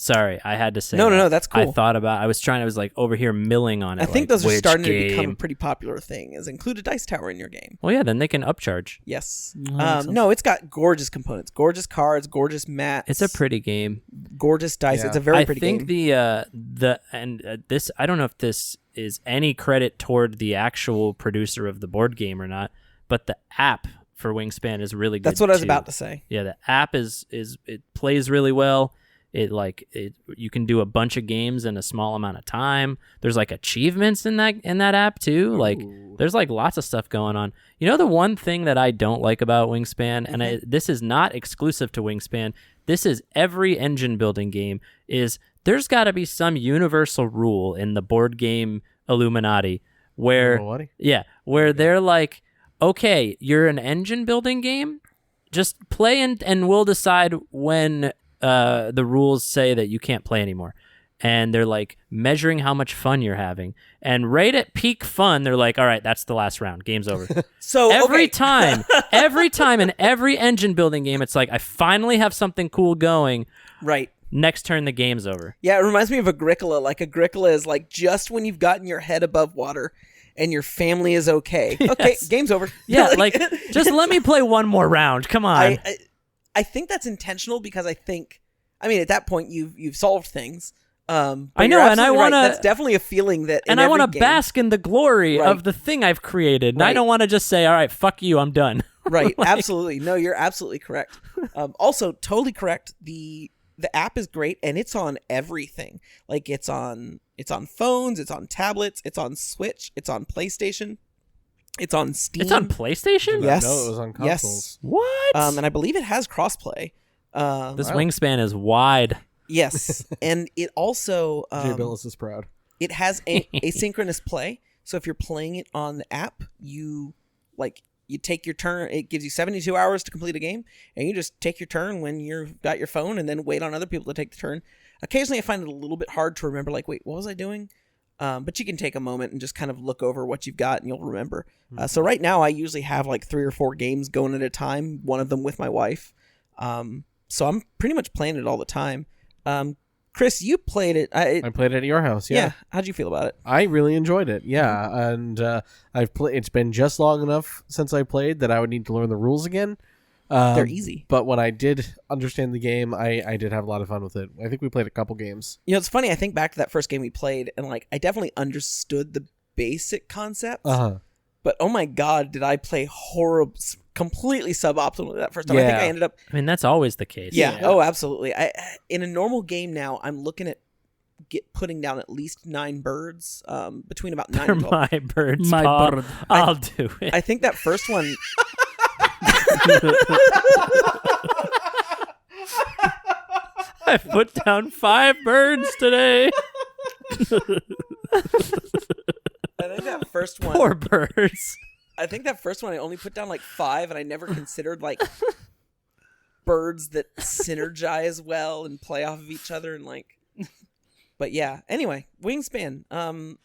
Sorry, I had to say. No, that's cool. I was like over here milling on it. I think like, those are which starting to game? become a pretty popular thing, is include a dice tower in your game. Well, yeah, then they can upcharge. Yes. makes sense. No, it's got gorgeous components, gorgeous cards, gorgeous mats. It's a pretty game. gorgeous dice. Yeah. It's a very I pretty think game. this. I don't know if this is any credit toward the actual producer of the board game or not, but the app for Wingspan is really good. That's what I was too. about to say. Yeah, the app is it plays really well. You can do a bunch of games in a small amount of time. There's like achievements in that app too. Like there's like lots of stuff going on. You know, the one thing that I don't like about Wingspan, and this is not exclusive to Wingspan, this is every engine building game, is there's got to be some universal rule in the board game Illuminati where they're like, okay, you're an engine building game, just play and we'll decide when the rules say that you can't play anymore. And they're like measuring how much fun you're having. And right at peak fun, they're like, all right, that's the last round. Game's over. So every time in every engine building game, it's like, I finally have something cool going. Right. Next turn, the game's over. Yeah, it reminds me of Agricola. Like, Agricola is like just when you've gotten your head above water and your family is okay. Okay, game's over. Yeah, like just let me play one more round. Come on. I think that's intentional because I mean, at that point, you've solved things. But I know, you're and I absolutely want to. right. That's definitely a feeling that. And I want to bask in the glory of the thing I've created. And I don't want to just say, all right, fuck you, I'm done. Right, absolutely. No, you're absolutely correct. Also, totally correct. The app is great, and it's on everything. Like it's on phones, it's on tablets, it's on Switch, it's on PlayStation, it's on Steam. It's on PlayStation? Yes. No, it was on consoles. Yes. What? And I believe it has crossplay. This Wingspan is wide. Yes, and it also Jay Billis is proud. it has asynchronous play. So if you're playing it on the app, you take your turn. It gives you 72 hours to complete a game, and you just take your turn when you've got your phone, and then wait on other people to take the turn. Occasionally, I find it a little bit hard to remember. Like, wait, what was I doing? But you can take a moment and just kind of look over what you've got, and you'll remember. So right now, I usually have like 3 or 4 games going at a time. One of them with my wife. So I'm pretty much playing it all the time. Chris, you played it. I played it at your house. Yeah. How'd you feel about it? I really enjoyed it. Yeah, and It's been just long enough since I played that I would need to learn the rules again. They're easy. But when I did understand the game, I did have a lot of fun with it. I think we played a couple games. You know, it's funny. I think back to that first game we played, and like I definitely understood the basic concepts. But oh my god, did I play horrible, completely suboptimally that first time? I think I ended up. I mean, that's always the case. Yeah. Oh, absolutely. In a normal game now, I'm looking at putting down at least 9 birds. Between about 9 and 12. My birds. My Paul. bird. I'll do it. I think that first one. I put down 5 birds today. I think that first one. Poor birds. I think that first one I only put down like 5, and I never considered like birds that synergize well and play off of each other and like. But yeah. Anyway, Wingspan.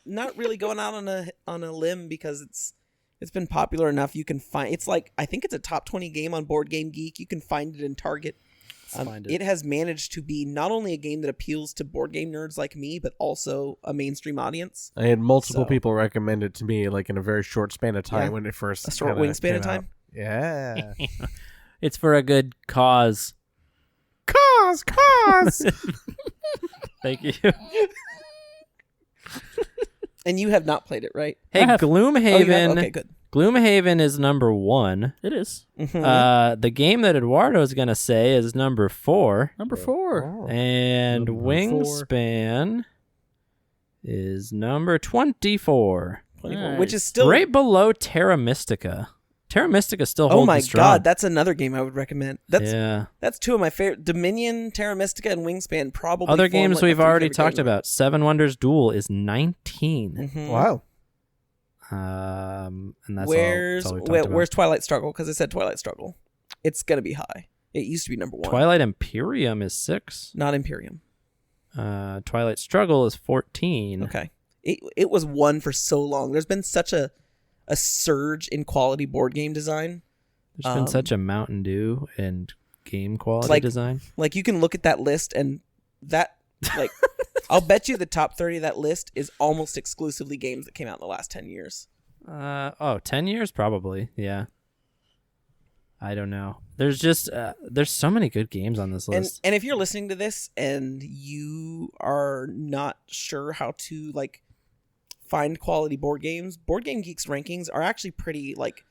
Not really going out on a limb because it's been popular enough. You can find it's like I think it's a top 20 game on Board Game Geek. You can find it in Target. It has managed to be not only a game that appeals to board game nerds like me, but also a mainstream audience. I had multiple people recommend it to me, like in a very short span of time when it first. A short wingspan of time. Yeah, It's for a good cause. cause. Thank you. And you have not played it, right? Hey, I have. Gloomhaven. Okay, good. Gloomhaven is number 1. It is. The game that Eduardo is going to say is number 4. Number 4. And Number Wingspan is number 24. Nice. Which is still Right below Terra Mystica. Terra Mystica still holds Oh my strong. god, that's another game I would recommend. Yeah. That's 2 of my favorite. Dominion, Terra Mystica, and Wingspan probably. Other form, games like, my we've 3 already favorite talked games. about. Seven Wonders Duel is 19. Mhm. Wow. And that's Where's all we talked about. where's Twilight Struggle? Because it said Twilight Struggle. It's gonna be high. It used to be number 1. Twilight Imperium is 6. Not Imperium. Twilight Struggle is 14. Okay. It was 1 for so long. There's been such a surge in quality board game design. There's been such a Mountain Dew and game quality Like- design. Like you can look at that list and that Like, I'll bet you the top 30 of that list is almost exclusively games that came out in the last 10 years. 10 years probably. Yeah. I don't know. There's just there's so many good games on this list. And if you're listening to this and you are not sure how to like find quality board games, Board Game Geek's rankings are actually pretty like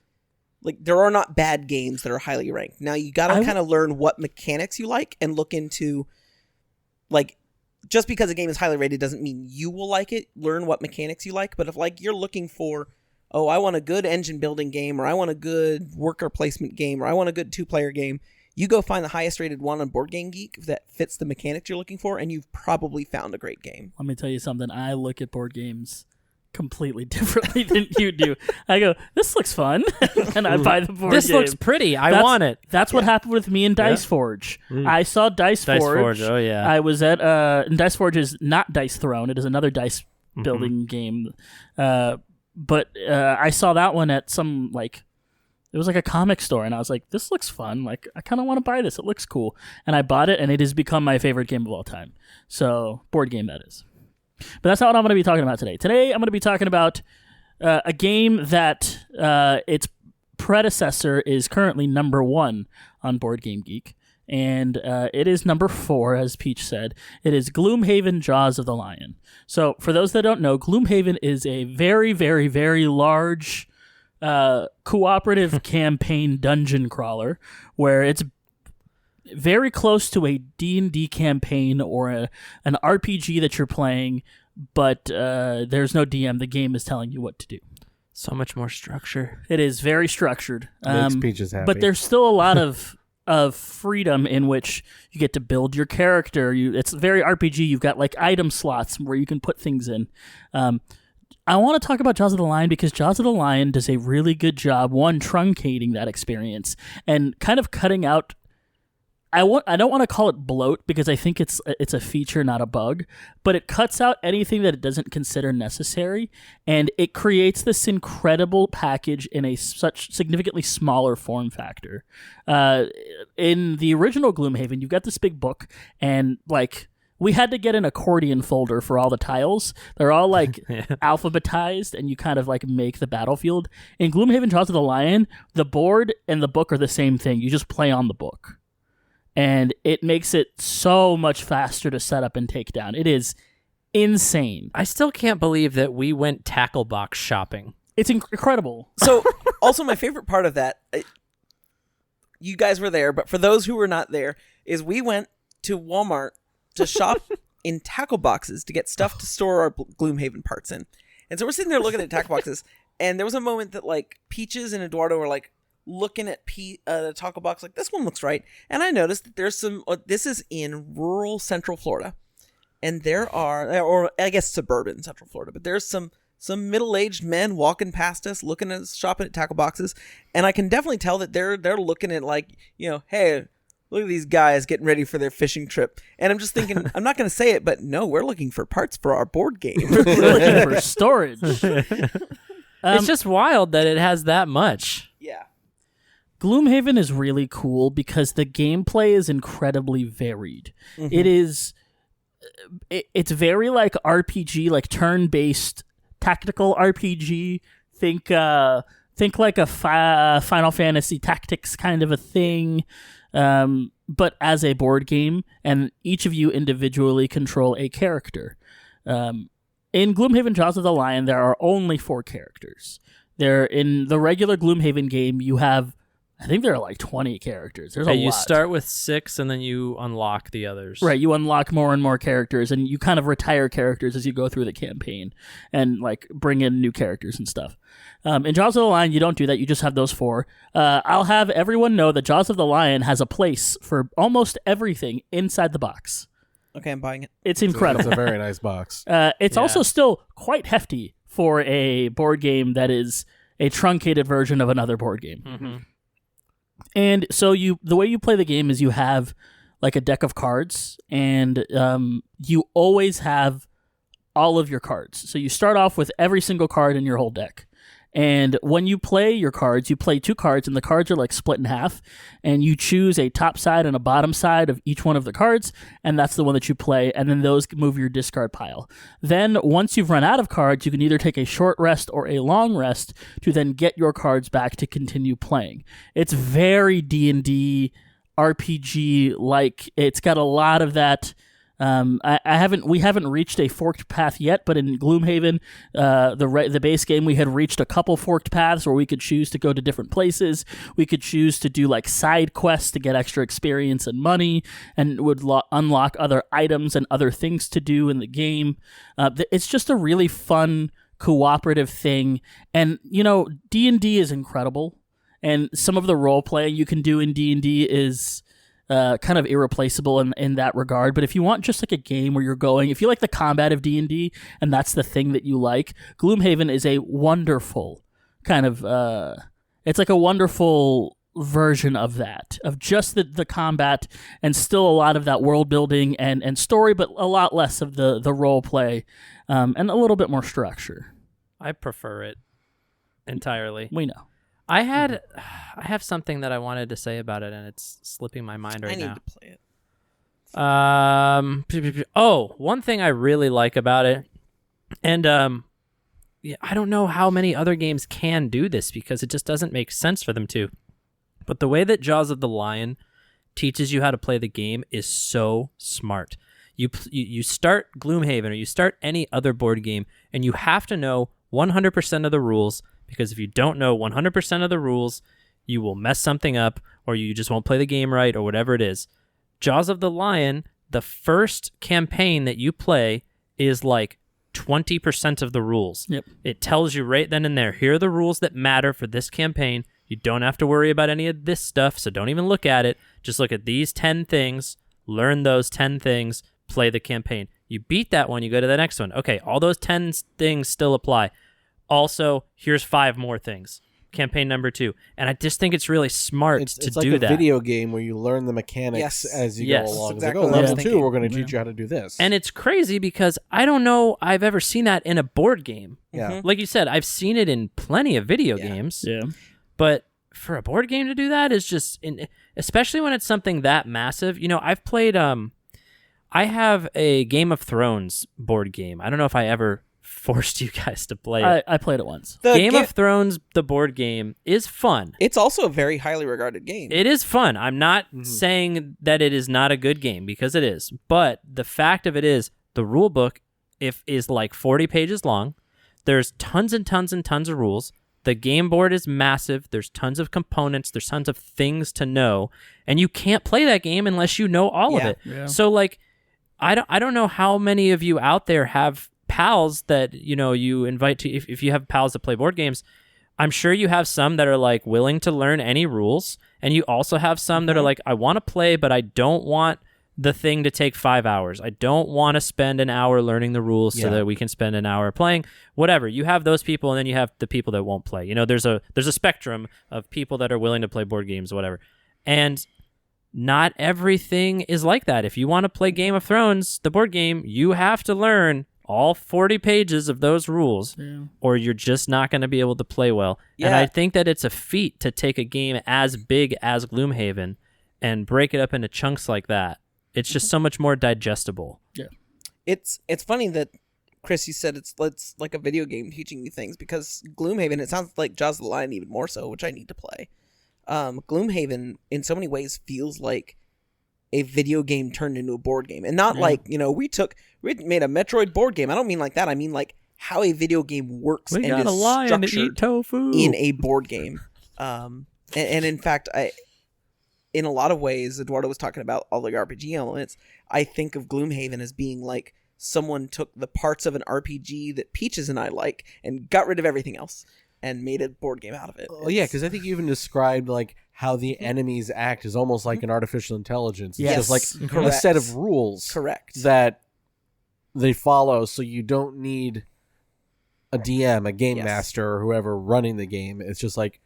there are not bad games that are highly ranked. Now you got to kind of learn what mechanics you like and look into like just because a game is highly rated doesn't mean you will like it. Learn what mechanics you like, but if like you're looking for I want a good engine building game, or I want a good worker placement game, or I want a good 2-player game, you go find the highest rated one on Board Game Geek that fits the mechanics you're looking for, and you've probably found a great game. Let me tell you something. I look at board games completely differently than you do. I go, this looks fun, and I buy the board game. This looks pretty. I want it. That's what happened with me in Dice Forge. I saw Dice Forge. Oh, yeah. I was at, and Dice Forge is not Dice Throne. It is another dice building game. But I saw that one at some, like, it was like a comic store, and I was like, this looks fun. Like, I kind of want to buy this. It looks cool. And I bought it, and it has become my favorite game of all time. So, board game, that is. But that's not what I'm going to be talking about today. Today, I'm going to be talking about a game that its predecessor is currently number 1 on Board Game Geek. And it is number 4, as Peach said. It is Gloomhaven Jaws of the Lion. So, for those that don't know, Gloomhaven is a very, very, very large cooperative campaign dungeon crawler where it's very close to a D&D campaign or an RPG that you're playing, but there's no DM. The game is telling you what to do. So much more structure. It is very structured. Makes Peaches happy. But there's still a lot of freedom in which you get to build your character. It's very RPG. You've got like item slots where you can put things in. I want to talk about Jaws of the Lion because Jaws of the Lion does a really good job, one, truncating that experience and kind of cutting out. I don't want to call it bloat because I think it's a feature, not a bug, but it cuts out anything that it doesn't consider necessary, and it creates this incredible package in a such significantly smaller form factor. In the original Gloomhaven, you've got this big book, and like we had to get an accordion folder for all the tiles. They're all like alphabetized, and you kind of like make the battlefield. In Gloomhaven Jaws of the Lion, the board and the book are the same thing. You just play on the book. And it makes it so much faster to set up and take down. It is insane. I still can't believe that we went tackle box shopping. It's incredible. So, also my favorite part of that, you guys were there, but for those who were not there, is we went to Walmart to shop in tackle boxes to get stuff to store our Gloomhaven parts in. And so we're sitting there looking at tackle boxes, and there was a moment that like Peaches and Eduardo were like, looking at the tackle box like this one looks right, and I noticed that there's some this is in rural Central Florida, and there are, or I guess suburban Central Florida, but there's some middle-aged men walking past us looking at shopping at tackle boxes, and I can definitely tell that they're looking at like, you know, hey, look at these guys getting ready for their fishing trip. And I'm just thinking, I'm not going to say it, but no, we're looking for parts for our board game. We're looking for storage. It's just wild that it has that much. Yeah. Gloomhaven is really cool because the gameplay is incredibly varied. Mm-hmm. It's very like RPG, like turn-based tactical RPG. Think like a Final Fantasy Tactics kind of a thing, but as a board game, and each of you individually control a character. In Gloomhaven Jaws of the Lion, there are only 4 characters. In the regular Gloomhaven game, you have, I think there are like 20 characters. There's a lot. You start with 6 and then you unlock the others. Right, you unlock more and more characters, and you kind of retire characters as you go through the campaign and like bring in new characters and stuff. In Jaws of the Lion, you don't do that. You just have those 4. I'll have everyone know that Jaws of the Lion has a place for almost everything inside the box. Okay, I'm buying it. It's incredible. It's a very nice box. It's also still quite hefty for a board game that is a truncated version of another board game. Mm-hmm. And so the way you play the game is you have like a deck of cards, and you always have all of your cards. So you start off with every single card in your whole deck. And when you play your cards, you play 2 cards, and the cards are like split in half, and you choose a top side and a bottom side of each one of the cards, and that's the one that you play, and then those move your discard pile. Then once you've run out of cards, you can either take a short rest or a long rest to then get your cards back to continue playing. It's very D&D RPG like. It's got a lot of that. We haven't reached a forked path yet, but in Gloomhaven, the base game, we had reached a couple forked paths where we could choose to go to different places. We could choose to do like side quests to get extra experience and money, and would unlock other items and other things to do in the game. It's just a really fun cooperative thing, and D&D is incredible, and some of the role playing you can do in D&D is kind of irreplaceable in that regard. But if you want just like a game where you're going, if you like the combat of D&D and that's the thing that you like, Gloomhaven is a wonderful kind of it's like a wonderful version of that, of just the combat, and still a lot of that world building and story, but a lot less of the role play, and a little bit more structure. I prefer it entirely. We know. I have something that I wanted to say about it, and it's slipping my mind right now. I need to play it. One thing I really like about it, and I don't know how many other games can do this because it just doesn't make sense for them to. But the way that Jaws of the Lion teaches you how to play the game is so smart. You start Gloomhaven or you start any other board game, and you have to know 100% of the rules, because if you don't know 100% of the rules, you will mess something up, or you just won't play the game right, or whatever it is. Jaws of the Lion, the first campaign that you play is like 20% of the rules. Yep. It tells you right then and there, here are the rules that matter for this campaign. You don't have to worry about any of this stuff, so don't even look at it. Just look at these 10 things, learn those 10 things, play the campaign. You beat that one, you go to the next one. Okay, all those 10 things still apply. Also, here's 5 more things. Campaign number 2. And I just think it's really smart to it's do like that. a video game where you learn the mechanics as you go along. Exactly it's like, what I was level 2, thinking. we're going to teach you how to do this. And it's crazy because I don't know I've ever seen that in a board game. Yeah. Like you said, I've seen it in plenty of video games. Yeah. But for a board game to do that is just, especially when it's something that massive. I've played, I have a Game of Thrones board game. I don't know if I ever forced you guys to play it. I played it once. Game of Thrones, the board game, is fun. It's also a very highly regarded game. It is fun. I'm not saying that it is not a good game, because it is. But the fact of it is, the rule book is like 40 pages long. There's tons and tons and tons of rules. The game board is massive. There's tons of components. There's tons of things to know. And you can't play that game unless you know all of it. Yeah. So, like, I don't know how many of you out there have pals that you invite to. If you have pals that play board games, I'm sure you have some that are like willing to learn any rules, and you also have some that are like, I want to play, but I don't want the thing to take 5 hours. I don't want to spend an hour learning the rules so that we can spend an hour playing. Whatever. You have those people, and then you have the people that won't play. There's a spectrum of people that are willing to play board games, whatever. And not everything is like that. If you want to play Game of Thrones, the board game, you have to learn all 40 pages of those rules, or you're just not going to be able to play well. Yeah. And I think that it's a feat to take a game as big as Gloomhaven and break it up into chunks like that. It's just so much more digestible. Yeah. It's funny that, Chris, you said it's like a video game teaching you things, because Gloomhaven, it sounds like Jaws of the Lion even more so, which I need to play. Gloomhaven, in so many ways, feels like a video game turned into a board game. And not like, we made a Metroid board game. I don't mean like that. I mean like how a video game works and is structured tofu in a board game. And in fact, in a lot of ways, Eduardo was talking about all the RPG elements. I think of Gloomhaven as being like someone took the parts of an RPG that Peaches and I like and got rid of everything else and made a board game out of it. Oh, yeah, because I think you even described like how the enemies act is almost like an artificial intelligence. It's just like a set of rules that they follow, so you don't need a DM, a game master, or whoever running the game. It's just like,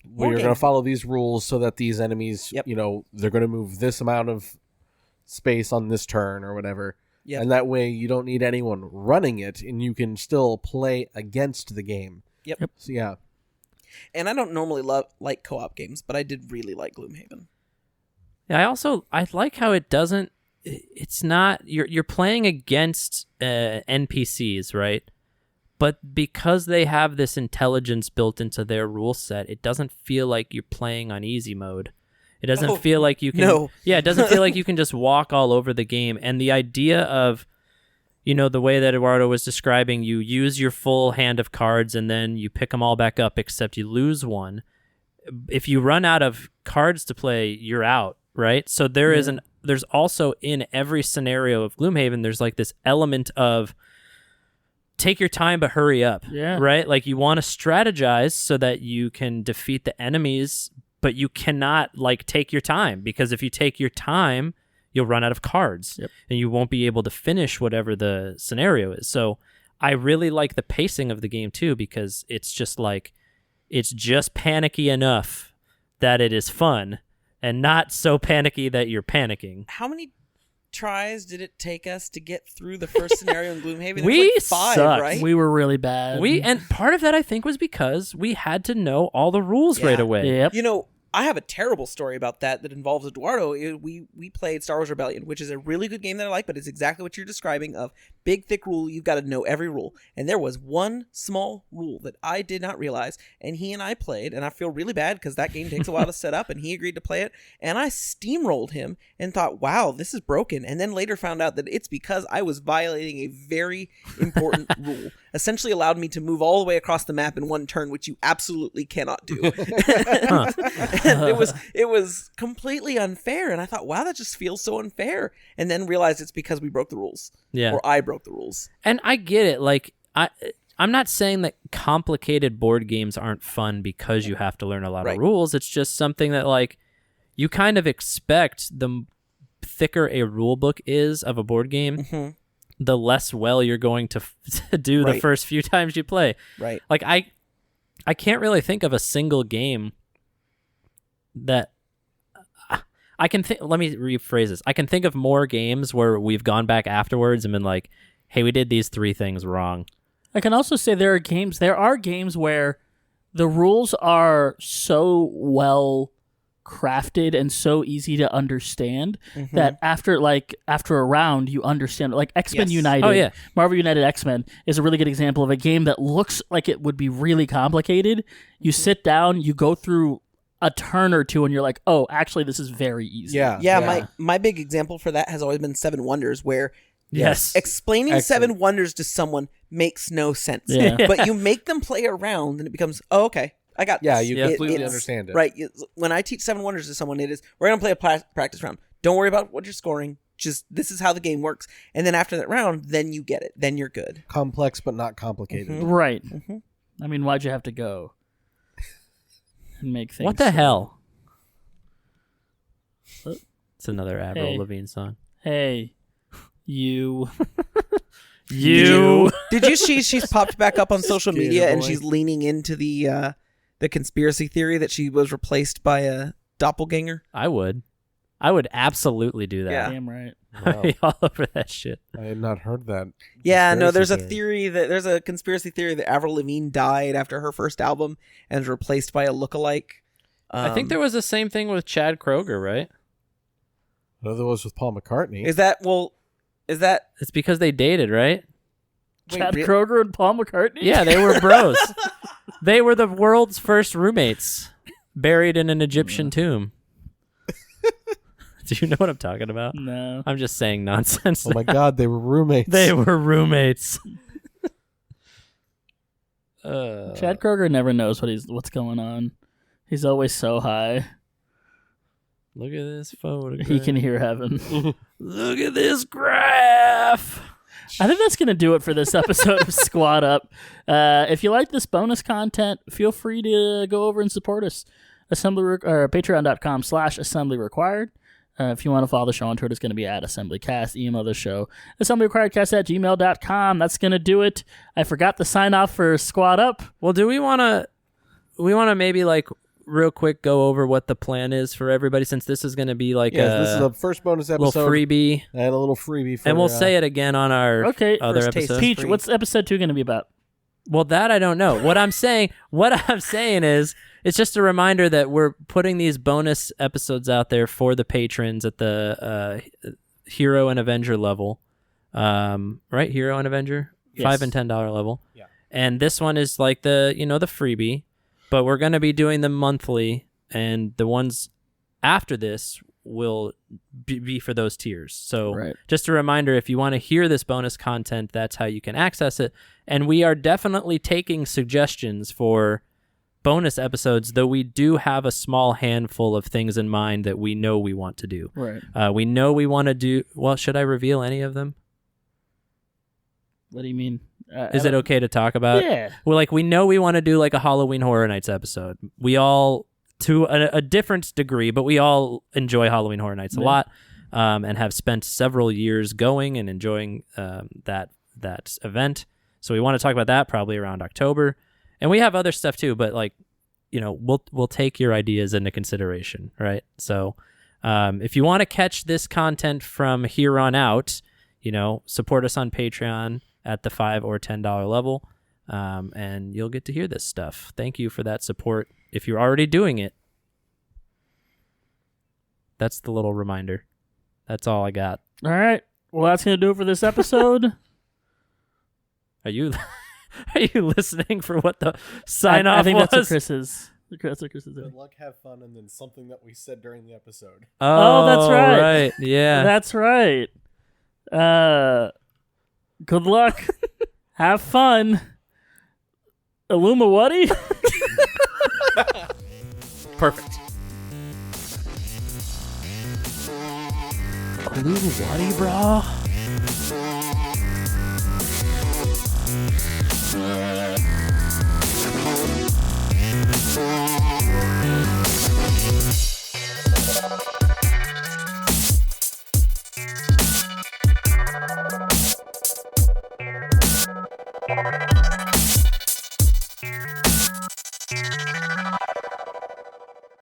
we're going to follow these rules so that these enemies, they're going to move this amount of space on this turn or whatever. Yep. And that way you don't need anyone running it, and you can still play against the game. Yep. So, yeah. And I don't normally like co-op games, but I did really like Gloomhaven. Yeah, I like how it doesn't. It's not you're playing against NPCs, right? But because they have this intelligence built into their rule set, it doesn't feel like you're playing on easy mode. It doesn't feel like you can. No. Yeah, it doesn't feel like you can just walk all over the game. And the idea of, the way that Eduardo was describing, you use your full hand of cards and then you pick them all back up, except you lose one. If you run out of cards to play, you're out, right? So there's also in every scenario of Gloomhaven, there's like this element of take your time but hurry up, right? Like you want to strategize so that you can defeat the enemies, but you cannot like take your time, because if you take your time, you'll run out of cards and you won't be able to finish whatever the scenario is. So I really like the pacing of the game too, because it's just panicky enough that it is fun and not so panicky that you're panicking. How many tries did it take us to get through the first scenario in Gloomhaven? We like 5, sucked. right? We were really bad. And part of that I think was because we had to know all the rules right away. Yep. I have a terrible story about that involves Eduardo. We played Star Wars Rebellion, which is a really good game that I like, but it's exactly what you're describing of big, thick rule. You've got to know every rule. And there was one small rule that I did not realize, and he and I played, and I feel really bad because that game takes a while to set up, and he agreed to play it, and I steamrolled him and thought, wow, this is broken. And then later found out that it's because I was violating a very important rule. Essentially allowed me to move all the way across the map in one turn, which you absolutely cannot do. And it was completely unfair, and I thought, wow, that just feels so unfair. And then realized it's because we broke the rules. Yeah. Or I broke the rules. And I get it. Like I'm not saying that complicated board games aren't fun because you have to learn a lot of rules. It's just something that like you kind of expect the thicker a rule book is of a board game, the less well you're going to do the first few times you play. Right. Like I can't really think of a single game that I can think. Let me rephrase this. I can think of more games where we've gone back afterwards and been like, hey, we did these 3 things wrong. I can also say there are games where the rules are so well crafted and so easy to understand that after a round you understand. Like X-Men United, Marvel United X-Men is a really good example of a game that looks like it would be really complicated. You sit down, you go through a turn or two, and you're like, oh, actually this is very easy. My big example for that has always been Seven Wonders, where explaining Excellent. Seven Wonders to someone makes no sense. Yeah. But you make them play around and it becomes, oh, okay, I got this. Yeah, you completely understand it. Right. When I teach Seven Wonders to someone, it is, we're going to play a practice round. Don't worry about what you're scoring. Just, this is how the game works. And then after that round, then you get it. Then you're good. Complex but not complicated. Right. I mean, why'd you have to go and make things? What the hell? It's another Avril Lavigne song. Hey, you. You. Did you see she's popped back up on social media and boy. she's leaning into the conspiracy theory that she was replaced by a doppelganger? I would absolutely do that. Yeah. Damn right. I'd be all over that shit. I had not heard that. Yeah, no, there's conspiracy there's a conspiracy theory that Avril Lavigne died after her first album and was replaced by a lookalike. I think there was the same thing with Chad Kroeger, right? Another was with Paul McCartney. Is that It's because they dated, right? Chad Kroeger and Paul McCartney? Yeah, they were bros. They were the world's first roommates, buried in an Egyptian tomb. Do you know what I'm talking about? No. I'm just saying nonsense. Oh my God, they were roommates. They were roommates. Chad Kroeger never knows what's going on. He's always so high. Look at this photograph. He can hear heaven. Look at this graph. I think that's going to do it for this episode of Squad Up. If you like this bonus content, feel free to go over and support us. Patreon.com/assembly required. If you want to follow the show on Twitter, it's going to be @assemblycast. Email the show, assemblyrequiredcast@gmail.com. That's going to do it. I forgot to sign off for Squad Up. Well, do we want to maybe like real quick go over what the plan is for everybody, since this is going to be like this is the first bonus episode. Little freebie. And a little freebie. And we'll say it again on our other First taste. episodes. Peach, what's episode 2 going to be about? Well, that I don't know. What I'm saying is, it's just a reminder that we're putting these bonus episodes out there for the patrons at the Hero and Avenger level, right? Hero and Avenger, Yes. $5 and $10 level. Yeah. And this one is like the freebie, but we're going to be doing them monthly, and the ones after this will be for those tiers. So Right. just a reminder, if you want to hear this bonus content, that's how you can access it. And we are definitely taking suggestions for bonus episodes, though we do have a small handful of things in mind that we know we want to do. Right. We know we want to do, well, should I reveal any of them? What do you mean? Is it okay to talk about? Yeah. Well, like, we know we want to do like a Halloween Horror Nights episode. We all, to a different degree, but we all enjoy Halloween Horror Nights a lot, and have spent several years going and enjoying that event. So we want to talk about that probably around October, and we have other stuff too. But like, we'll take your ideas into consideration, right? So if you want to catch this content from here on out, support us on Patreon at the $5 or $10 level, and you'll get to hear this stuff. Thank you for that support. If you're already doing it, that's the little reminder. That's all I got. All right. Well, that's going to do it for this episode. Are you listening for what the sign off I think was? that's what Chris is. That's what Chris is doing. Good luck, have fun, and then something that we said during the episode. Oh, that's right. Right. Yeah. That's right. Good luck. Have fun. Illumawati? Perfect. Illumawati, bro?